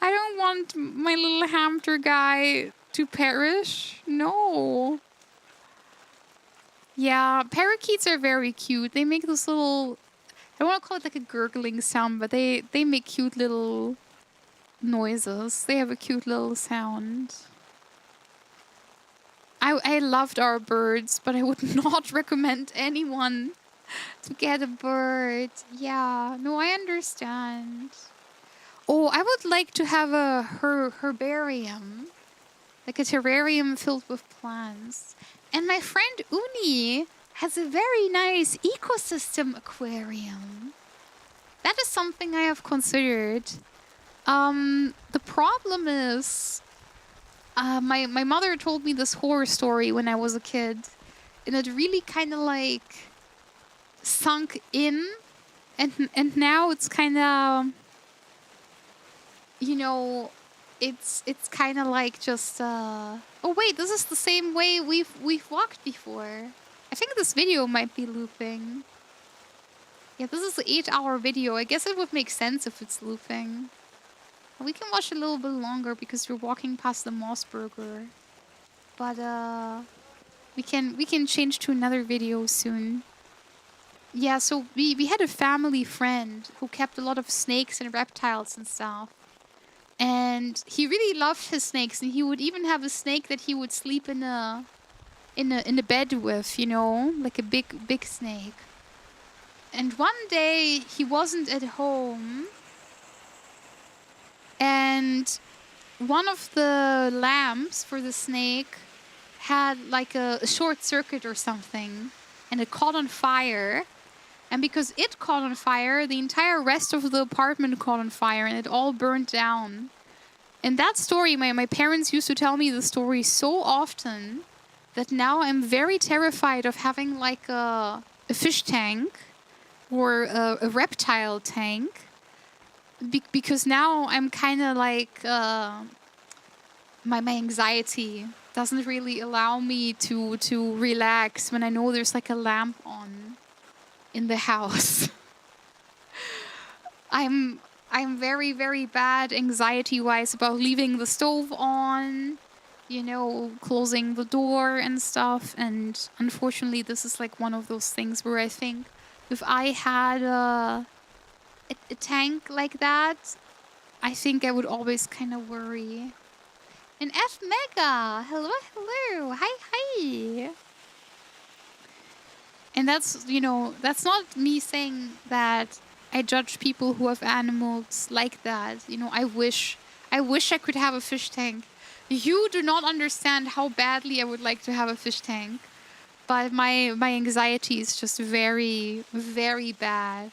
Speaker 1: I don't want my little hamster guy to perish. No. Yeah, parakeets are very cute. They make this little... I don't want to call it like a gurgling sound, but they make cute little noises. They have a cute little sound. I loved our birds, but I would not recommend anyone to get a bird. Yeah, no, I understand. Oh, I would like to have a herbarium. Like a terrarium filled with plants. And my friend Uni has a very nice ecosystem aquarium. That is something I have considered. The problem is... my mother told me this horror story when I was a kid, and it really kind of sunk in, and now it's kind of, it's kind of just oh wait, this is the same way we've walked before. I think this video might be looping. Yeah, this is an 8-hour video. I guess it would make sense if it's looping. We can watch a little bit longer because we're walking past the Mossburger. But we can change to another video soon. Yeah, so we had a family friend who kept a lot of snakes and reptiles and stuff. And he really loved his snakes, and he would even have a snake that he would sleep in a bed with, like a big snake. And one day he wasn't at home. And one of the lamps for the snake had like a short circuit or something, and it caught on fire. And because it caught on fire, the entire rest of the apartment caught on fire, and it all burned down. And that story, my parents used to tell me the story so often that now I'm very terrified of having like a fish tank or a reptile tank. Because now I'm kind of like my anxiety doesn't really allow me to relax when I know there's like a lamp on in the house. I'm very, very bad anxiety-wise about leaving the stove on, closing the door and stuff. And unfortunately, this is like one of those things where I think if I had a tank like that, I think I would always kind of worry. And F Mega, hello, hi. And that's not me saying that I judge people who have animals like that. I wish I could have a fish tank. You do not understand how badly I would like to have a fish tank, but my anxiety is just very, very bad.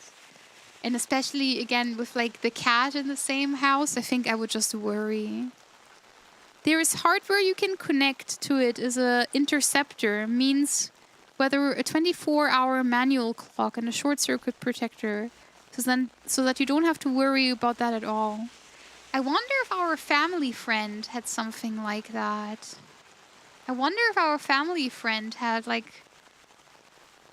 Speaker 1: And especially, again, with like the cat in the same house, I think I would just worry. There is hardware you can connect to it as a interceptor, means whether a 24-hour manual clock and a short circuit protector, so that you don't have to worry about that at all. I wonder if our family friend had something like that. I wonder if our family friend had like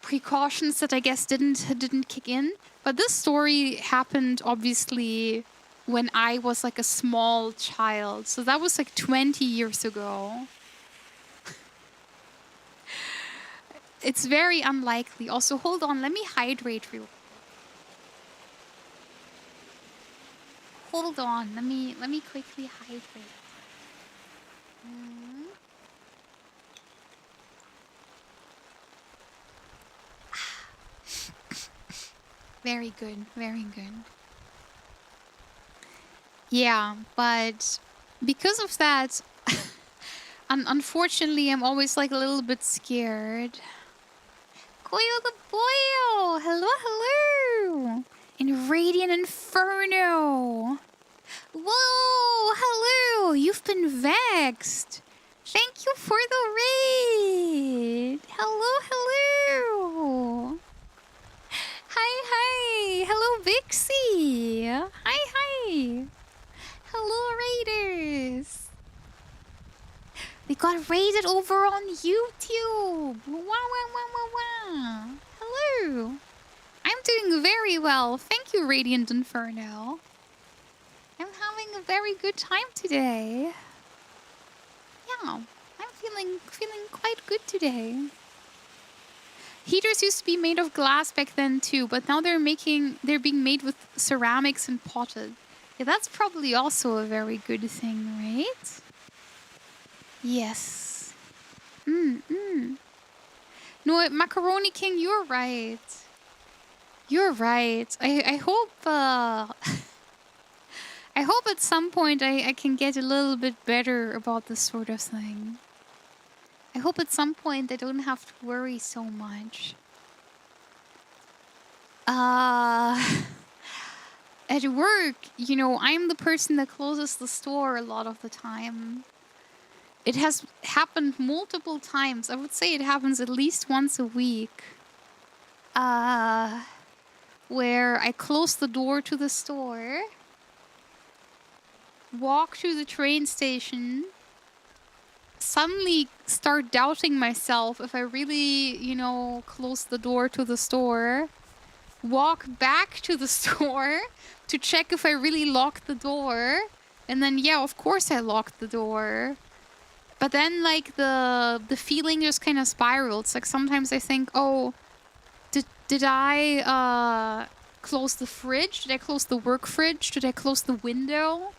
Speaker 1: precautions that I guess didn't kick in. But this story happened obviously when I was like a small child. So that was like 20 years ago. It's very unlikely. Also, hold on, let me hydrate real. Hold on, let me quickly hydrate. Very good, very good. Yeah, but because of that, unfortunately, I'm always like a little bit scared. Koyo the Boyo! Hello, hello! In Radiant Inferno! Whoa! Hello! You've been vexed! Thank you for the raid! Hello, hello! Hi, hi! Hello, Vixie! Hi, hi! Hello, Raiders! We got raided over on YouTube! Wow, wow, wow, wow, wow! Hello! I'm doing very well. Thank you, Radiant Inferno. I'm having a very good time today. Yeah, I'm feeling quite good today. Heaters used to be made of glass back then too, but now they're being made with ceramics and potted. Yeah, that's probably also a very good thing, right? Yes. No, Macaroni King, you're right. You're right. I hope I hope at some point I can get a little bit better about this sort of thing. I hope at some point I don't have to worry so much. At work, you know, I'm the person that closes the store a lot of the time. It has happened multiple times. I would say it happens at least once a week. Where I close the door to the store, walk to the train station, suddenly start doubting myself if I really, you know, close the door to the store, walk back to the store to check if I really locked the door, and then, yeah, of course I locked the door. But then, like, the feeling just kind of spirals. Like, sometimes I think, oh, did I close the fridge? Did I close the work fridge? Did I close the window?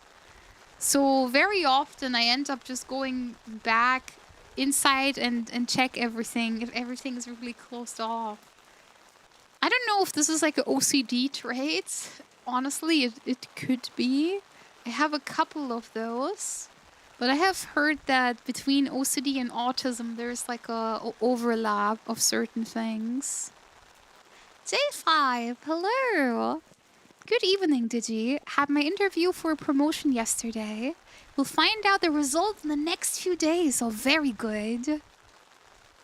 Speaker 1: So very often I end up just going back inside and check everything, if everything is really closed off. I don't know if this is like an OCD trait. Honestly, it could be. I have a couple of those. But I have heard that between OCD and autism, there's like a overlap of certain things. J5, hello. Good evening, Digi. Had my interview for a promotion yesterday. We'll find out the result in the next few days, so very good.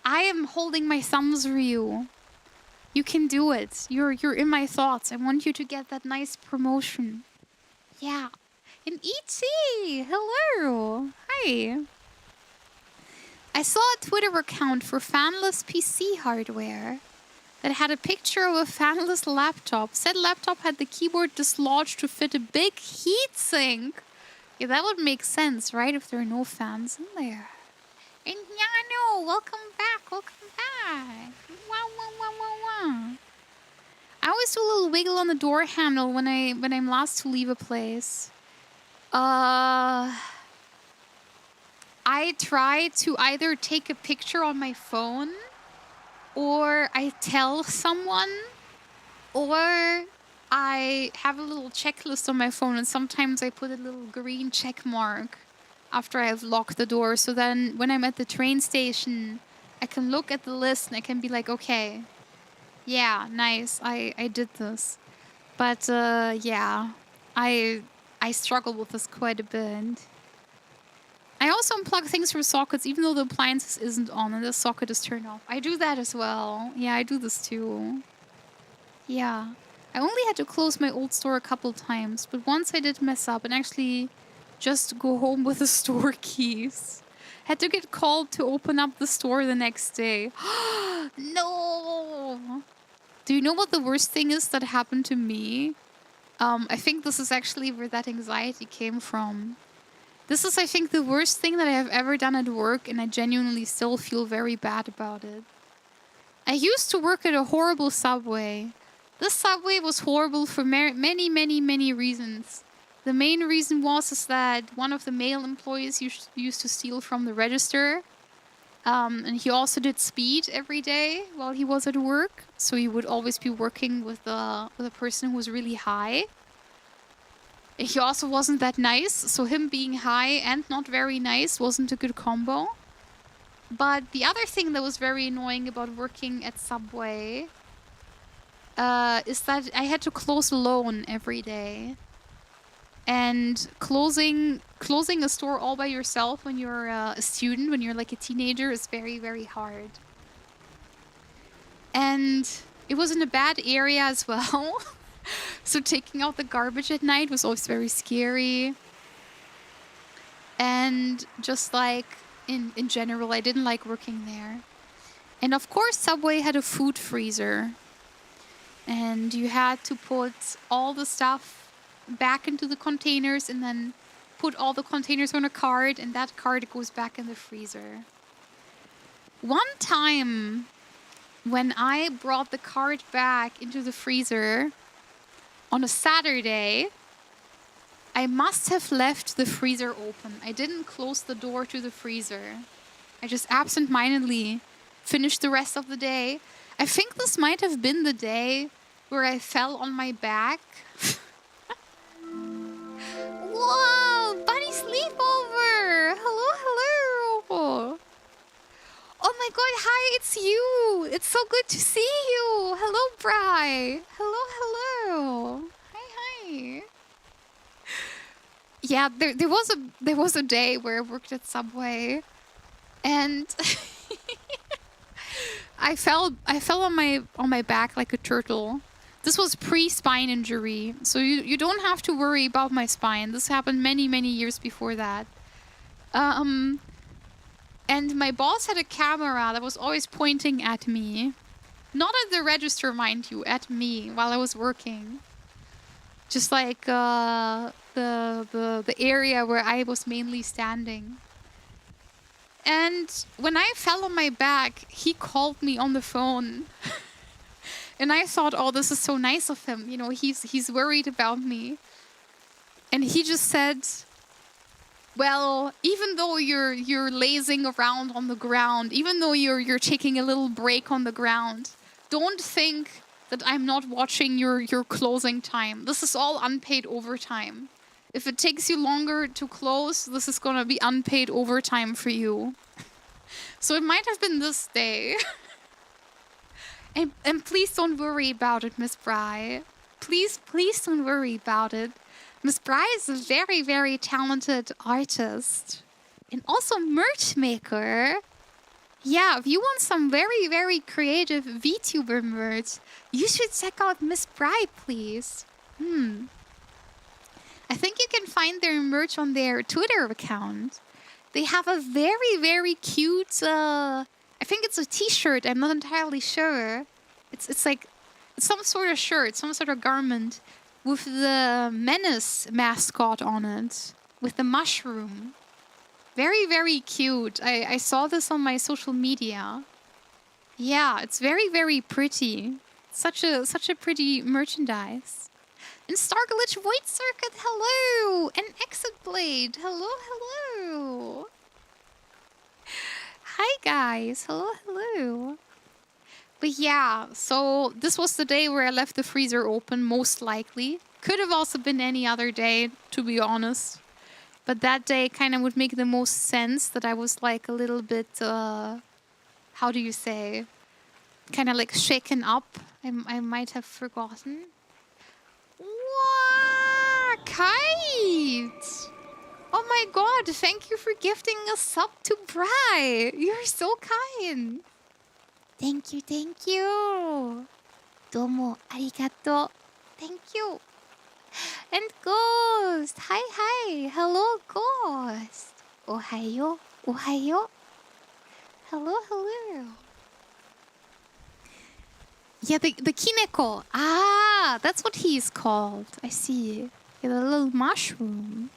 Speaker 1: I am holding my thumbs for you. You can do it. You're in my thoughts. I want you to get that nice promotion. Yeah. And E.T., hello. Hi. I saw a Twitter account for fanless PC hardware that had a picture of a fanless laptop. Said laptop had the keyboard dislodged to fit a big heatsink. Yeah, that would make sense, right? If there are no fans in there. And Yano, welcome back, welcome back. Wow, wow, wow, wow, wow. I always do a little wiggle on the door handle when I'm last to leave a place. I try to either take a picture on my phone, or I tell someone, or I have a little checklist on my phone, and sometimes I put a little green check mark after I've locked the door. So then when I'm at the train station, I can look at the list and I can be like, okay, yeah, nice, I did this. But yeah, I struggle with this quite a bit. I also unplug things from sockets even though the appliance isn't on and the socket is turned off. I do that as well. Yeah, I do this too. Yeah. I only had to close my old store a couple times, but once I did mess up and actually just go home with the store keys. Had to get called to open up the store the next day. No! Do you know what the worst thing is that happened to me? I think this is actually where that anxiety came from. This is, I think, the worst thing that I have ever done at work, and I genuinely still feel very bad about it. I used to work at a horrible subway. This subway was horrible for many, many, many reasons. The main reason was that one of the male employees used to steal from the register. And he also did speed every day while he was at work. So he would always be working with a person who was really high. He also wasn't that nice. So him being high and not very nice wasn't a good combo. But the other thing that was very annoying about working at Subway is that I had to close alone every day. And closing a store all by yourself when you're a student, when you're like a teenager, is very, very hard. And it was in a bad area as well. So taking out the garbage at night was always very scary. And just like in general, I didn't like working there. And of course, Subway had a food freezer. And you had to put all the stuff back into the containers and then put all the containers on a cart, and that cart goes back in the freezer. One time when I brought the cart back into the freezer on a Saturday, I must have left the freezer open. I didn't close the door to the freezer. I just absent-mindedly finished the rest of the day. I think this might have been the day where I fell on my back. Whoa! Buddy sleepover! Hello, hello! Oh my god, hi, it's you! It's so good to see you! Hello, Bri! Hello, hello! Hi, hi! Yeah, there was a day where I worked at Subway, and I fell on my back like a turtle. This was pre-spine injury, so you don't have to worry about my spine. This happened many, many years before that. And my boss had a camera that was always pointing at me. Not at the register, mind you, at me while I was working. Just like the area where I was mainly standing. And when I fell on my back, he called me on the phone. And I thought, oh, this is so nice of him. You know, he's worried about me. And he just said, well, even though you're lazing around on the ground, even though you're taking a little break on the ground, don't think that I'm not watching your closing time. This is all unpaid overtime. If it takes you longer to close, this is gonna be unpaid overtime for you. So it might have been this day. And please don't worry about it, Miss Bri. Please don't worry about it. Miss Bri is a very, very talented artist. And also merch maker. Yeah, if you want some very, very creative VTuber merch, you should check out Miss Bri, please. I think you can find their merch on their Twitter account. They have a very, very cute, I think it's a t-shirt, I'm not entirely sure. It's like some sort of shirt, some sort of garment with the Menace mascot on it, with the mushroom. Very, very cute. I saw this on my social media. Yeah, it's very, very pretty. Such a pretty merchandise. And Starglitch Void Circuit, hello! And Exit Blade, hello, hello! Hi guys, hello, hello! But yeah, so this was the day where I left the freezer open, most likely. Could have also been any other day, to be honest. But that day kind of would make the most sense, that I was like a little bit, how do you say? Kind of like shaken up. I might have forgotten. Wow, Kite! Oh my god, thank you for gifting a sub to Bri. You're so kind.
Speaker 2: Thank you, thank you. どうもありがとう.
Speaker 1: Thank you. And Ghost. Hi. Hello, Ghost. Ohayo. Hello. Yeah, the kineko. Ah, that's what he's called. I see. Yeah, the little mushroom.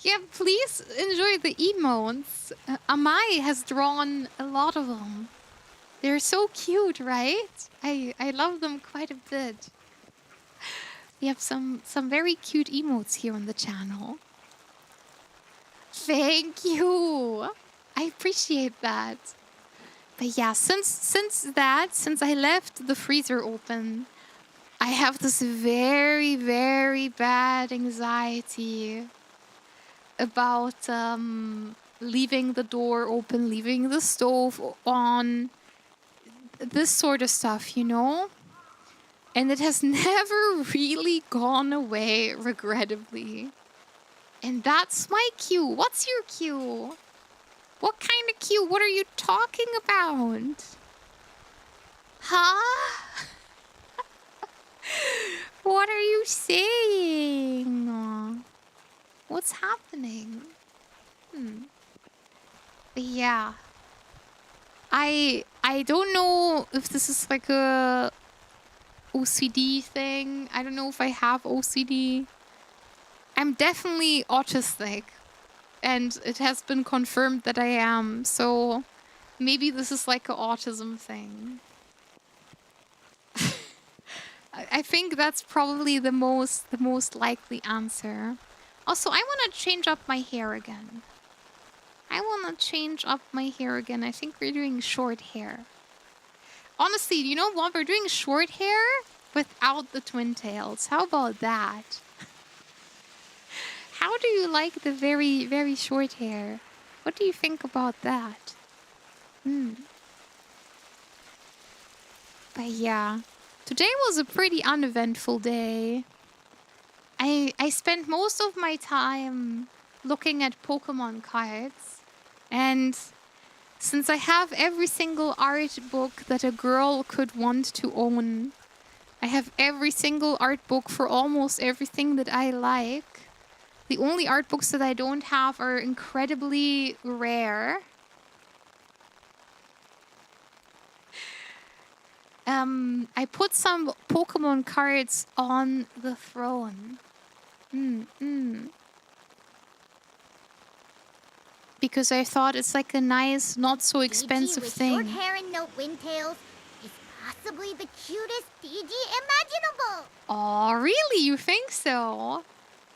Speaker 1: Yeah, please enjoy the emotes. Amai has drawn a lot of them. They're so cute, right? I love them quite a bit. We have some very cute emotes here on the channel. Thank you. I appreciate that. But yeah, since I left the freezer open, I have this very, very bad anxiety about leaving the door open, leaving the stove on, this sort of stuff, you know? And it has never really gone away, regrettably. And that's my cue. What's your cue? What kind of cue? What are you talking about? Huh? What are you saying? What's happening? But yeah. I don't know if this is like a OCD thing. I don't know if I have OCD. I'm definitely autistic. And it has been confirmed that I am. So maybe this is like an autism thing. I think that's probably the most likely answer. Also, I want to change up my hair again. I think we're doing short hair. Honestly, you know what? We're doing short hair without the twin tails. How about that? How do you like the very, very short hair? What do you think about that? But yeah, today was a pretty uneventful day. I spent most of my time looking at Pokemon cards. And since I have every single art book that a girl could want to own, I have every single art book for almost everything that I like. The only art books that I don't have are incredibly rare. I put some Pokemon cards on the throne. Because I thought it's like a nice, not so expensive thing.
Speaker 2: Short hair and no wingtails is possibly the cutest DG imaginable.
Speaker 1: Oh, really? You think so?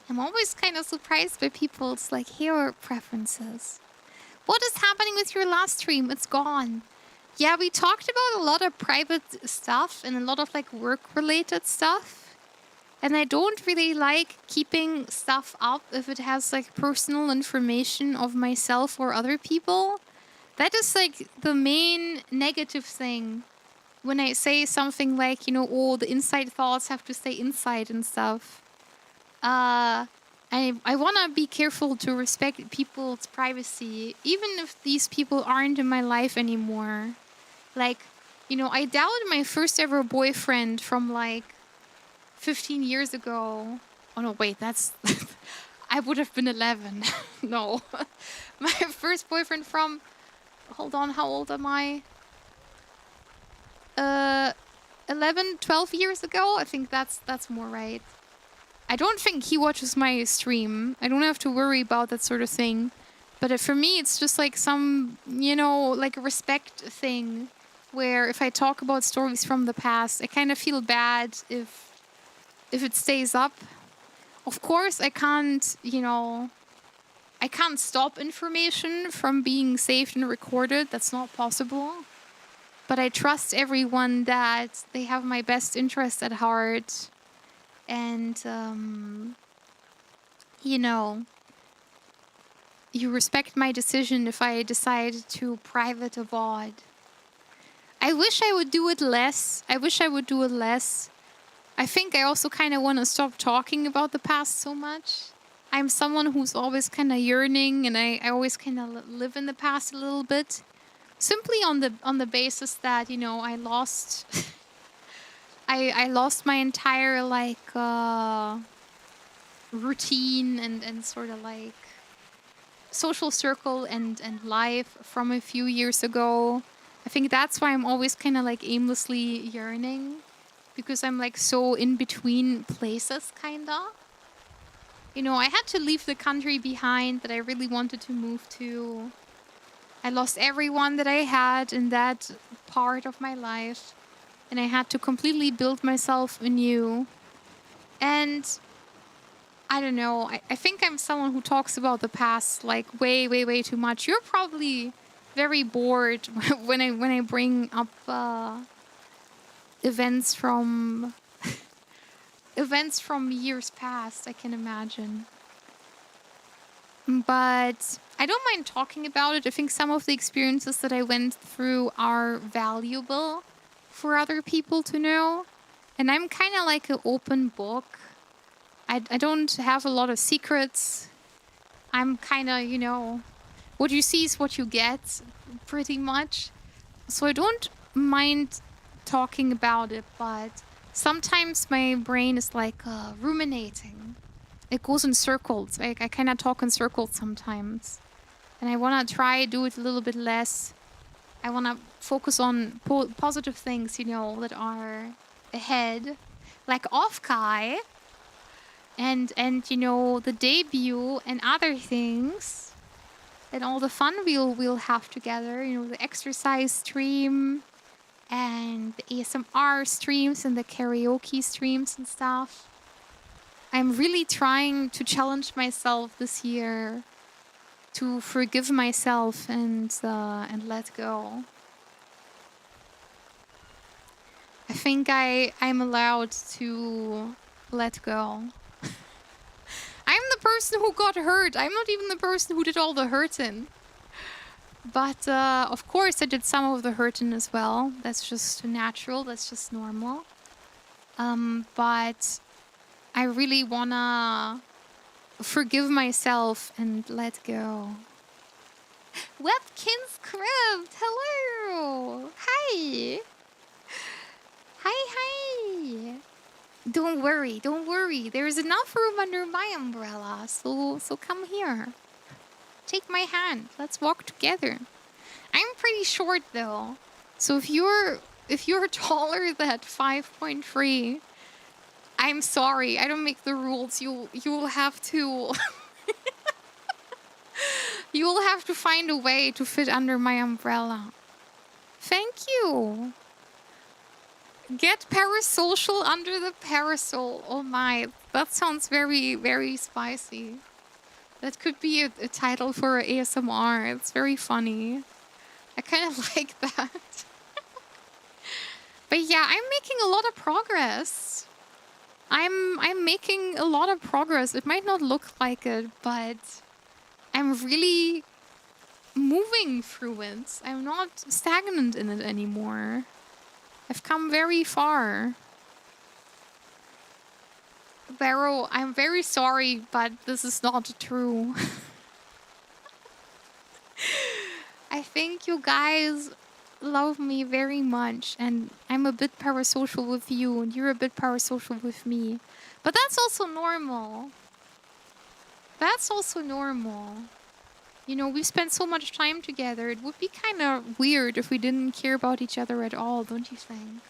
Speaker 1: I'm always kind of surprised by people's like hair preferences. What is happening with your last stream? It's gone. Yeah, we talked about a lot of private stuff and a lot of like work-related stuff. And I don't really like keeping stuff up if it has like personal information of myself or other people. That is like the main negative thing when I say something like, you know, oh, the inside thoughts have to stay inside and stuff. I want to be careful to respect people's privacy, even if these people aren't in my life anymore. Like, you know, I doubted my first ever boyfriend from like 15 years ago. Oh no, wait, that's... I would have been 11. No. My first boyfriend from... Hold on, how old am I? 11, 12 years ago? I think that's more right. I don't think he watches my stream. I don't have to worry about that sort of thing. But for me, it's just like some, you know, like a respect thing. Where if I talk about stories from the past, I kind of feel bad if it stays up. Of course, I can't, you know, I can't stop information from being saved and recorded. That's not possible. But I trust everyone that they have my best interest at heart. And, you know, you respect my decision if I decide to private a VOD. I wish I would do it less. I think I also kind of want to stop talking about the past so much. I'm someone who's always kind of yearning, and I always kind of live in the past a little bit. Simply on the basis that, you know, I lost I lost my entire like routine and sort of like social circle and life from a few years ago. I think that's why I'm always kind of like aimlessly yearning, because I'm like so in between places, kind of. You know, I had to leave the country behind that I really wanted to move to. I lost everyone that I had in that part of my life, and I had to completely build myself anew. And I don't know, I think I'm someone who talks about the past like way, way, way too much. You're probably very bored when I bring up events from events from years past, I can imagine. But I don't mind talking about it. I think some of the experiences that I went through are valuable for other people to know. And I'm kind of like an open book. I don't have a lot of secrets. I'm kind of, you know, what you see is what you get, pretty much. So I don't mind talking about it, but sometimes my brain is like ruminating. It goes in circles. I kind of talk in circles sometimes. And I want to try do it a little bit less. I want to focus on positive things, you know, that are ahead. Like Offkai. And you know, the debut and other things. And all the fun we'll have together. You know, the exercise stream. And the ASMR streams and the karaoke streams and stuff. I'm really trying to challenge myself this year to forgive myself and let go. I think I'm allowed to let go. I'm the person who got hurt. I'm not even the person who did all the hurting. But of course I did some of the hurting as well. That's just natural. That's just normal. But I really wanna forgive myself and let go. Webkin's Crypt! Hello! Hi! Hi! Don't worry, don't worry. There's enough room under my umbrella, so come here. Take my hand. Let's walk together. I'm pretty short though. So if you're taller than 5.3, I'm sorry, I don't make the rules. You'll have to you'll have to find a way to fit under my umbrella. Thank you. Get parasocial under the parasol. Oh my, that sounds very, very spicy. That could be a title for ASMR. It's very funny. I kind of like that. But yeah, I'm making a lot of progress. I'm making a lot of progress. It might not look like it, but I'm really moving through it. I'm not stagnant in it anymore. I've come very far. Barrow, I'm very sorry, but this is not true. I think you guys love me very much, and I'm a bit parasocial with you, and you're a bit parasocial with me. But that's also normal. That's also normal. You know, we spent so much time together. It would be kind of weird if we didn't care about each other at all, don't you think?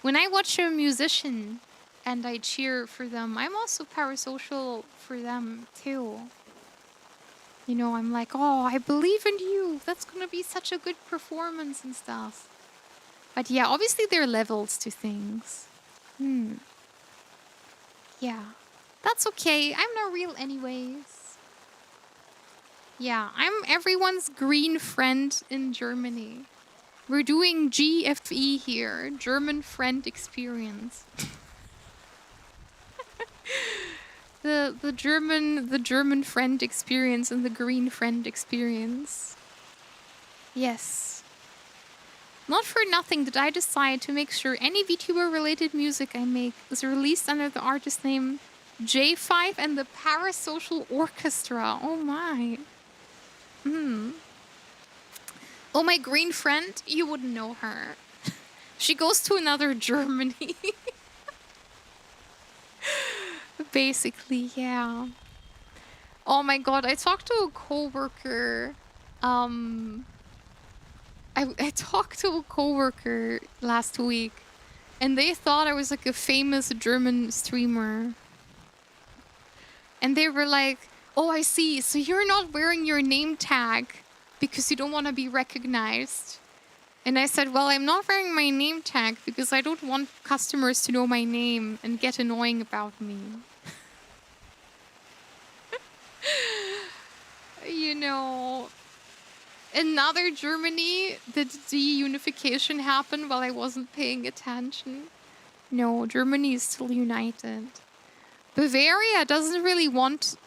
Speaker 1: When I watch a musician and I cheer for them, I'm also parasocial for them too. You know, I'm like, oh, I believe in you. That's gonna be such a good performance and stuff. But yeah, obviously there are levels to things. Yeah. That's okay. I'm not real anyways. Yeah, I'm everyone's green friend in Germany. We're doing GFE here. German Friend Experience. The German friend experience and the green friend experience. Yes. Not for nothing did I decide to make sure any VTuber related music I make is released under the artist name J5 and the Parasocial Orchestra. Oh my. Oh, my green friend, you wouldn't know her. She goes to another Germany. Basically, yeah. Oh my god, I talked to a coworker. I talked to a coworker last week, and they thought I was like a famous German streamer. And they were like, "Oh, I see. So you're not wearing your name tag because you don't want to be recognized." And I said, "Well, I'm not wearing my name tag because I don't want customers to know my name and get annoying about me." You know, another Germany, did de-unification happen while I wasn't paying attention? No, Germany is still united. Bavaria doesn't really want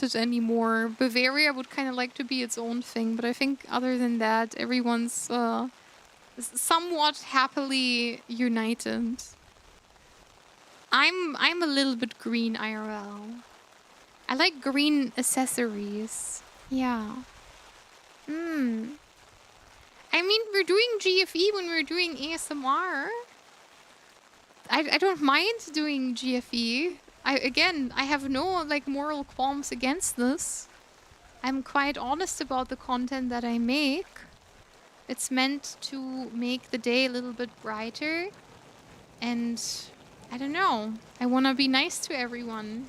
Speaker 1: it anymore. Bavaria would kind of like to be its own thing, but I think other than that, everyone's somewhat happily united. I'm a little bit green IRL. I like green accessories. Yeah. I mean, we're doing GFE when we're doing ASMR. I don't mind doing GFE. I have no like moral qualms against this. I'm quite honest about the content that I make. It's meant to make the day a little bit brighter. And I don't know. I want to be nice to everyone.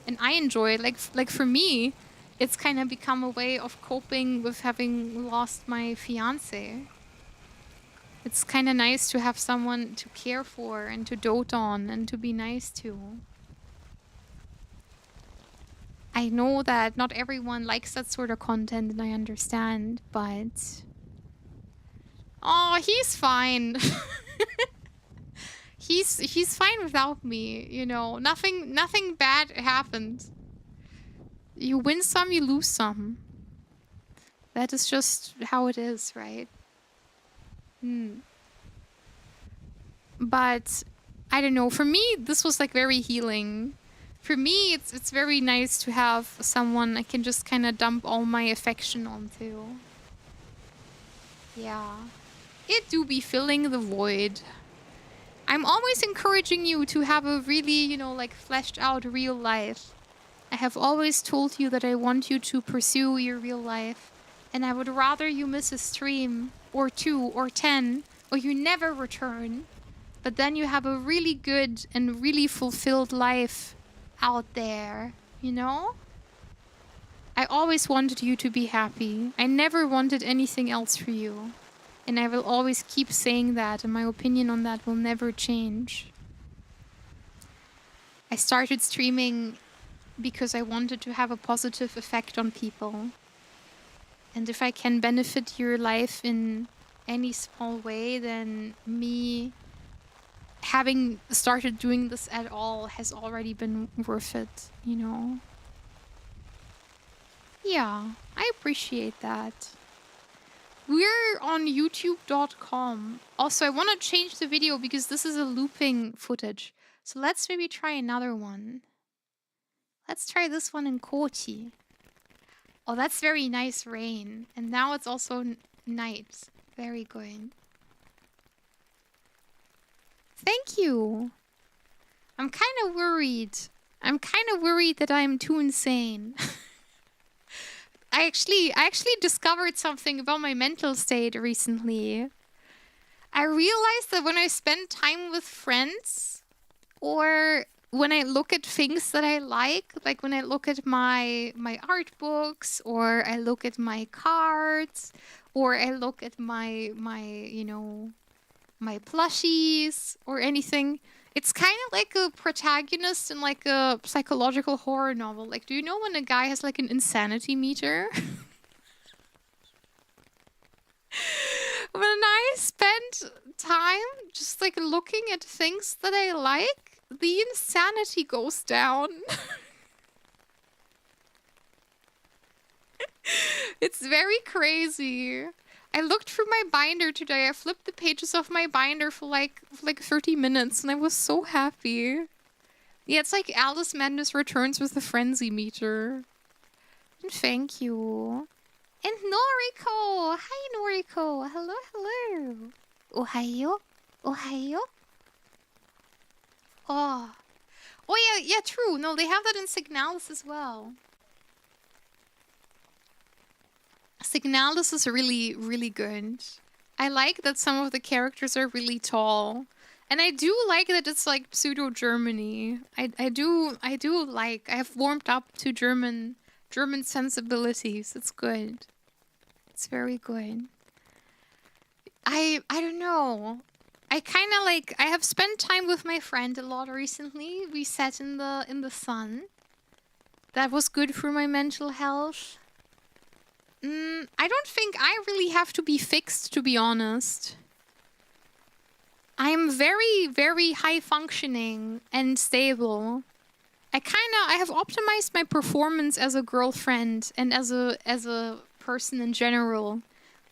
Speaker 1: And I enjoy it. Like for me, it's kind of become a way of coping with having lost my fiance. It's kind of nice to have someone to care for and to dote on and to be nice to. I know that not everyone likes that sort of content, and I understand, but... Oh, he's fine. He's fine without me, you know. Nothing bad happened. You win some, you lose some. That is just how it is, right? But I don't know. For me, this was like very healing. For me, it's very nice to have someone I can just kind of dump all my affection onto. Yeah. It do be filling the void. I'm always encouraging you to have a really, you know, like fleshed out real life. I have always told you that I want you to pursue your real life. And I would rather you miss a stream or 2 or 10 or you never return. But then you have a really good and really fulfilled life out there, you know? I always wanted you to be happy. I never wanted anything else for you. And I will always keep saying that, and my opinion on that will never change. I started streaming because I wanted to have a positive effect on people. And if I can benefit your life in any small way, then me having started doing this at all has already been worth it, you know? Yeah, I appreciate that. We're on youtube.com. Also, I want to change the video because this is a looping footage. So let's maybe try another one. Let's try this one in Kochi. Oh, that's very nice rain. And now it's also night. Very good. Thank you. I'm kind of worried. I'm kind of worried that I'm too insane. I actually discovered something about my mental state recently. I realized that when I spend time with friends, or when I look at things that I like when I look at my art books, or I look at my cards, or I look at my you know, my plushies or anything, it's kind of like a protagonist in like a psychological horror novel. Like, do you know when a guy has like an insanity meter? When I spend time just like looking at things that I like, the insanity goes down. It's very crazy. I looked through my binder today. I flipped the pages of my binder for like 30 minutes, and I was so happy. Yeah, it's like Alice Madness Returns with the frenzy meter. And thank you. And Noriko! Hi, Noriko! Hello, hello! Ohayo? Ohayo? Oh. Oh yeah, yeah, true. No, they have that in Signalis as well. Signalis is really, really good. I like that some of the characters are really tall. And I do like that it's like pseudo-Germany. I do like, I have warmed up to German sensibilities. It's good. It's very good. I don't know. I kind of like, I have spent time with my friend a lot recently. We sat in the sun. That was good for my mental health. I don't think I really have to be fixed, to be honest. I'm very, very high functioning and stable. I have optimized my performance as a girlfriend and as a person in general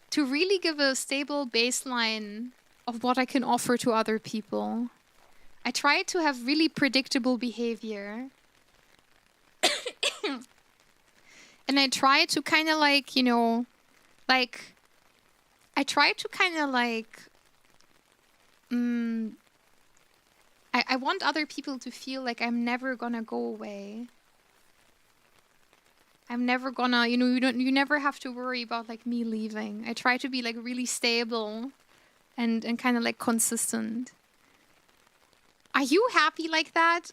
Speaker 1: to really give a stable baseline of what I can offer to other people. I try to have really predictable behavior. And I try to kind of like, you know, like, I try to kind of like, I want other people to feel like I'm never gonna go away. I'm never gonna, you know, you never have to worry about like me leaving. I try to be like really stable and kind of like consistent. Are you happy like that?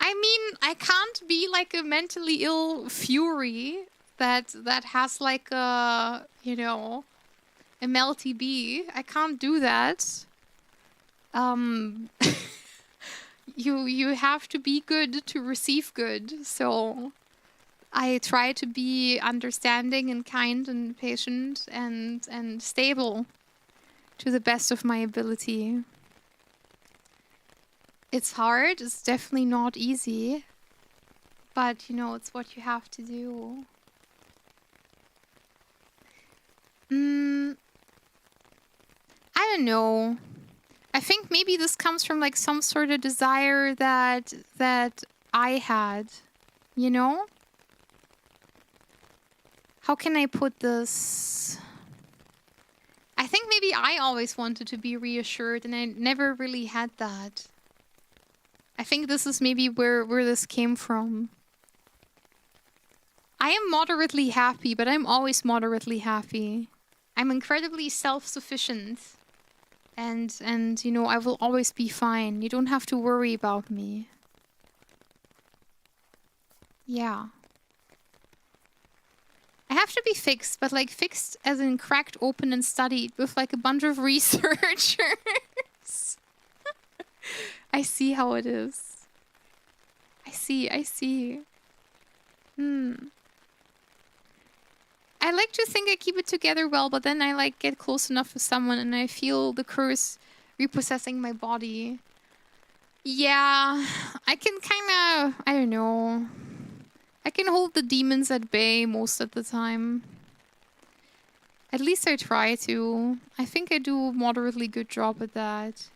Speaker 1: I mean, I can't be like a mentally ill fury that has like a, you know, a melty bee. I can't do that. You have to be good to receive good. So I try to be understanding and kind and patient and stable to the best of my ability. It's hard. It's definitely not easy. But, you know, it's what you have to do. I don't know. I think maybe this comes from like some sort of desire that I had, you know? How can I put this? I think maybe I always wanted to be reassured and I never really had that. I think this is maybe where this came from. I am moderately happy, but I'm always moderately happy. I'm incredibly self-sufficient. And you know, I will always be fine. You don't have to worry about me. Yeah. I have to be fixed, but like fixed as in cracked open and studied with like a bunch of researchers. I see how it is. I see. I like to think I keep it together well, but then I like get close enough with someone and I feel the curse repossessing my body. Yeah, I can kind of, I don't know. I can hold the demons at bay most of the time. At least I try to. I think I do a moderately good job at that.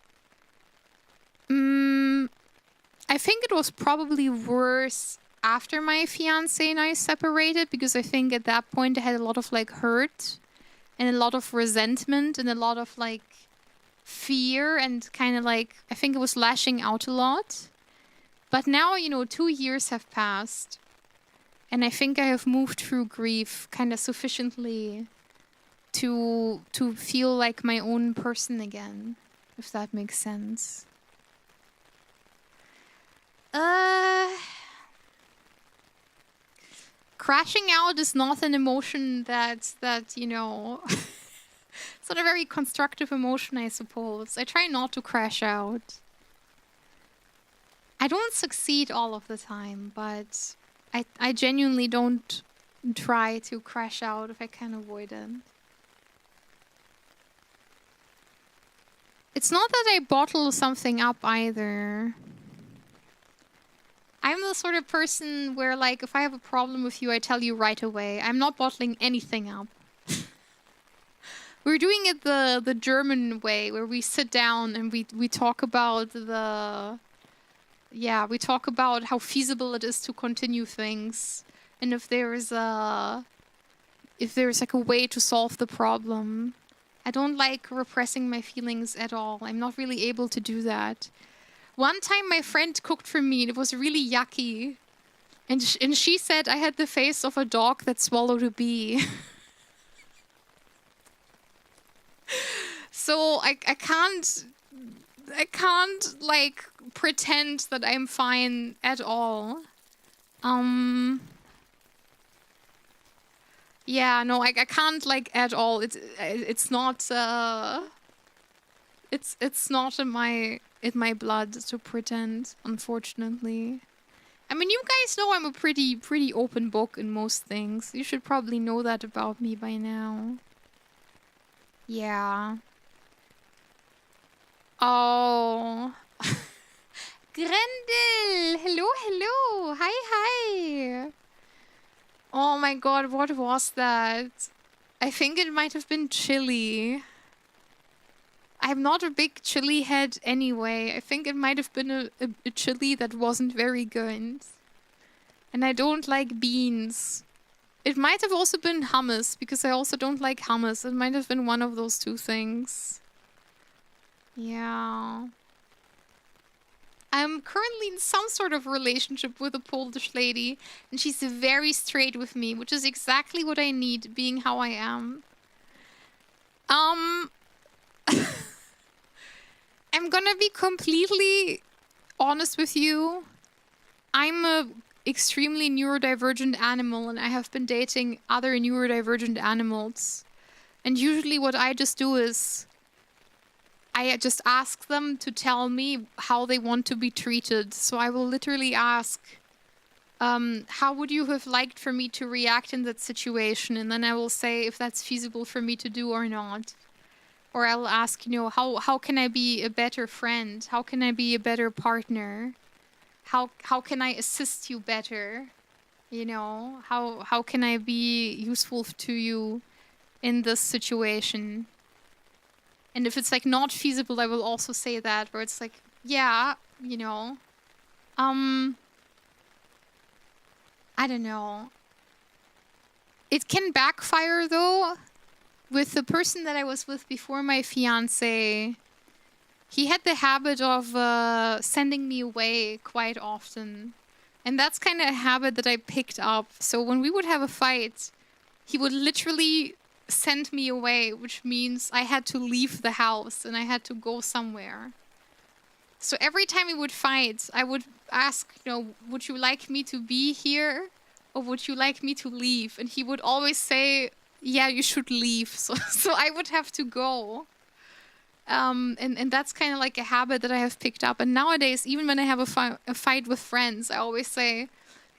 Speaker 1: I think it was probably worse after my fiance and I separated, because I think at that point I had a lot of like hurt and a lot of resentment and a lot of like fear and kind of like, I think it was lashing out a lot. But now, you know, 2 years have passed and I think I have moved through grief kind of sufficiently to feel like my own person again, if that makes sense. Crashing out is not an emotion that you know, it's not a very constructive emotion, I suppose. I try not to crash out. I don't succeed all of the time, but I genuinely don't try to crash out if I can avoid it. It's not that I bottle something up either. I'm the sort of person where, like, if I have a problem with you, I tell you right away. I'm not bottling anything up. We're doing it the German way, where we sit down and we talk about we talk about how feasible it is to continue things, and if there's like a way to solve the problem. I don't like repressing my feelings at all. I'm not really able to do that. One time my friend cooked for me and it was really yucky. And she said I had the face of a dog that swallowed a bee. So I can't like pretend that I'm fine at all. Yeah, no, I can't like at all. It's not it's not in my blood to pretend, unfortunately. I mean, you guys know I'm a pretty open book in most things. You should probably know that about me by now. Yeah. Oh. Grendel! Hello, hello! Hi, hi! Oh my god, what was that? I think it might have been chili. I'm not a big chili head anyway. I think it might have been a chili that wasn't very good. And I don't like beans. It might have also been hummus, because I also don't like hummus. It might have been one of those two things. Yeah. I'm currently in some sort of relationship with a Polish lady, and she's very straight with me, which is exactly what I need, being how I am. I'm gonna be completely honest with you. I'm a extremely neurodivergent animal, and I have been dating other neurodivergent animals. And usually what I just do is I just ask them to tell me how they want to be treated. So I will literally ask, how would you have liked for me to react in that situation? And then I will say if that's feasible for me to do or not. Or I will ask, you know, how can I be a better friend? How can I be a better partner? How can I assist you better? You know, how can I be useful to you in this situation? And if it's like not feasible, I will also say that, where it's like, yeah, you know, I don't know. It can backfire though. With the person that I was with before my fiance, he had the habit of sending me away quite often. And that's kind of a habit that I picked up. So when we would have a fight, he would literally send me away, which means I had to leave the house and I had to go somewhere. So every time we would fight, I would ask, you know, would you like me to be here or would you like me to leave? And he would always say, yeah, you should leave. So I would have to go. And that's kind of like a habit that I have picked up. And nowadays, even when I have a fight with friends, I always say,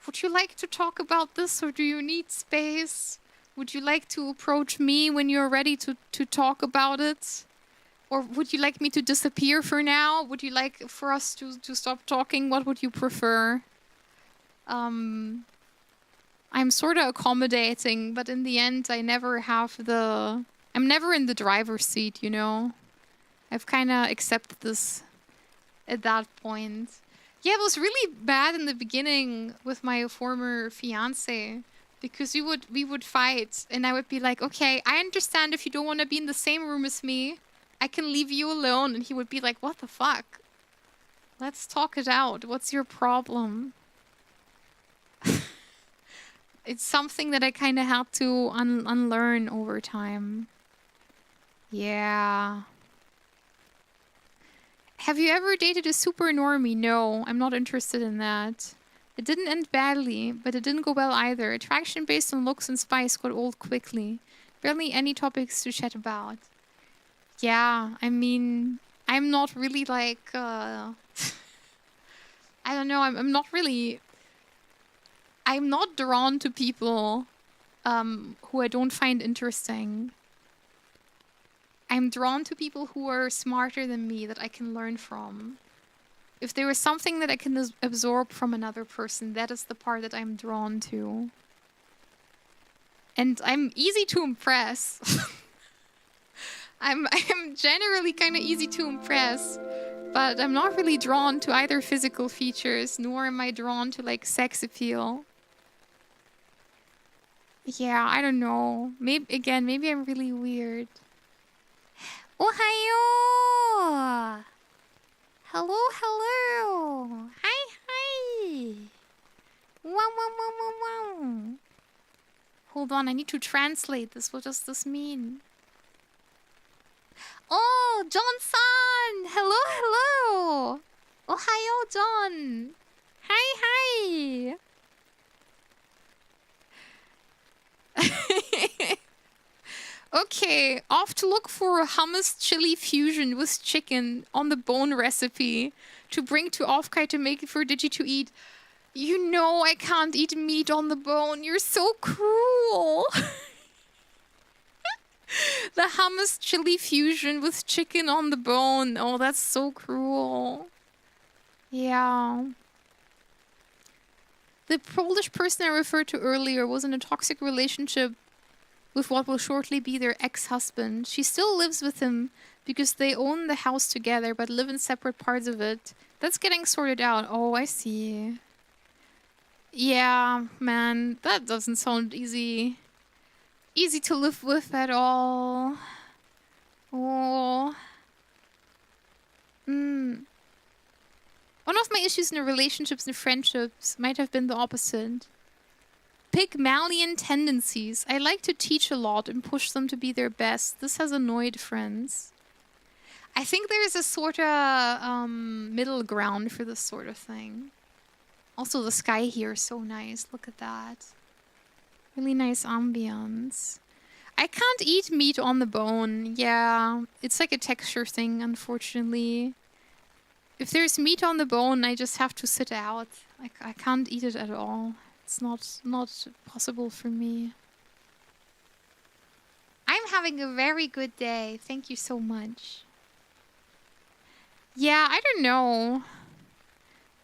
Speaker 1: would you like to talk about this or do you need space? Would you like to approach me when you're ready to talk about it? Or would you like me to disappear for now? Would you like for us to stop talking? What would you prefer? I'm sort of accommodating, but in the end, I'm never in the driver's seat, you know? I've kind of accepted this at that point. Yeah, it was really bad in the beginning with my former fiance, because we would fight, and I would be like, okay, I understand if you don't want to be in the same room as me. I can leave you alone. And he would be like, what the fuck? Let's talk it out. What's your problem? It's something that I kind of had to unlearn over time. Yeah. Have you ever dated a super normie? No, I'm not interested in that. It didn't end badly, but it didn't go well either. Attraction based on looks and spice got old quickly. Barely any topics to chat about. Yeah, I mean, I'm not really like, I don't know, I'm not really... I'm not drawn to people who I don't find interesting. I'm drawn to people who are smarter than me that I can learn from. If there is something that I can absorb from another person, that is the part that I'm drawn to. And I'm easy to impress. I'm generally kind of easy to impress. But I'm not really drawn to either physical features, nor am I drawn to like sex appeal. Yeah, I don't know. Maybe I'm really weird. Ohayo! Hello, hello! Hi, hi! Wow, wow, wow, wow, wow! Hold on, I need to translate this. What does this mean? Oh, John-san! Hello, hello! Ohayo, John! Hi, hi! Okay, off to look for a hummus chili fusion with chicken on the bone recipe to bring to Offkai to make it for Digi to eat. You know I can't eat meat on the bone. You're so cruel. The hummus chili fusion with chicken on the bone. Oh, that's so cruel. Yeah. The Polish person I referred to earlier was in a toxic relationship with what will shortly be their ex-husband. She still lives with him because they own the house together but live in separate parts of it. That's getting sorted out. Oh, I see. Yeah, man, that doesn't sound easy to live with at all. Oh. One of my issues in relationships and friendships might have been the opposite. Pygmalion tendencies. I like to teach a lot and push them to be their best. This has annoyed friends. I think there's a sort of middle ground for this sort of thing. Also, the sky here is so nice. Look at that. Really nice ambience. I can't eat meat on the bone. Yeah, it's like a texture thing, unfortunately. If there's meat on the bone, I just have to sit out. I can't eat it at all. It's not possible for me. I'm having a very good day. Thank you so much. Yeah, I don't know.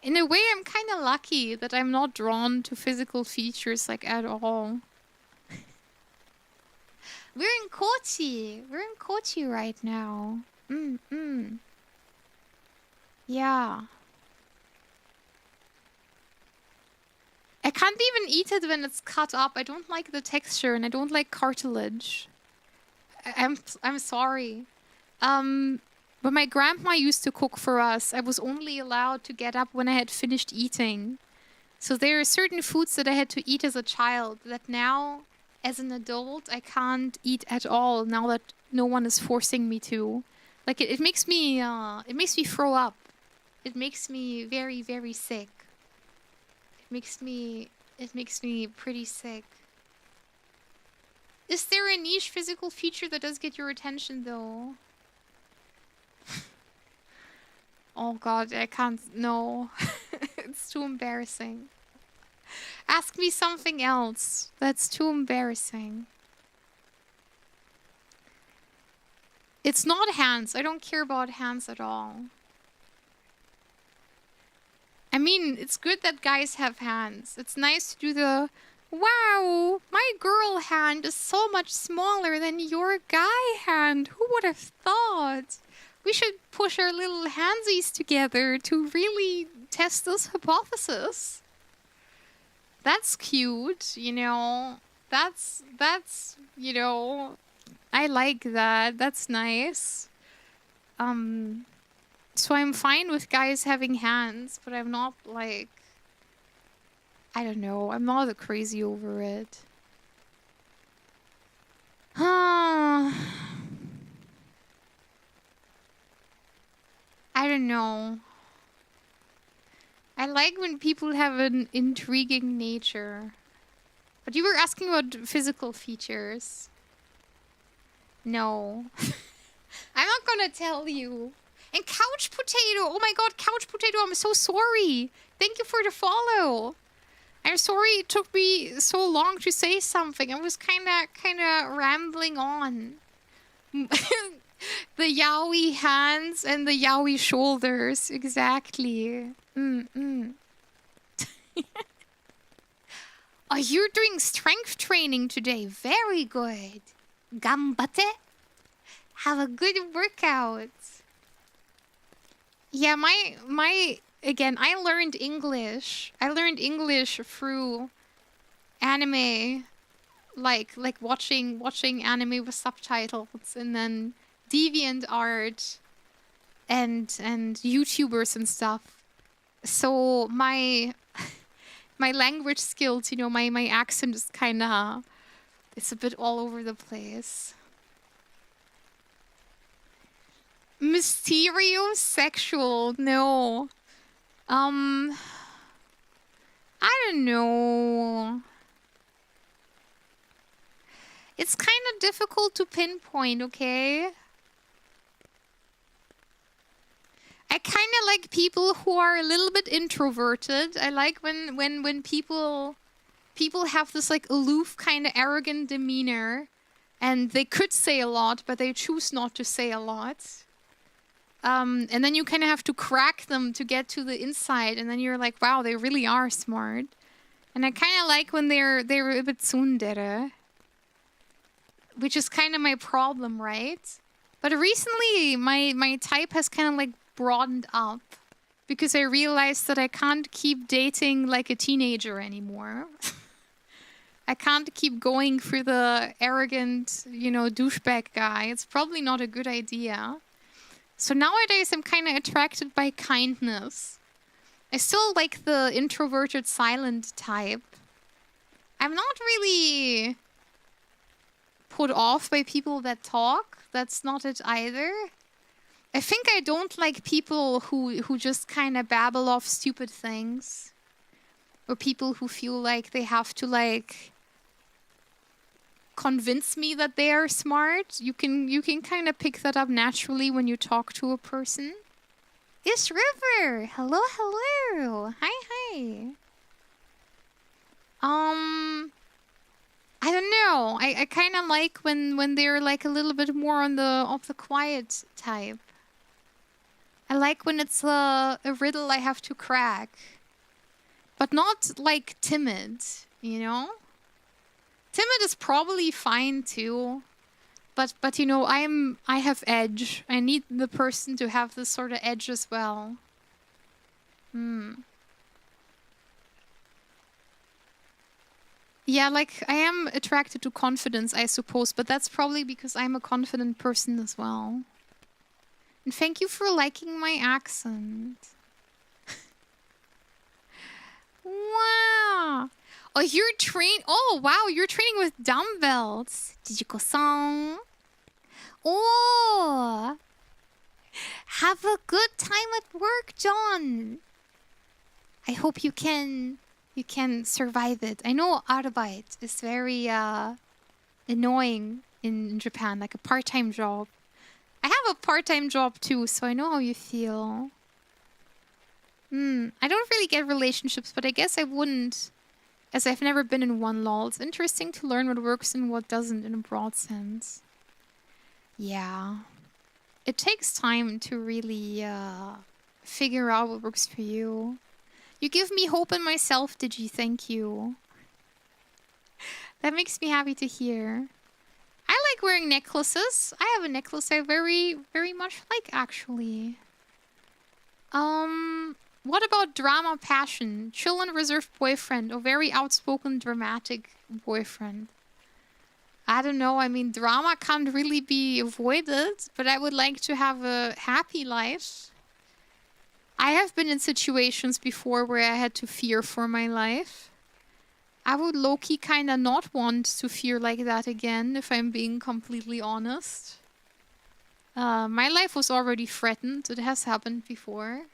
Speaker 1: In a way, I'm kind of lucky that I'm not drawn to physical features like at all. We're in Kochi. We're in Kochi right now. Yeah. I can't even eat it when it's cut up. I don't like the texture and I don't like cartilage. I'm sorry. But my grandma used to cook for us. I was only allowed to get up when I had finished eating. So there are certain foods that I had to eat as a child that now, as an adult, I can't eat at all now that no one is forcing me to. Like it makes me throw up. It makes me very, very sick. It makes me pretty sick. Is there a niche physical feature that does get your attention though? Oh god, I can't. No. It's too embarrassing. Ask me something else. That's too embarrassing. It's not hands. I don't care about hands at all. I mean, it's good that guys have hands. It's nice to do the, wow, my girl hand is so much smaller than your guy hand. Who would have thought? We should push our little handsies together to really test this hypothesis. That's cute, you know. That's, you know, I like that. That's nice. So I'm fine with guys having hands, but I'm not like, I don't know, I'm not crazy over it. I don't know. I like when people have an intriguing nature. But you were asking about physical features. No. I'm not gonna tell you. And Couch Potato! Oh my god, Couch Potato, I'm so sorry! Thank you for the follow! I'm sorry it took me so long to say something. I was kinda rambling on. The yaoi hands and the yaoi shoulders. Exactly. Oh, you're doing strength training today. Very good. Ganbatte. Have a good workout. Yeah, again, I learned English. I learned English through anime, like watching anime with subtitles, and then deviant art and YouTubers and stuff. So my language skills, you know, my accent is kind of, it's a bit all over the place. Mysteriosexual, no. I don't know. It's kind of difficult to pinpoint, okay? I kind of like people who are a little bit introverted. I like when people have this like aloof kind of arrogant demeanor, and they could say a lot, but they choose not to say a lot. And then you kind of have to crack them to get to the inside, and then you're like, wow, they really are smart. And I kind of like when they're a bit tsundere, which is kind of my problem, right? But recently, my type has kind of like broadened up because I realized that I can't keep dating like a teenager anymore. I can't keep going for the arrogant, you know, douchebag guy. It's probably not a good idea. So nowadays, I'm kind of attracted by kindness. I still like the introverted, silent type. I'm not really put off by people that talk. That's not it either. I think I don't like people who just kind of babble off stupid things. Or people who feel like they have to like convince me that they are smart. You can kind of pick that up naturally when you talk to a person. Yes, River. Hello, hello. Hi. I don't know. I kind of like when they're like a little bit more on the quiet type. I like when it's a riddle I have to crack, but not like timid, you know? Timid is probably fine too, but you know, I have edge. I need the person to have this sort of edge as well. Yeah, like I am attracted to confidence, I suppose, but that's probably because I'm a confident person as well. And thank you for liking my accent. Wow. Oh, oh, wow, you're training with dumbbells. Jijiko-san. Oh. Have a good time at work, John. I hope you can survive it. I know arbeit is very annoying in Japan, like a part-time job. I have a part-time job too, so I know how you feel. I don't really get relationships, but I guess I wouldn't, as I've never been in one lol. It's interesting to learn what works and what doesn't in a broad sense. Yeah. It takes time to really figure out what works for you. You give me hope in myself, Digi. Thank you. That makes me happy to hear. I like wearing necklaces. I have a necklace I very, very much like, actually. What about drama passion? Chill and reserved boyfriend or very outspoken dramatic boyfriend? I don't know. I mean, drama can't really be avoided, but I would like to have a happy life. I have been in situations before where I had to fear for my life. I would low-key kind of not want to fear like that again, if I'm being completely honest. My life was already threatened. It has happened before.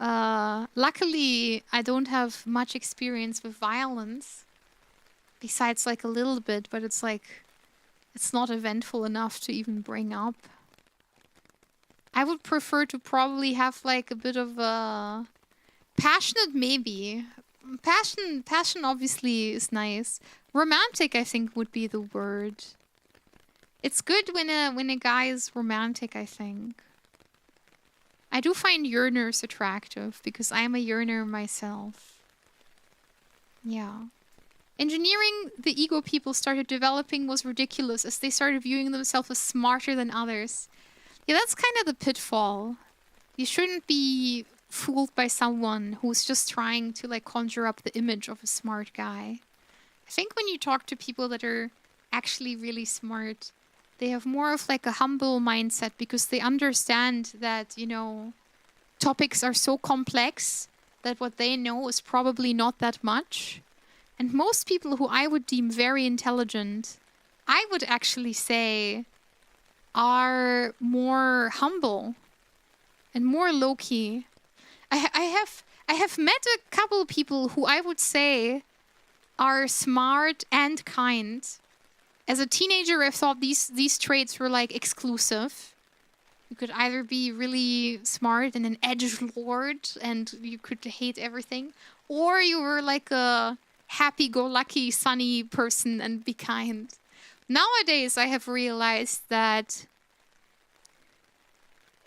Speaker 1: Luckily, I don't have much experience with violence. Besides, like, a little bit, but it's like, it's not eventful enough to even bring up. I would prefer to probably have, like, a bit of a... passionate, maybe. Passion obviously is nice. Romantic, I think, would be the word. It's good when a guy is romantic, I think. I do find yearners attractive, because I'm a yearner myself. Yeah. Engineering the ego people started developing was ridiculous, as they started viewing themselves as smarter than others. Yeah, that's kind of the pitfall. You shouldn't be fooled by someone who's just trying to like conjure up the image of a smart guy. I think when you talk to people that are actually really smart, They have more of like a humble mindset because they understand that, you know, topics are so complex that what they know is probably not that much. And most people who I would deem very intelligent, I would actually say are more humble and more low-key. I have met a couple of people who I would say are smart and kind. As a teenager, I thought these traits were like exclusive. You could either be really smart and an edgelord and you could hate everything, or you were like a happy-go-lucky, sunny person and be kind. Nowadays, I have realized that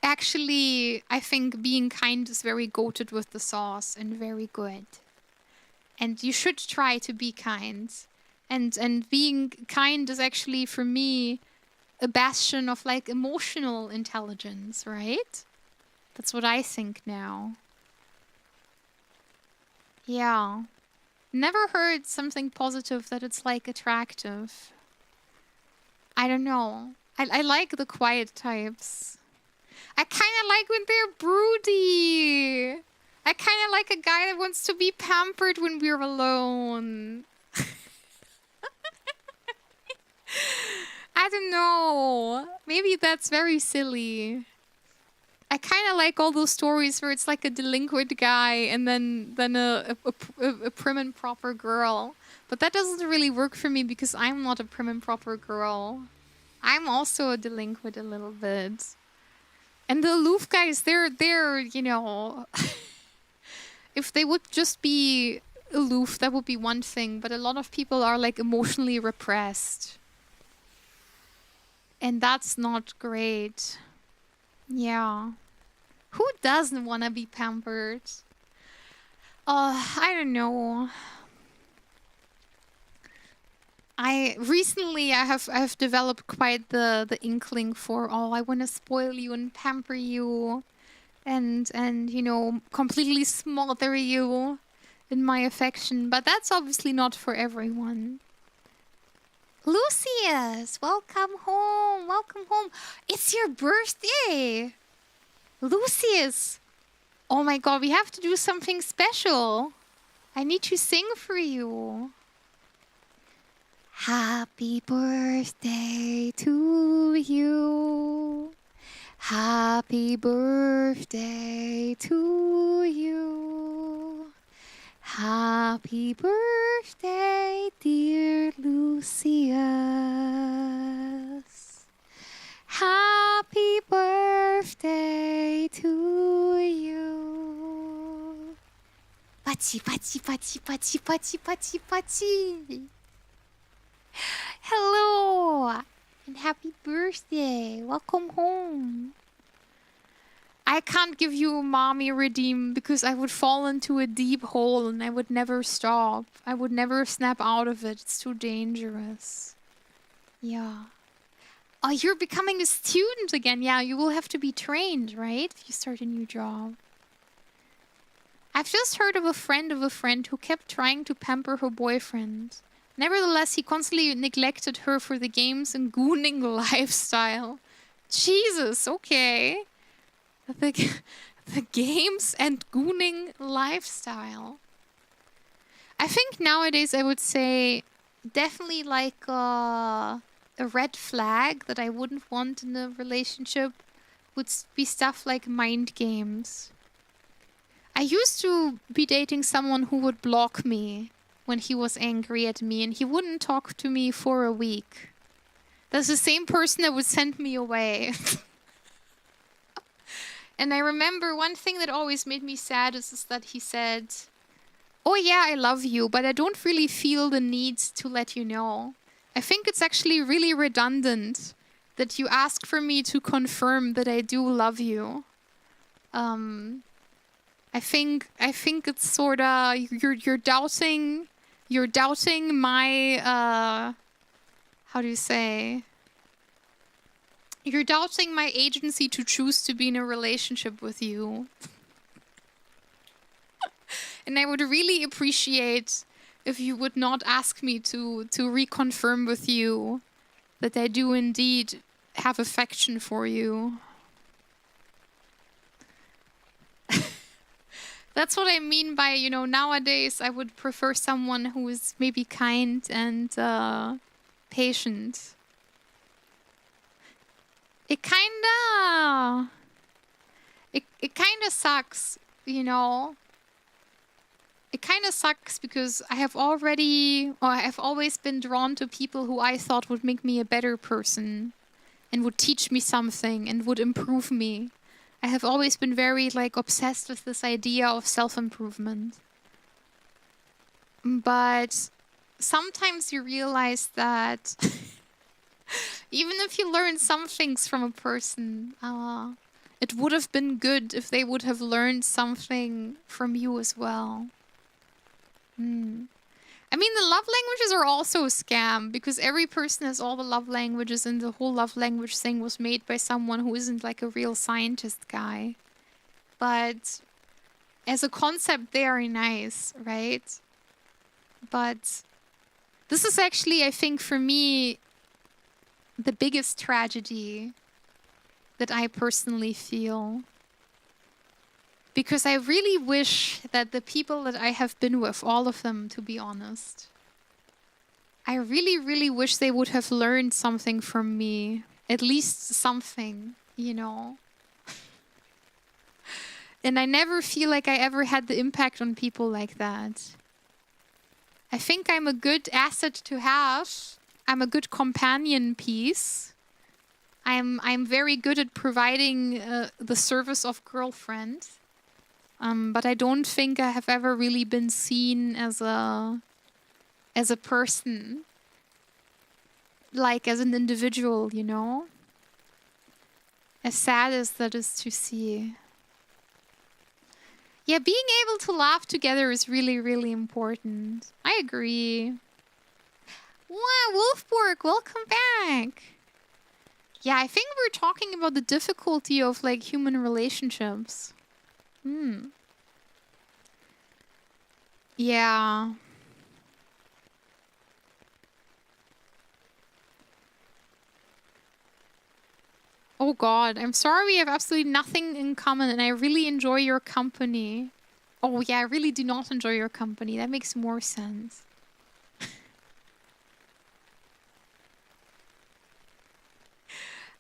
Speaker 1: actually, I think being kind is very goated with the sauce and very good. And you should try to be kind. And being kind is actually, for me, a bastion of like emotional intelligence, right? That's what I think now. Yeah. Never heard something positive that it's like attractive. I don't know. I like the quiet types. I kind of like when they're broody. I kind of like a guy that wants to be pampered when we're alone. I don't know. Maybe that's very silly. I kind of like all those stories where it's like a delinquent guy and then a prim and proper girl. But that doesn't really work for me because I'm not a prim and proper girl. I'm also a delinquent a little bit. And the aloof guys, they're, you know... if they would just be aloof, that would be one thing. But a lot of people are like emotionally repressed. And that's not great. Yeah. Who doesn't want to be pampered? I don't know. I have developed quite the inkling for, oh, I want to spoil you and pamper you and you know, completely smother you in my affection, but that's obviously not for everyone. Lucius, welcome home. Welcome home. It's your birthday. Lucius. Oh my god, we have to do something special. I need to sing for you. Happy birthday to you. Happy birthday to you. Happy birthday, dear Lucius. Happy birthday to you. Pachi, pachi, pachi, pachi, pachi, pachi, pachi. Hello and happy birthday. Welcome home. I can't give you a mommy redeem because I would fall into a deep hole and I would never stop. I would never snap out of it. It's too dangerous. Yeah. Oh, you're becoming a student again. Yeah, you will have to be trained, right? If you start a new job. I've just heard of a friend who kept trying to pamper her boyfriend. Nevertheless, he constantly neglected her for the games and gooning lifestyle. Jesus, okay. The games and gooning lifestyle. I think nowadays I would say definitely like a red flag that I wouldn't want in a relationship would be stuff like mind games. I used to be dating someone who would block me when he was angry at me and he wouldn't talk to me for a week. That's the same person that would send me away. And I remember one thing that always made me sad is that he said, "Oh yeah, I love you, but I don't really feel the need to let you know." I think it's actually really redundant that you ask for me to confirm that I do love you. I think it's sorta you're doubting my how do you say? You're doubting my agency to choose to be in a relationship with you. And I would really appreciate if you would not ask me to reconfirm with you that they do indeed have affection for you. That's what I mean by, you know, nowadays I would prefer someone who is maybe kind and patient. It kinda sucks, you know. It kinda sucks because I've always been drawn to people who I thought would make me a better person and would teach me something and would improve me. I have always been very, like, obsessed with this idea of self-improvement. But sometimes you realize that even if you learn some things from a person, it would have been good if they would have learned something from you as well. I mean, the love languages are also a scam because every person has all the love languages and the whole love language thing was made by someone who isn't like a real scientist guy. But as a concept, they are nice, right? But this is actually, I think, for me, the biggest tragedy that I personally feel. Because I really wish that the people that I have been with, all of them, to be honest, I really, really wish they would have learned something from me. At least something, you know. And I never feel like I ever had the impact on people like that. I think I'm a good asset to have. I'm a good companion piece. I'm very good at providing the service of girlfriend. But I don't think I have ever really been seen as a person. Like as an individual, you know? As sad as that is to see. Yeah, being able to laugh together is really, really important. I agree. Wow, Wolfborg, welcome back. Yeah, I think we're talking about the difficulty of like human relationships. Yeah. Oh God, I'm sorry we have absolutely nothing in common and I really enjoy your company. Oh yeah, I really do not enjoy your company. That makes more sense.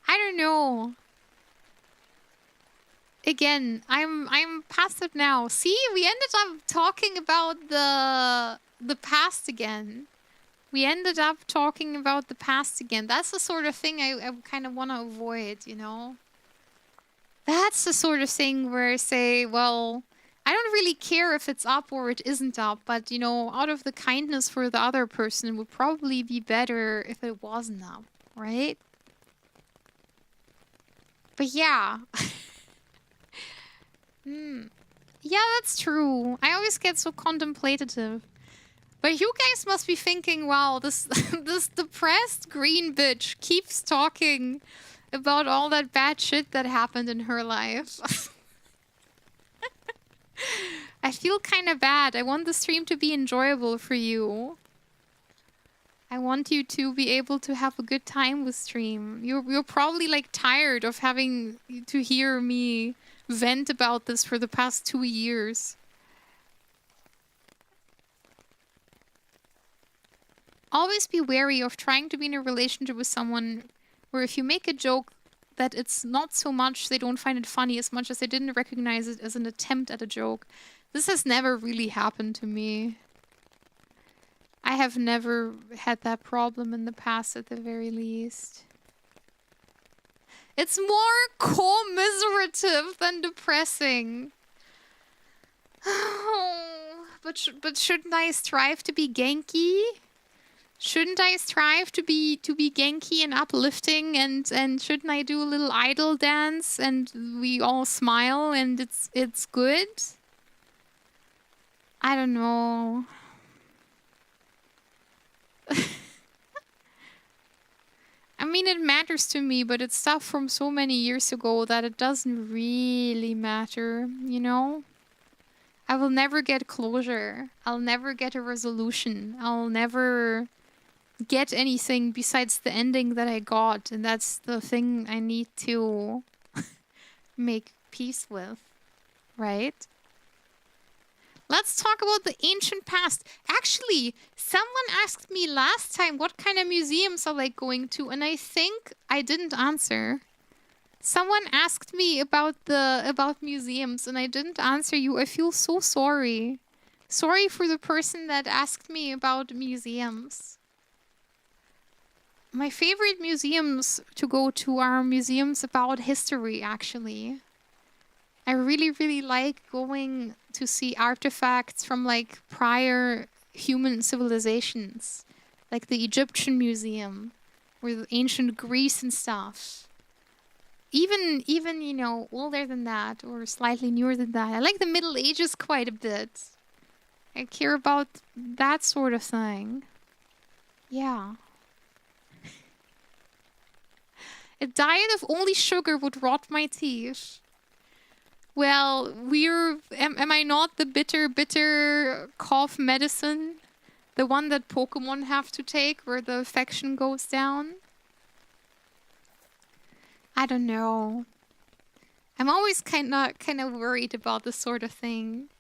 Speaker 1: I don't know. Again, I'm past it now. See, we ended up talking about the past again. We ended up talking about the past again. That's the sort of thing I kind of want to avoid, you know? That's the sort of thing where I say, well, I don't really care if it's up or it isn't up, but, you know, out of the kindness for the other person, it would probably be better if it wasn't up, right? But yeah. Yeah, that's true. I always get so contemplative. But you guys must be thinking, wow, this this depressed green bitch keeps talking about all that bad shit that happened in her life. I feel kind of bad. I want the stream to be enjoyable for you. I want you to be able to have a good time with stream. You're probably like tired of having to hear me vent about this for the past 2 years. Always be wary of trying to be in a relationship with someone where if you make a joke that it's not so much they don't find it funny as much as they didn't recognize it as an attempt at a joke. This has never really happened to me. I have never had that problem in the past at the very least. It's more commiserative than depressing. But shouldn't I strive to be Genki? Shouldn't I strive to be Genki and uplifting and shouldn't I do a little idol dance and we all smile and it's good? I don't know. I mean, it matters to me, but it's stuff from so many years ago that it doesn't really matter, you know? I will never get closure. I'll never get a resolution. I'll never get anything besides the ending that I got, and that's the thing I need to make peace with, right? Let's talk about the ancient past. Actually, someone asked me last time what kind of museums I like going to, and I think I didn't answer. Someone asked me about museums, and I didn't answer you. I feel so sorry. Sorry for the person that asked me about museums. My favorite museums to go to are museums about history, actually. I really, really like going to see artifacts from like prior human civilizations. Like the Egyptian Museum or the ancient Greece and stuff. Even, you know, older than that or slightly newer than that. I like the Middle Ages quite a bit. I care about that sort of thing. Yeah. A diet of only sugar would rot my teeth. Well, am I not the bitter cough medicine? The one that Pokemon have to take where the infection goes down? I don't know. I'm always kind of worried about this sort of thing.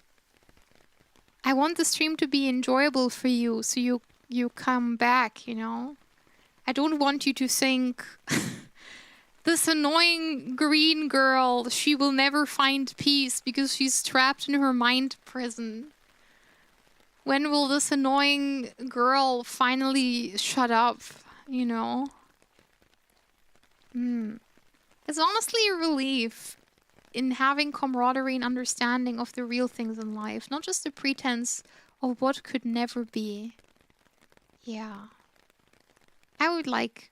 Speaker 1: I want the stream to be enjoyable for you, so you come back, you know? I don't want you to think, this annoying green girl, she will never find peace because she's trapped in her mind prison. When will this annoying girl finally shut up, you know? It's honestly a relief in having camaraderie and understanding of the real things in life, not just the pretense of what could never be. Yeah. I would like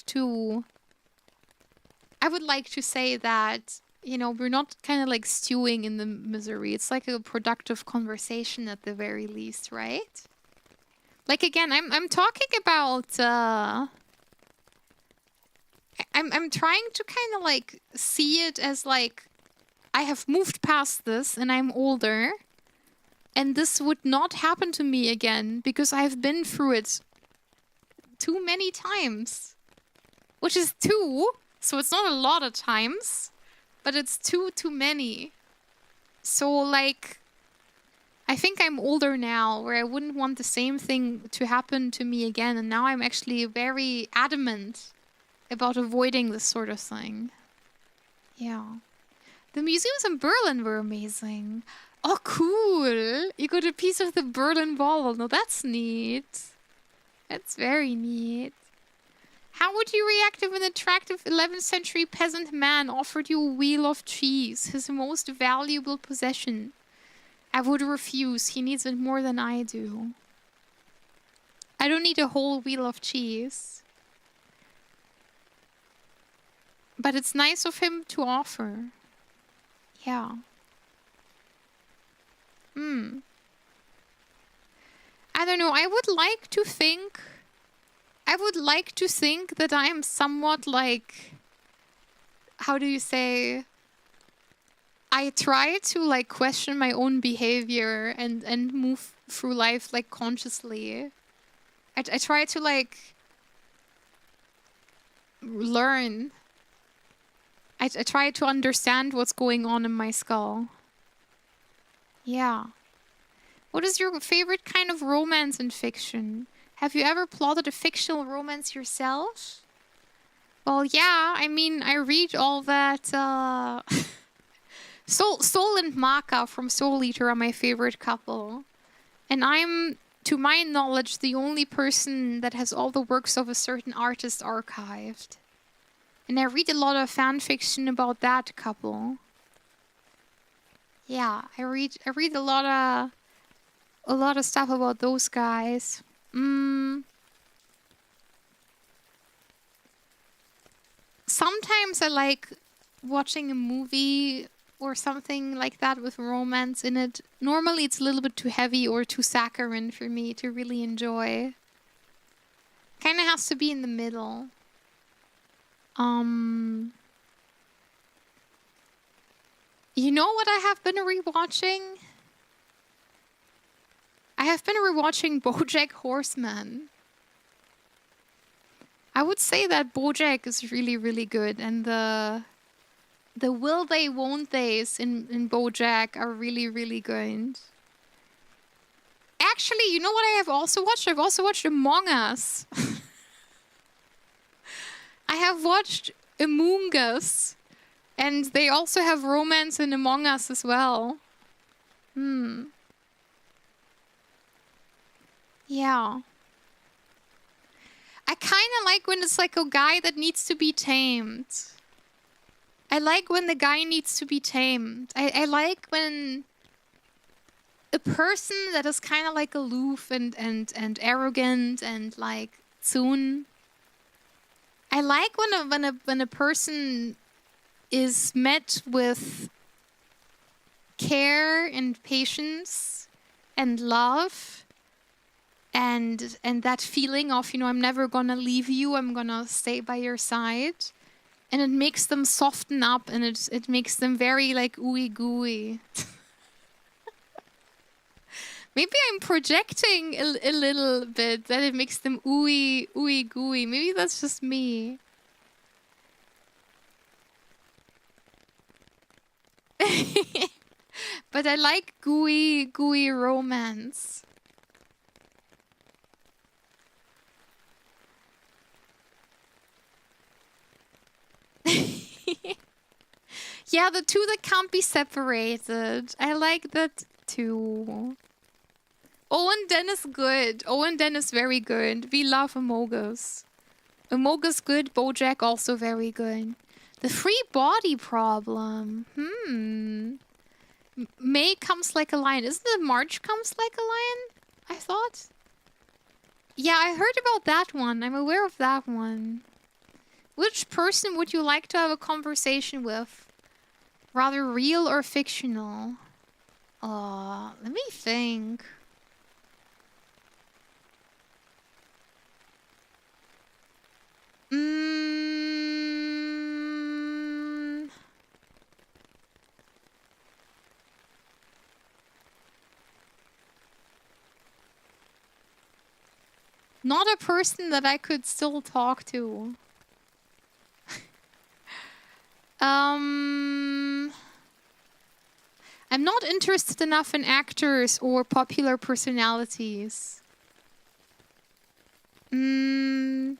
Speaker 1: to say that, you know, we're not kind of like stewing in the misery. It's like a productive conversation at the very least, right? Like again, I'm talking about I'm trying to kind of like see it as like I have moved past this and I'm older and this would not happen to me again because I've been through it too many times. Which is 2, so it's not a lot of times, but it's too many. So like I think I'm older now where I wouldn't want the same thing to happen to me again, and now I'm actually very adamant about avoiding this sort of thing. Yeah. The museums in Berlin were amazing. Oh, cool. You got a piece of the Berlin Wall. No, that's neat. That's very neat. How would you react if an attractive 11th century peasant man offered you a wheel of cheese, his most valuable possession? I would refuse. He needs it more than I do. I don't need a whole wheel of cheese. But it's nice of him to offer. Yeah. I don't know. I would like to think that I am somewhat like, how do you say? I try to like question my own behavior and move through life like consciously. I try to like learn. I try to understand what's going on in my skull. Yeah. What is your favorite kind of romance in fiction? Have you ever plotted a fictional romance yourself? Well, yeah. I mean, I read all that. Soul and Maka from Soul Eater are my favorite couple. And I'm, to my knowledge, the only person that has all the works of a certain artist archived. And I read a lot of fan fiction about that couple. Yeah, I read a lot of stuff about those guys. Sometimes I like watching a movie or something like that with romance in it. Normally it's a little bit too heavy or too saccharine for me to really enjoy. Kind of has to be in the middle. You know what I have been rewatching? I have been rewatching BoJack Horseman. I would say that BoJack is really, really good, and the will they, won't they's in BoJack are really, really good. Actually, you know what I have also watched? I've also watched Among Us. I have watched Among Us, and they also have romance in Among Us as well. Yeah. I kind of like when it's like a guy that needs to be tamed. I like when the guy needs to be tamed. I like when a person that is kind of like aloof and arrogant and like soon. I like when a person is met with care and patience and love and that feeling of, you know, I'm never gonna leave you, I'm gonna stay by your side. And it makes them soften up, and it makes them very like ooey gooey. Maybe I'm projecting a little bit that it makes them ooey gooey. Maybe that's just me. But I like gooey romance. Yeah, the two that can't be separated. I like that too. Owen Den is good. Owen Den is very good. We love Amogus. Amogus good. BoJack also very good. The free body problem. May comes like a lion. Isn't it March comes like a lion? I thought. Yeah, I heard about that one. I'm aware of that one. Which person would you like to have a conversation with? Rather real or fictional? Let me think. Not a person that I could still talk to. I'm not interested enough in actors or popular personalities. Alexander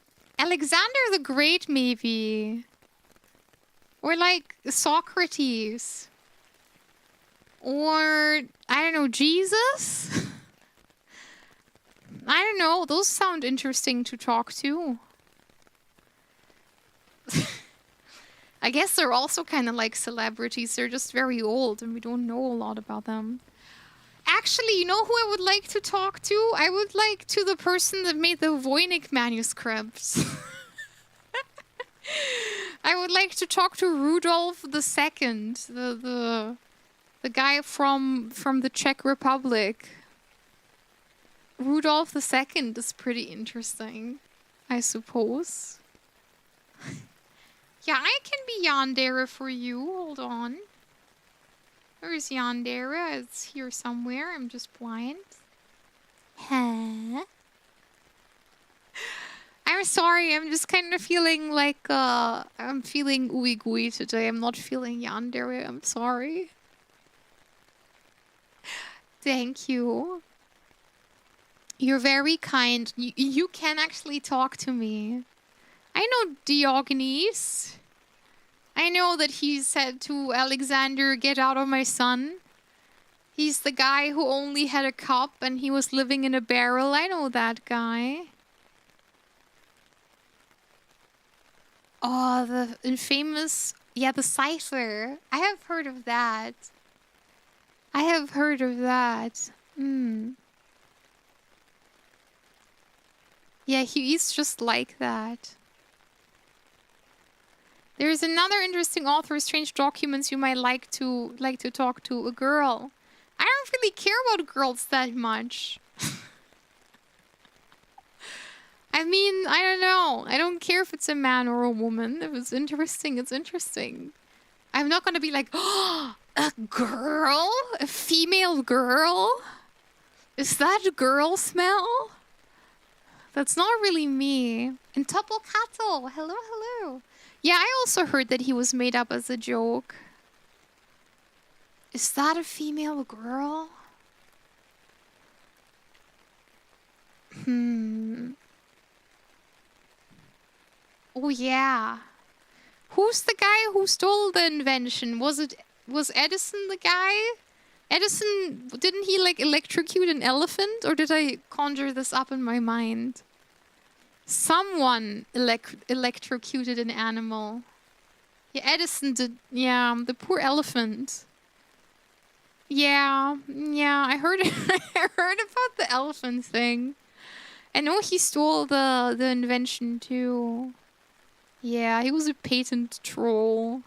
Speaker 1: the Great, maybe. Or like Socrates. Or, I don't know, Jesus? I don't know. Those sound interesting to talk to. I guess they're also kind of like celebrities. They're just very old and we don't know a lot about them. Actually, you know who I would like to talk to? I would like to the person that made the Voynich manuscripts. I would like to talk to Rudolf II, the guy from the Czech Republic. Rudolf II is pretty interesting, I suppose. Yeah, I can be Yandere for you. Hold on. Where's Yandere? It's here somewhere. I'm just blind. Huh? I'm sorry. I'm just kind of feeling like, I'm feeling ooey gooey today. I'm not feeling Yandere. I'm sorry. Thank you. You're very kind. You can actually talk to me. I know Diogenes. I know that he said to Alexander, get out of my son. He's the guy who only had a cup and he was living in a barrel. I know that guy. Oh, the infamous... Yeah, the cipher. I have heard of that. I have heard of that. Yeah, he's just like that. There's another interesting author, Strange Documents, you might like to talk to. A girl. I don't really care about girls that much. I mean, I don't know. I don't care if it's a man or a woman. If it's interesting, it's interesting. I'm not gonna be like, oh, a girl? A female girl? Is that girl smell? That's not really me. And Topocato, hello, hello. Yeah, I also heard that he was made up as a joke. Is that a female girl? Oh yeah. Who's the guy who stole the invention? Was Edison the guy? Edison, didn't he like electrocute an elephant? Or did I conjure this up in my mind? Someone electrocuted an animal. Yeah, Edison did. Yeah, the poor elephant. Yeah, I heard I heard about the elephant thing. I know he stole the invention too. Yeah, he was a patent troll.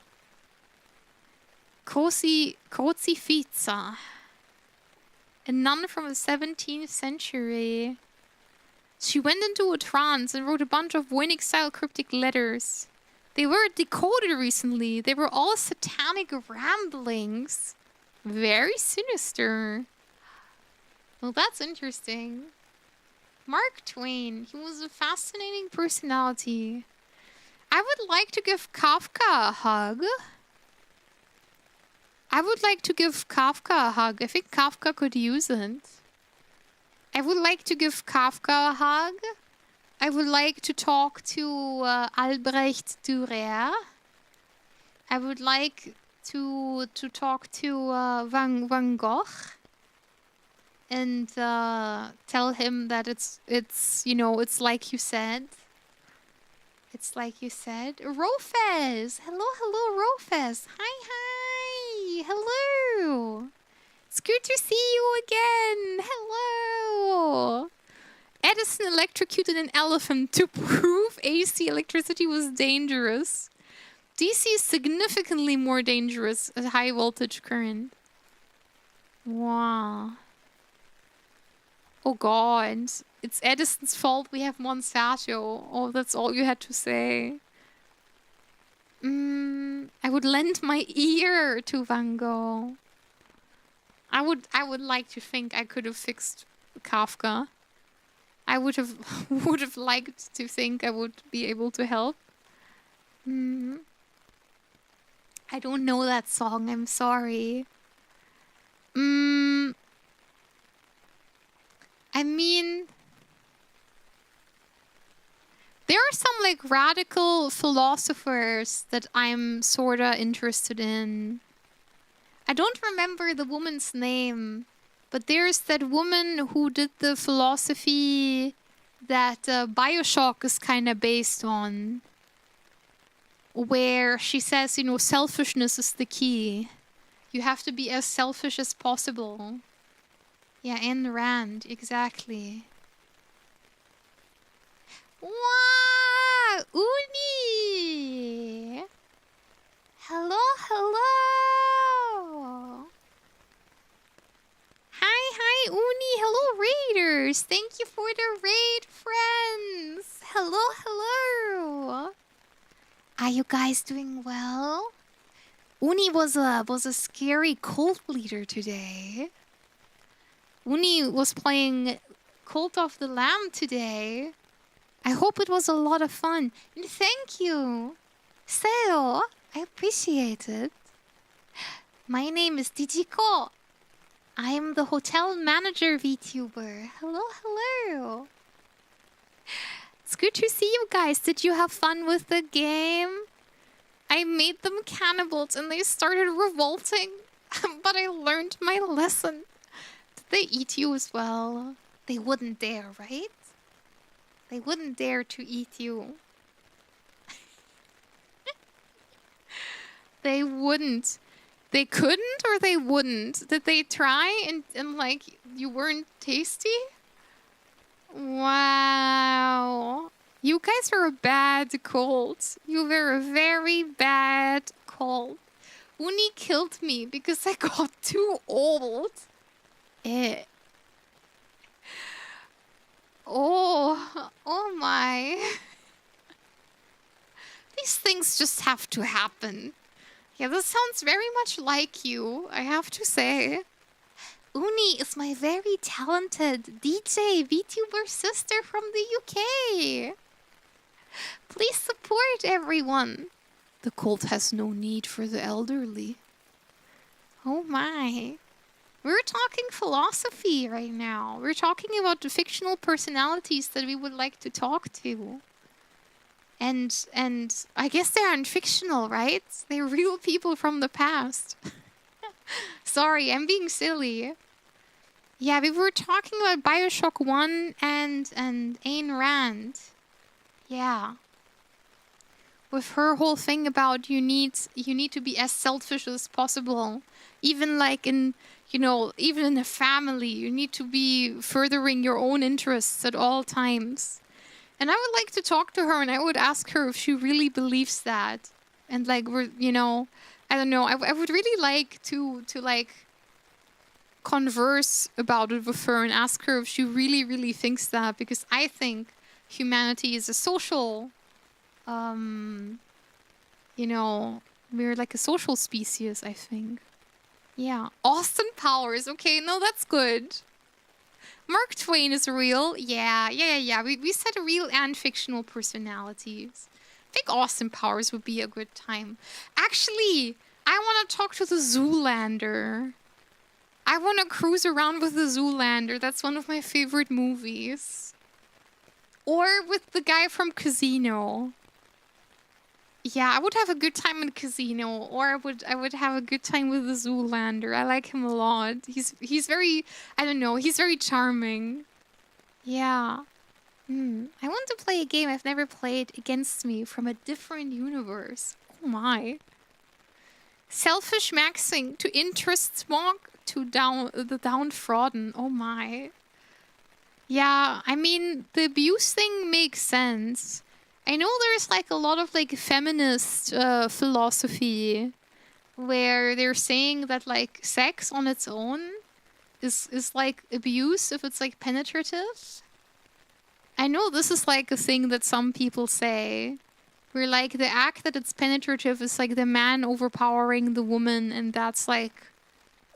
Speaker 1: Crucifissa. A nun from the 17th century. She went into a trance and wrote a bunch of Voynich-style cryptic letters. They were decoded recently. They were all satanic ramblings. Very sinister. Well, that's interesting. Mark Twain. He was a fascinating personality. I would like to give Kafka a hug. I would like to give Kafka a hug. I think Kafka could use it. I would like to give Kafka a hug. I would like to talk to Albrecht Dürer. I would like to talk to Van Gogh and tell him that it's it's like you said. It's like you said. Rofes! Hello, Rofes! Hi! Hello! It's good to see you again! Hello! Edison electrocuted an elephant to prove AC electricity was dangerous. DC is significantly more dangerous at high voltage current. Wow. Oh god. It's Edison's fault we have Monsanto. Oh, that's all you had to say. I would lend my ear to Van Gogh. I would like to think I could have fixed Kafka. I would have liked to think I would be able to help. I don't know that song, I'm sorry. I mean, there are some like radical philosophers that I'm sorta interested in. I don't remember the woman's name, but there's that woman who did the philosophy that BioShock is kind of based on, where she says, selfishness is the key. You have to be as selfish as possible. Yeah, Ayn Rand, exactly. Wow! Uni! Hello! Hi, Uni! Hello, Raiders! Thank you for the raid, friends! Hello! Are you guys doing well? Uni was a scary cult leader today. Uni was playing Cult of the Lamb today. I hope it was a lot of fun. And thank you. Seo, I appreciate it. My name is Digiko. I am the hotel manager VTuber. Hello. It's good to see you guys. Did you have fun with the game? I made them cannibals and they started revolting. But I learned my lesson. They eat you as well. They wouldn't dare, right? They wouldn't dare to eat you. They wouldn't. They couldn't or they wouldn't? Did they try and like you weren't tasty? Wow. You guys are a bad cult. You were a very bad cult. Uni killed me because I got too old. Oh my. These things just have to happen. Yeah, this sounds very much like you, I have to say. Uni is my very talented DJ VTuber sister from the UK. Please support everyone. The cult has no need for the elderly. Oh my. We're talking philosophy right now. We're talking about the fictional personalities that we would like to talk to. And I guess they aren't fictional, right? They're real people from the past. Sorry, I'm being silly. Yeah, we were talking about Bioshock 1 and Ayn Rand. Yeah. With her whole thing about you need to be as selfish as possible. Even like in, even in a family, you need to be furthering your own interests at all times. And I would like to talk to her and I would ask her if she really believes that. And like, I don't know, I would really like to like converse about it with her and ask her if she really, really thinks that. Because I think humanity is a social, we're like a social species, I think. Yeah. Austin Powers. Okay, no, that's good. Mark Twain is real. Yeah. We said real and fictional personalities. I think Austin Powers would be a good time. Actually, I want to talk to the Zoolander. I want to cruise around with the Zoolander. That's one of my favorite movies. Or with the guy from Casino. Yeah, I would have a good time in Casino, or I would have a good time with the Zoolander. I like him a lot. He's very, I don't know, he's very charming. Yeah. I want to play a game I've never played against me from a different universe. Oh my. Selfish maxing to interest smog to the downtrodden. Oh my. Yeah, I mean, the abuse thing makes sense. I know there's like a lot of like feminist philosophy where they're saying that like sex on its own is like abuse if it's like penetrative. I know this is like a thing that some people say where like the act that it's penetrative is like the man overpowering the woman and that's like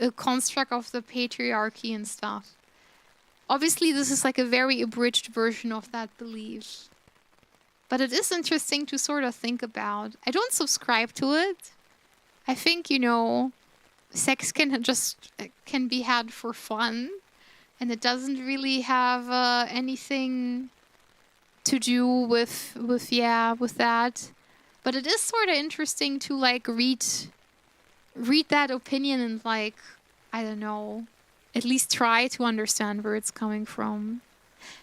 Speaker 1: a construct of the patriarchy and stuff. Obviously this is like a very abridged version of that belief. But it is interesting to sort of think about. I don't subscribe to it. I think, sex can be had for fun. And it doesn't really have anything to do with that. But it is sort of interesting to like read that opinion and like, I don't know, at least try to understand where it's coming from.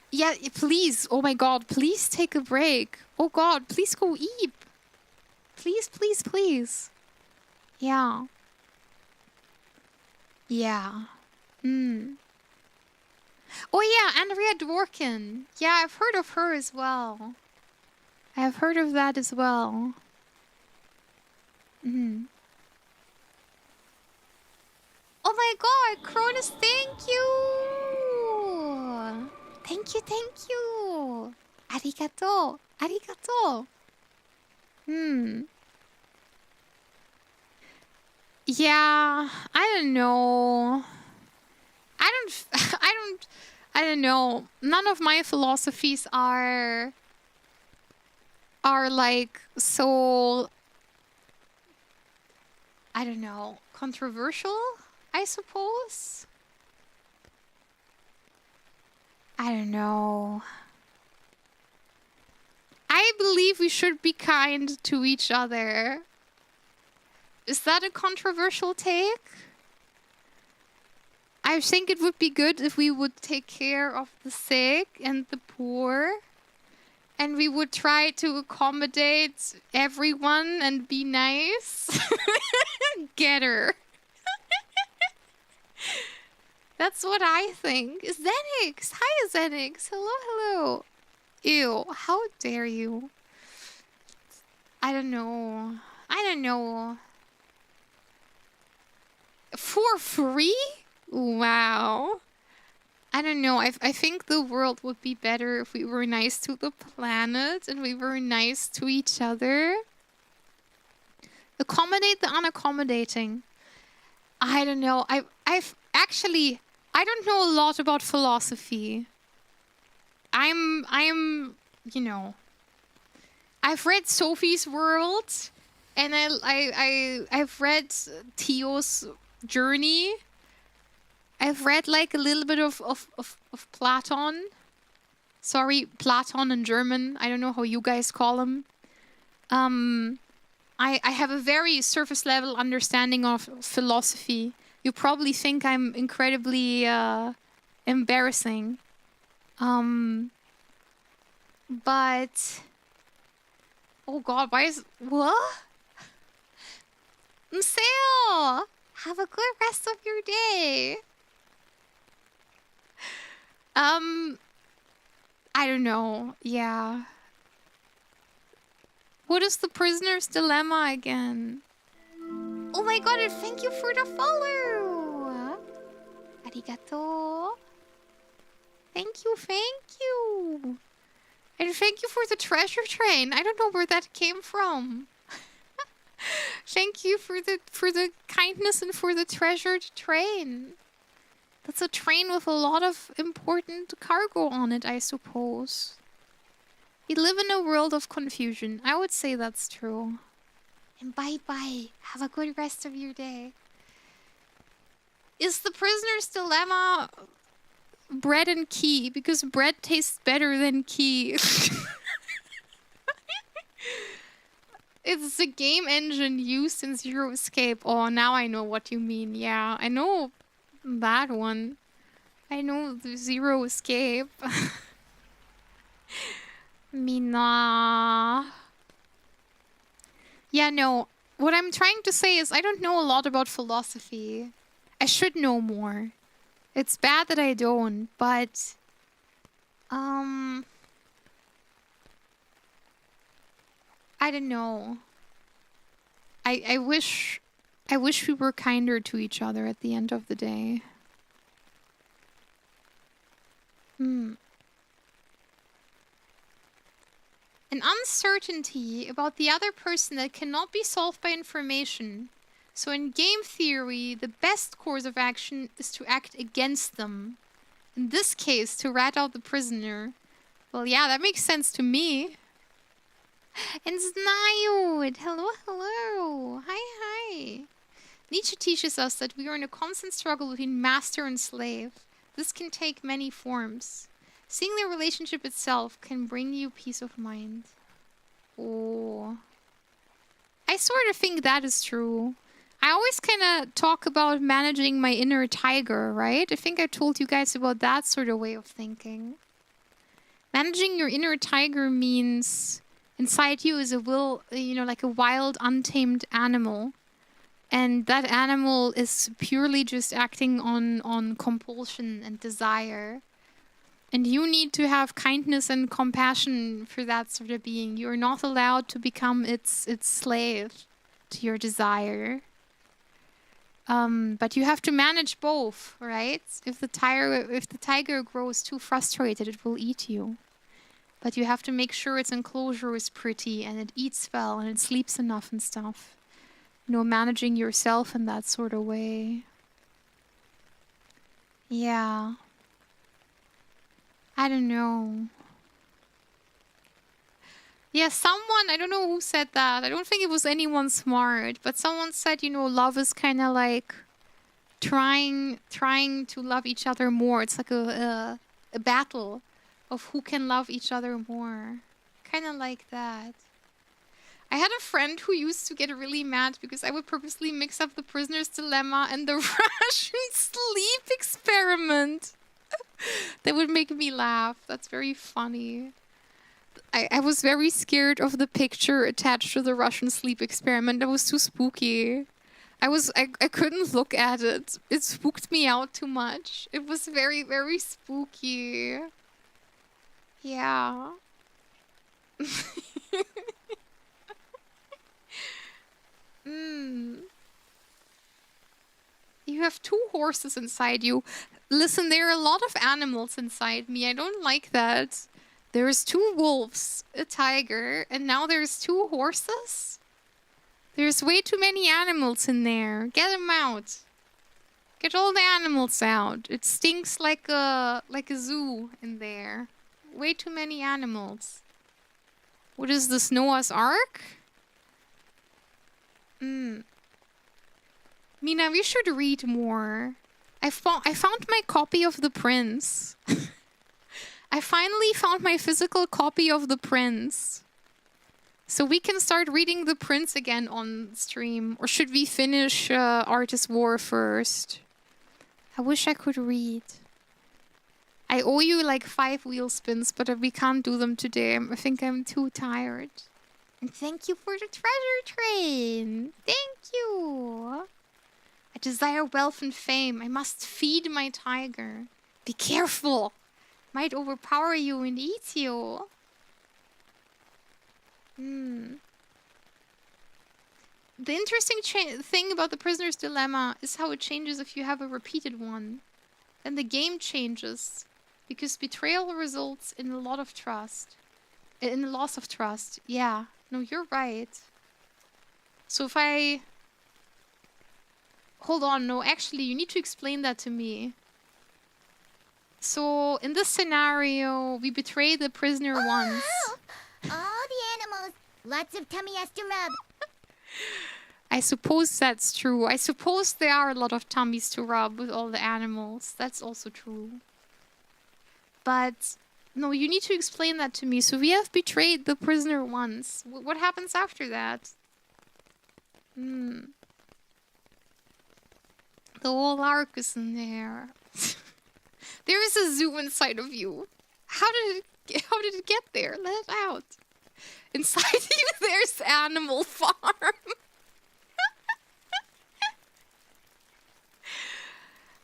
Speaker 1: Yeah, please. Oh my god, please take a break. Oh god, please go eat. Please, please, please. Yeah. Yeah. Oh yeah, Andrea Dworkin. Yeah, I've heard of her as well. I've heard of that as well. Oh my god, Cronus, thank you! Thank you! Arigato! Yeah, I don't know. I don't know. None of my philosophies are like so, I don't know, controversial, I suppose. I don't know. I believe we should be kind to each other. Is that a controversial take? I think it would be good if we would take care of the sick and the poor. And we would try to accommodate everyone and be nice. Get her. That's what I think. Zenix! Hi, Zenix! Hello. Ew, how dare you? I don't know. For free? Wow. I don't know. I think the world would be better if we were nice to the planet and we were nice to each other. Accommodate the unaccommodating. I don't know. I've actually, I don't know a lot about philosophy. I'm, you know, I've read Sophie's World, and I've read Theo's Journey. I've read like a little bit of Platon. Sorry, Platon in German. I don't know how you guys call him. I have a very surface level understanding of philosophy. You probably think I'm incredibly embarrassing. But oh god, why is what? Mseo! Have a good rest of your day. I don't know. Yeah. What is the prisoner's dilemma again? Oh my god, and thank you for the follow! Arigato. Thank you, thank you. And thank you for the treasure train. I don't know where that came from. Thank you for the kindness and for the treasured train. That's a train with a lot of important cargo on it, I suppose. We live in a world of confusion. I would say that's true. And bye-bye. Have a good rest of your day. Is the prisoner's dilemma bread and key? Because bread tastes better than key. It's the game engine used in Zero Escape. Oh, now I know what you mean. Yeah, I know that one. I know the Zero Escape. Mina. Yeah, no. What I'm trying to say is I don't know a lot about philosophy. I should know more. It's bad that I don't, but I don't know. I wish we were kinder to each other at the end of the day. An uncertainty about the other person that cannot be solved by information. So in game theory, the best course of action is to act against them. In this case, to rat out the prisoner. Well, yeah, that makes sense to me. And Znayud! Hello, hello! Hi, hi! Nietzsche teaches us that we are in a constant struggle between master and slave. This can take many forms. Seeing the relationship itself can bring you peace of mind. Oh. I sort of think that is true. I always kind of talk about managing my inner tiger, right? I think I told you guys about that sort of way of thinking. Managing your inner tiger means inside you is a will, you know, like a wild, untamed animal. And that animal is purely just acting on compulsion and desire. And you need to have kindness and compassion for that sort of being. You are not allowed to become its slave to your desire. But you have to manage both, right? If the tiger grows too frustrated, it will eat you. But you have to make sure its enclosure is pretty and it eats well and it sleeps enough and stuff. You know, managing yourself in that sort of way. Yeah. I don't know. Yeah, someone, I don't know who said that. I don't think it was anyone smart, but someone said, you know, love is kind of like trying to love each other more. It's like a battle of who can love each other more. Kind of like that. I had a friend who used to get really mad because I would purposely mix up the prisoner's dilemma and the Russian sleep experiment. That would make me laugh. That's very funny. I was very scared of the picture attached to the Russian sleep experiment. That was too spooky. I couldn't look at it. It spooked me out too much. It was very, very spooky. Yeah. You have 2 horses inside you. Listen, there are a lot of animals inside me. I don't like that. There's 2 wolves, a tiger, and now there's 2 horses? There's way too many animals in there. Get them out. Get all the animals out. It stinks like a zoo in there. Way too many animals. What is this, Noah's Ark? Mina, we should read more. I found my copy of The Prince. I finally found my physical copy of The Prince. So we can start reading The Prince again on stream. Or should we finish Artist War first? I wish I could read. I owe you like 5 wheel spins, but we can't do them today. I think I'm too tired. And thank you for the treasure train. Thank you. I desire wealth and fame. I must feed my tiger. Be careful. Might overpower you and eat you. The interesting thing about the prisoner's dilemma is how it changes if you have a repeated one. Then the game changes. Because betrayal results in a lot of trust. In a loss of trust. Yeah. No, you're right. So if I... Hold on. No, actually, you need to explain that to me. So, in this scenario, we betray the prisoner once.
Speaker 2: All the animals. Lots of tummy has to rub.
Speaker 1: I suppose that's true. I suppose there are a lot of tummies to rub with all the animals. That's also true. But, no, you need to explain that to me. So we have betrayed the prisoner once. What happens after that? The whole arc is in there. There is a zoo inside of you. How did it get there? Let it out. Inside you, there's Animal Farm.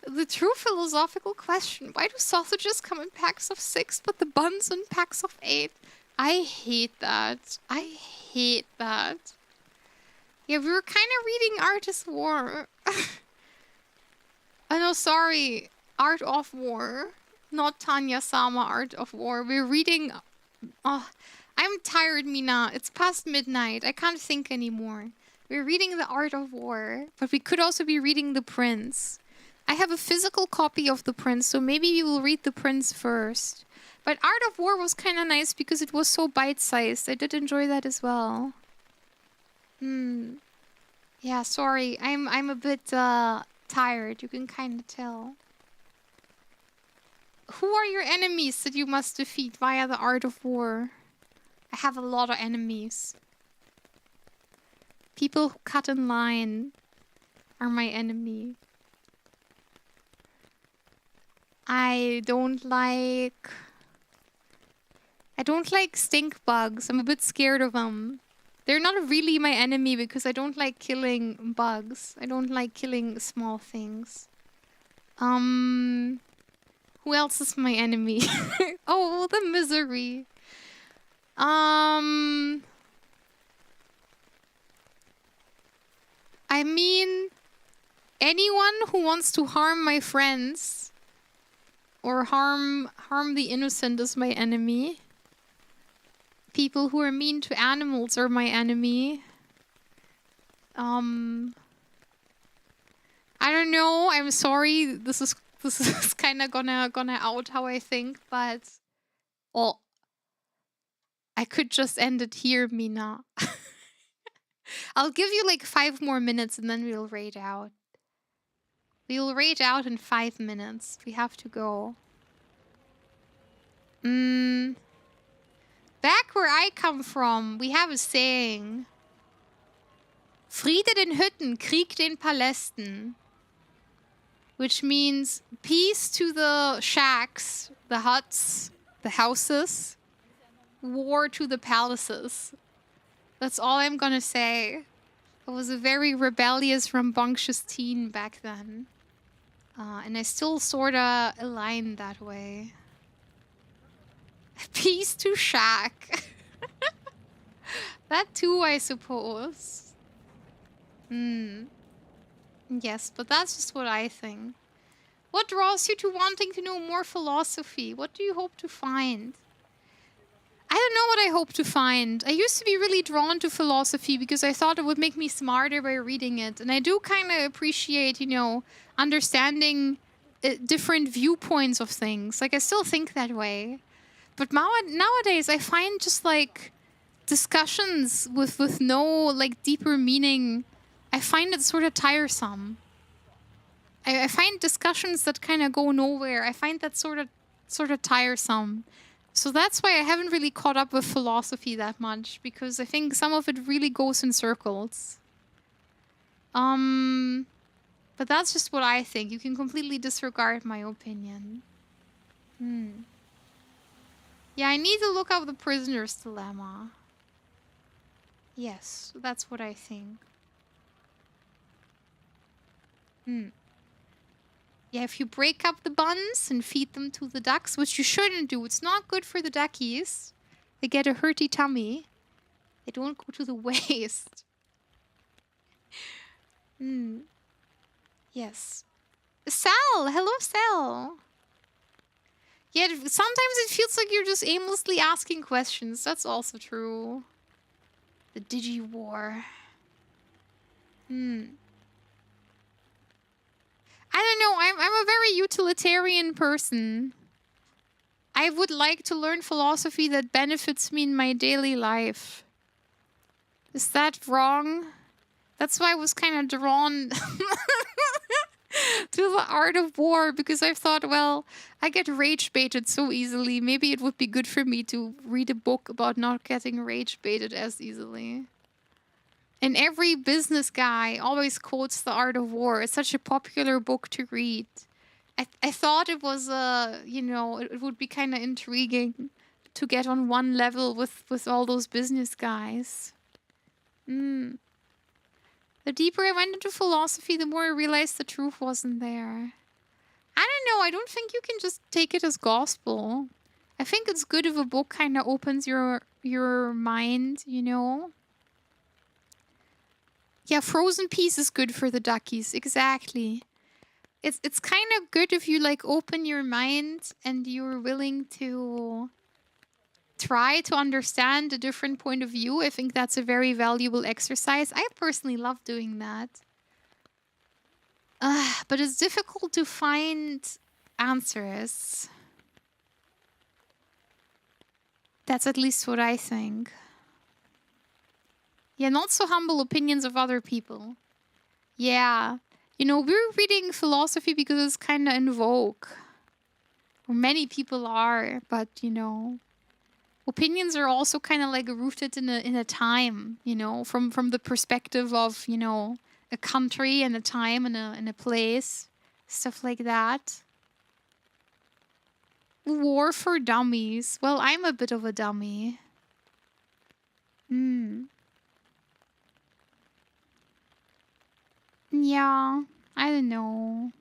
Speaker 1: The true philosophical question. Why do sausages come in packs of 6, but the buns in packs of 8? I hate that. I hate that. Yeah, we were kind of reading Artist War. Oh, no, sorry. Art of War. Not Tanya-sama Art of War. We're reading... Oh, I'm tired, Mina. It's past midnight. I can't think anymore. We're reading The Art of War. But we could also be reading The Prince. I have a physical copy of The Prince, so maybe we will read The Prince first. But Art of War was kind of nice because it was so bite-sized. I did enjoy that as well. Yeah, sorry. I'm a bit tired. You can kind of tell. Who are your enemies that you must defeat via the Art of War? I have a lot of enemies. People who cut in line are my enemy. I don't like stink bugs. I'm a bit scared of them. They're not really my enemy because I don't like killing bugs. I don't like killing small things. Who else is my enemy? Oh, the misery. I mean, anyone who wants to harm my friends or harm the innocent is my enemy. People who are mean to animals are my enemy. I don't know. I'm sorry. This is kind of gonna out how I think, but oh, I could just end it here, Mina. I'll give you like 5 more minutes and then we'll raid out. We'll raid out in 5 minutes. We have to go. Back where I come from, we have a saying. Friede den Hütten, Krieg den Palästen. Which means peace to the shacks, the huts, the houses. War to the palaces. That's all I'm gonna say. I was a very rebellious, rambunctious teen back then. And I still sorta align that way. Peace to shack. That too, I suppose. Yes, but that's just what I think. What draws you to wanting to know more philosophy? What do you hope to find? I don't know what I hope to find. I used to be really drawn to philosophy because I thought it would make me smarter by reading it. And I do kind of appreciate, you know, understanding different viewpoints of things. Like, I still think that way. But nowadays, I find just, like, discussions with no, like, deeper meaning, I find it sort of tiresome. I find discussions that kind of go nowhere. I find that sort of tiresome. So that's why I haven't really caught up with philosophy that much, because I think some of it really goes in circles. But that's just what I think. You can completely disregard my opinion. Yeah, I need to look up the prisoner's dilemma. Yes, that's what I think. Yeah, if you break up the buns and feed them to the ducks, which you shouldn't do. It's not good for the duckies. They get a hurty tummy. They don't go to the waste. Yes. Sal! Hello, Sal! Yeah, sometimes it feels like you're just aimlessly asking questions. That's also true. The Digi-War. I don't know. I'm a very utilitarian person. I would like to learn philosophy that benefits me in my daily life. Is that wrong? That's why I was kind of drawn to the art of war, because I thought, well, I get rage baited so easily. Maybe it would be good for me to read a book about not getting rage baited as easily. And every business guy always quotes The Art of War. It's such a popular book to read. I thought it was, it would be kind of intriguing to get on one level with all those business guys. The deeper I went into philosophy, the more I realized the truth wasn't there. I don't know. I don't think you can just take it as gospel. I think it's good if a book kind of opens your mind, you know? Yeah, frozen peas is good for the duckies. Exactly. It's kind of good if you, like, open your mind and you're willing to try to understand a different point of view. I think that's a very valuable exercise. I personally love doing that. But it's difficult to find answers. That's at least what I think. Yeah, not so humble opinions of other people. Yeah. You know, we're reading philosophy because it's kind of in vogue. Or many people are, but, you know, opinions are also kind of like rooted in a time, you know, from the perspective of, you know, a country and a time and a place. Stuff like that. War for dummies. Well, I'm a bit of a dummy. Yeah, I don't know.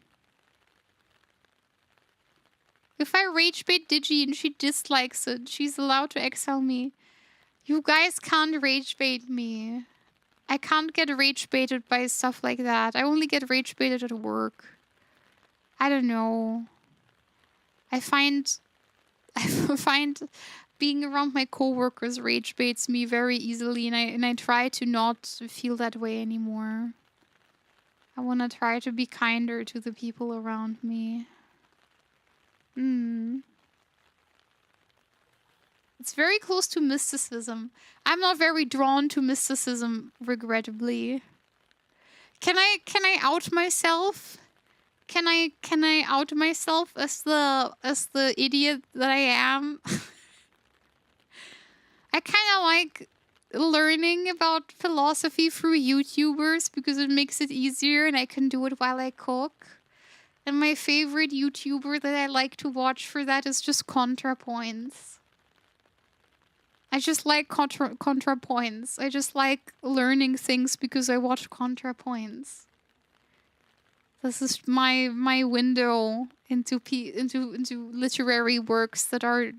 Speaker 1: If I rage bait Digi and she dislikes it, she's allowed to exile me. You guys can't rage bait me. I can't get rage baited by stuff like that. I only get rage baited at work. I don't know. I find being around my coworkers rage baits me very easily, and I try to not feel that way anymore. I want to try to be kinder to the people around me. It's very close to mysticism. I'm not very drawn to mysticism, regrettably. Can I out myself? Can I out myself as the idiot that I am? I kind of like learning about philosophy through YouTubers because it makes it easier and I can do it while I cook. And my favorite YouTuber that I like to watch for that is just ContraPoints. I just like ContraPoints. I just like learning things because I watch ContraPoints. This is my window into literary works that are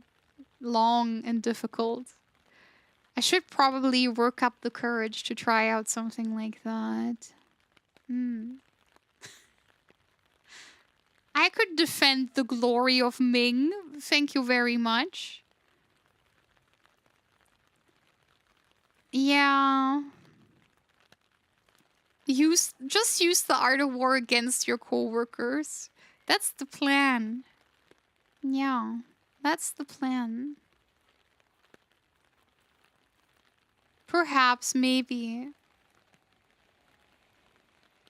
Speaker 1: long and difficult. I should probably work up the courage to try out something like that. I could defend the glory of Ming. Thank you very much. Yeah. Just use the art of war against your coworkers. That's the plan. Yeah, that's the plan. Perhaps, maybe.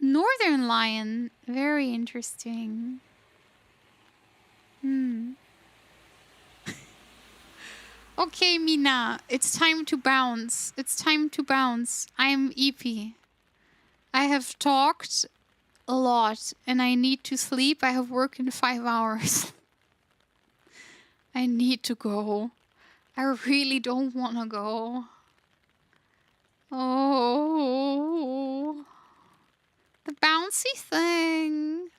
Speaker 1: Northern lion, very interesting. Okay, Mina, it's time to bounce. It's time to bounce. I'm EP. I have talked a lot and I need to sleep. I have work in 5 hours. I need to go. I really don't want to go. Oh, the bouncy thing.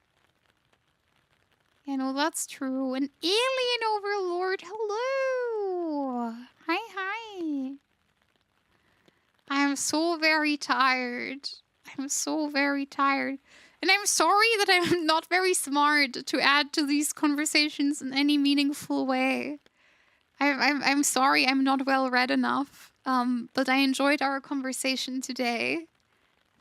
Speaker 1: Yeah, no, that's true. An alien overlord. Hello. Hi, hi. I am so very tired. I'm so very tired. And I'm sorry that I'm not very smart to add to these conversations in any meaningful way. I'm sorry I'm not well read enough. But I enjoyed our conversation today.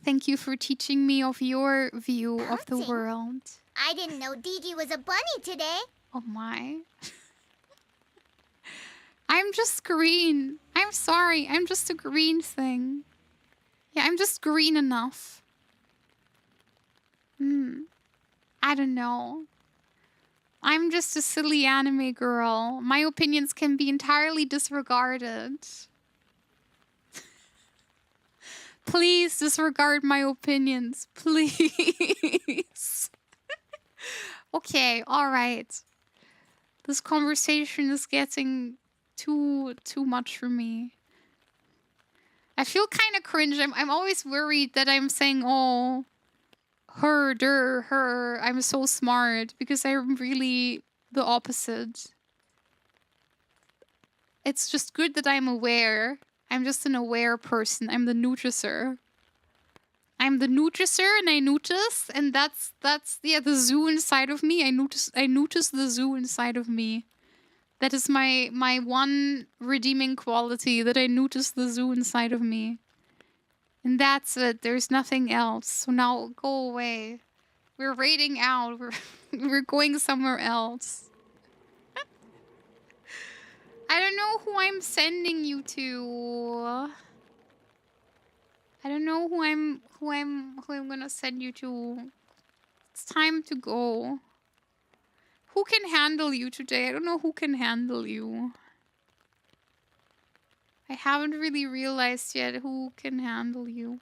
Speaker 1: Thank you for teaching me of your view of the world.
Speaker 2: I didn't know Didi was a bunny today.
Speaker 1: Oh my. I'm just green. I'm sorry. I'm just a green thing. Yeah, I'm just green enough. I don't know. I'm just a silly anime girl. My opinions can be entirely disregarded. Please disregard my opinions. Please. Okay, alright. This conversation is getting too much for me. I feel kind of cringe. I'm always worried that I'm saying, oh, her, I'm so smart, because I'm really the opposite. It's just good that I'm aware. I'm just an aware person. I'm the noticer. I'm the noticer and I notice, and that's yeah, the zoo inside of me. I notice the zoo inside of me. That is my one redeeming quality, that I notice the zoo inside of me. And that's it. There's nothing else. So now go away. We're raiding out. We're going somewhere else. I don't know who I'm sending you to. I don't know who I'm gonna send you to. It's time to go. Who can handle you today? I don't know who can handle you. I haven't really realized yet who can handle you.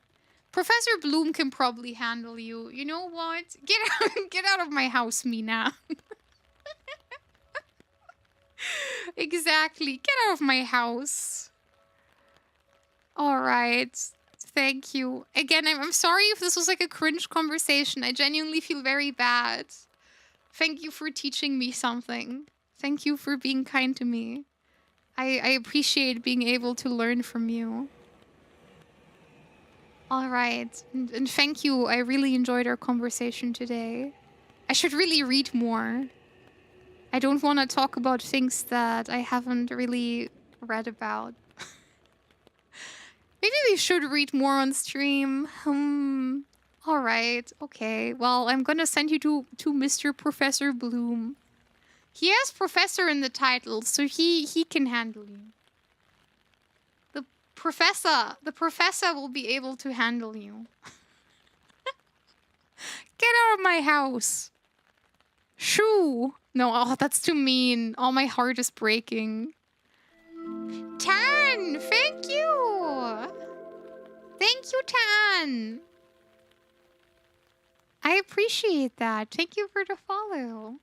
Speaker 1: Professor Bloom can probably handle you. You know what? Get out of my house, Mina. Exactly. Get out of my house. All right. Thank you. Again, I'm sorry if this was like a cringe conversation. I genuinely feel very bad. Thank you for teaching me something. Thank you for being kind to me. I appreciate being able to learn from you. All right. And thank you. I really enjoyed our conversation today. I should really read more. I don't want to talk about things that I haven't really read about. Maybe we should read more on stream. All right. Okay. Well, I'm gonna send you to Mr. Professor Bloom. He has professor in the title, so he can handle you. The professor will be able to handle you. Get out of my house. Shoo. No, oh, that's too mean. Oh, my heart is breaking. Tan, thank you. Thank you, Tan. I appreciate that. Thank you for the follow.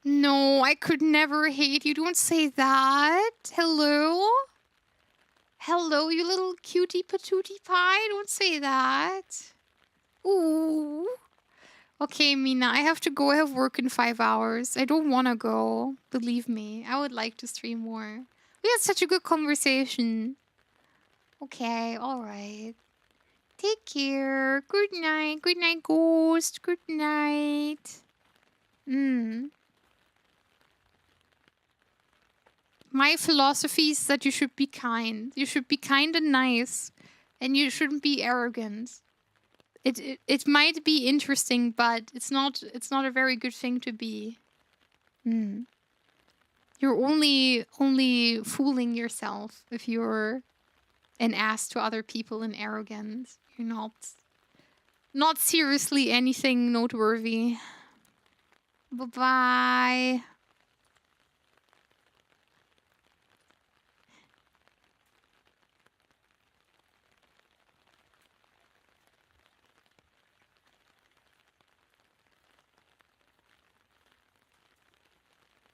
Speaker 1: No, I could never hate you. Don't say that. Hello? Hello, you little cutie patootie pie. Don't say that. Ooh. Okay, Mina, I have to go. I have work in 5 hours. I don't want to go. Believe me. I would like to stream more. We had such a good conversation. Okay, alright. Take care. Good night. Good night, Ghost. Good night. My philosophy is that you should be kind. You should be kind and nice. And you shouldn't be arrogant. It might be interesting, but it's not a very good thing to be. You're only fooling yourself if you're an ass to other people and arrogant. You're not seriously anything noteworthy. Bye-bye.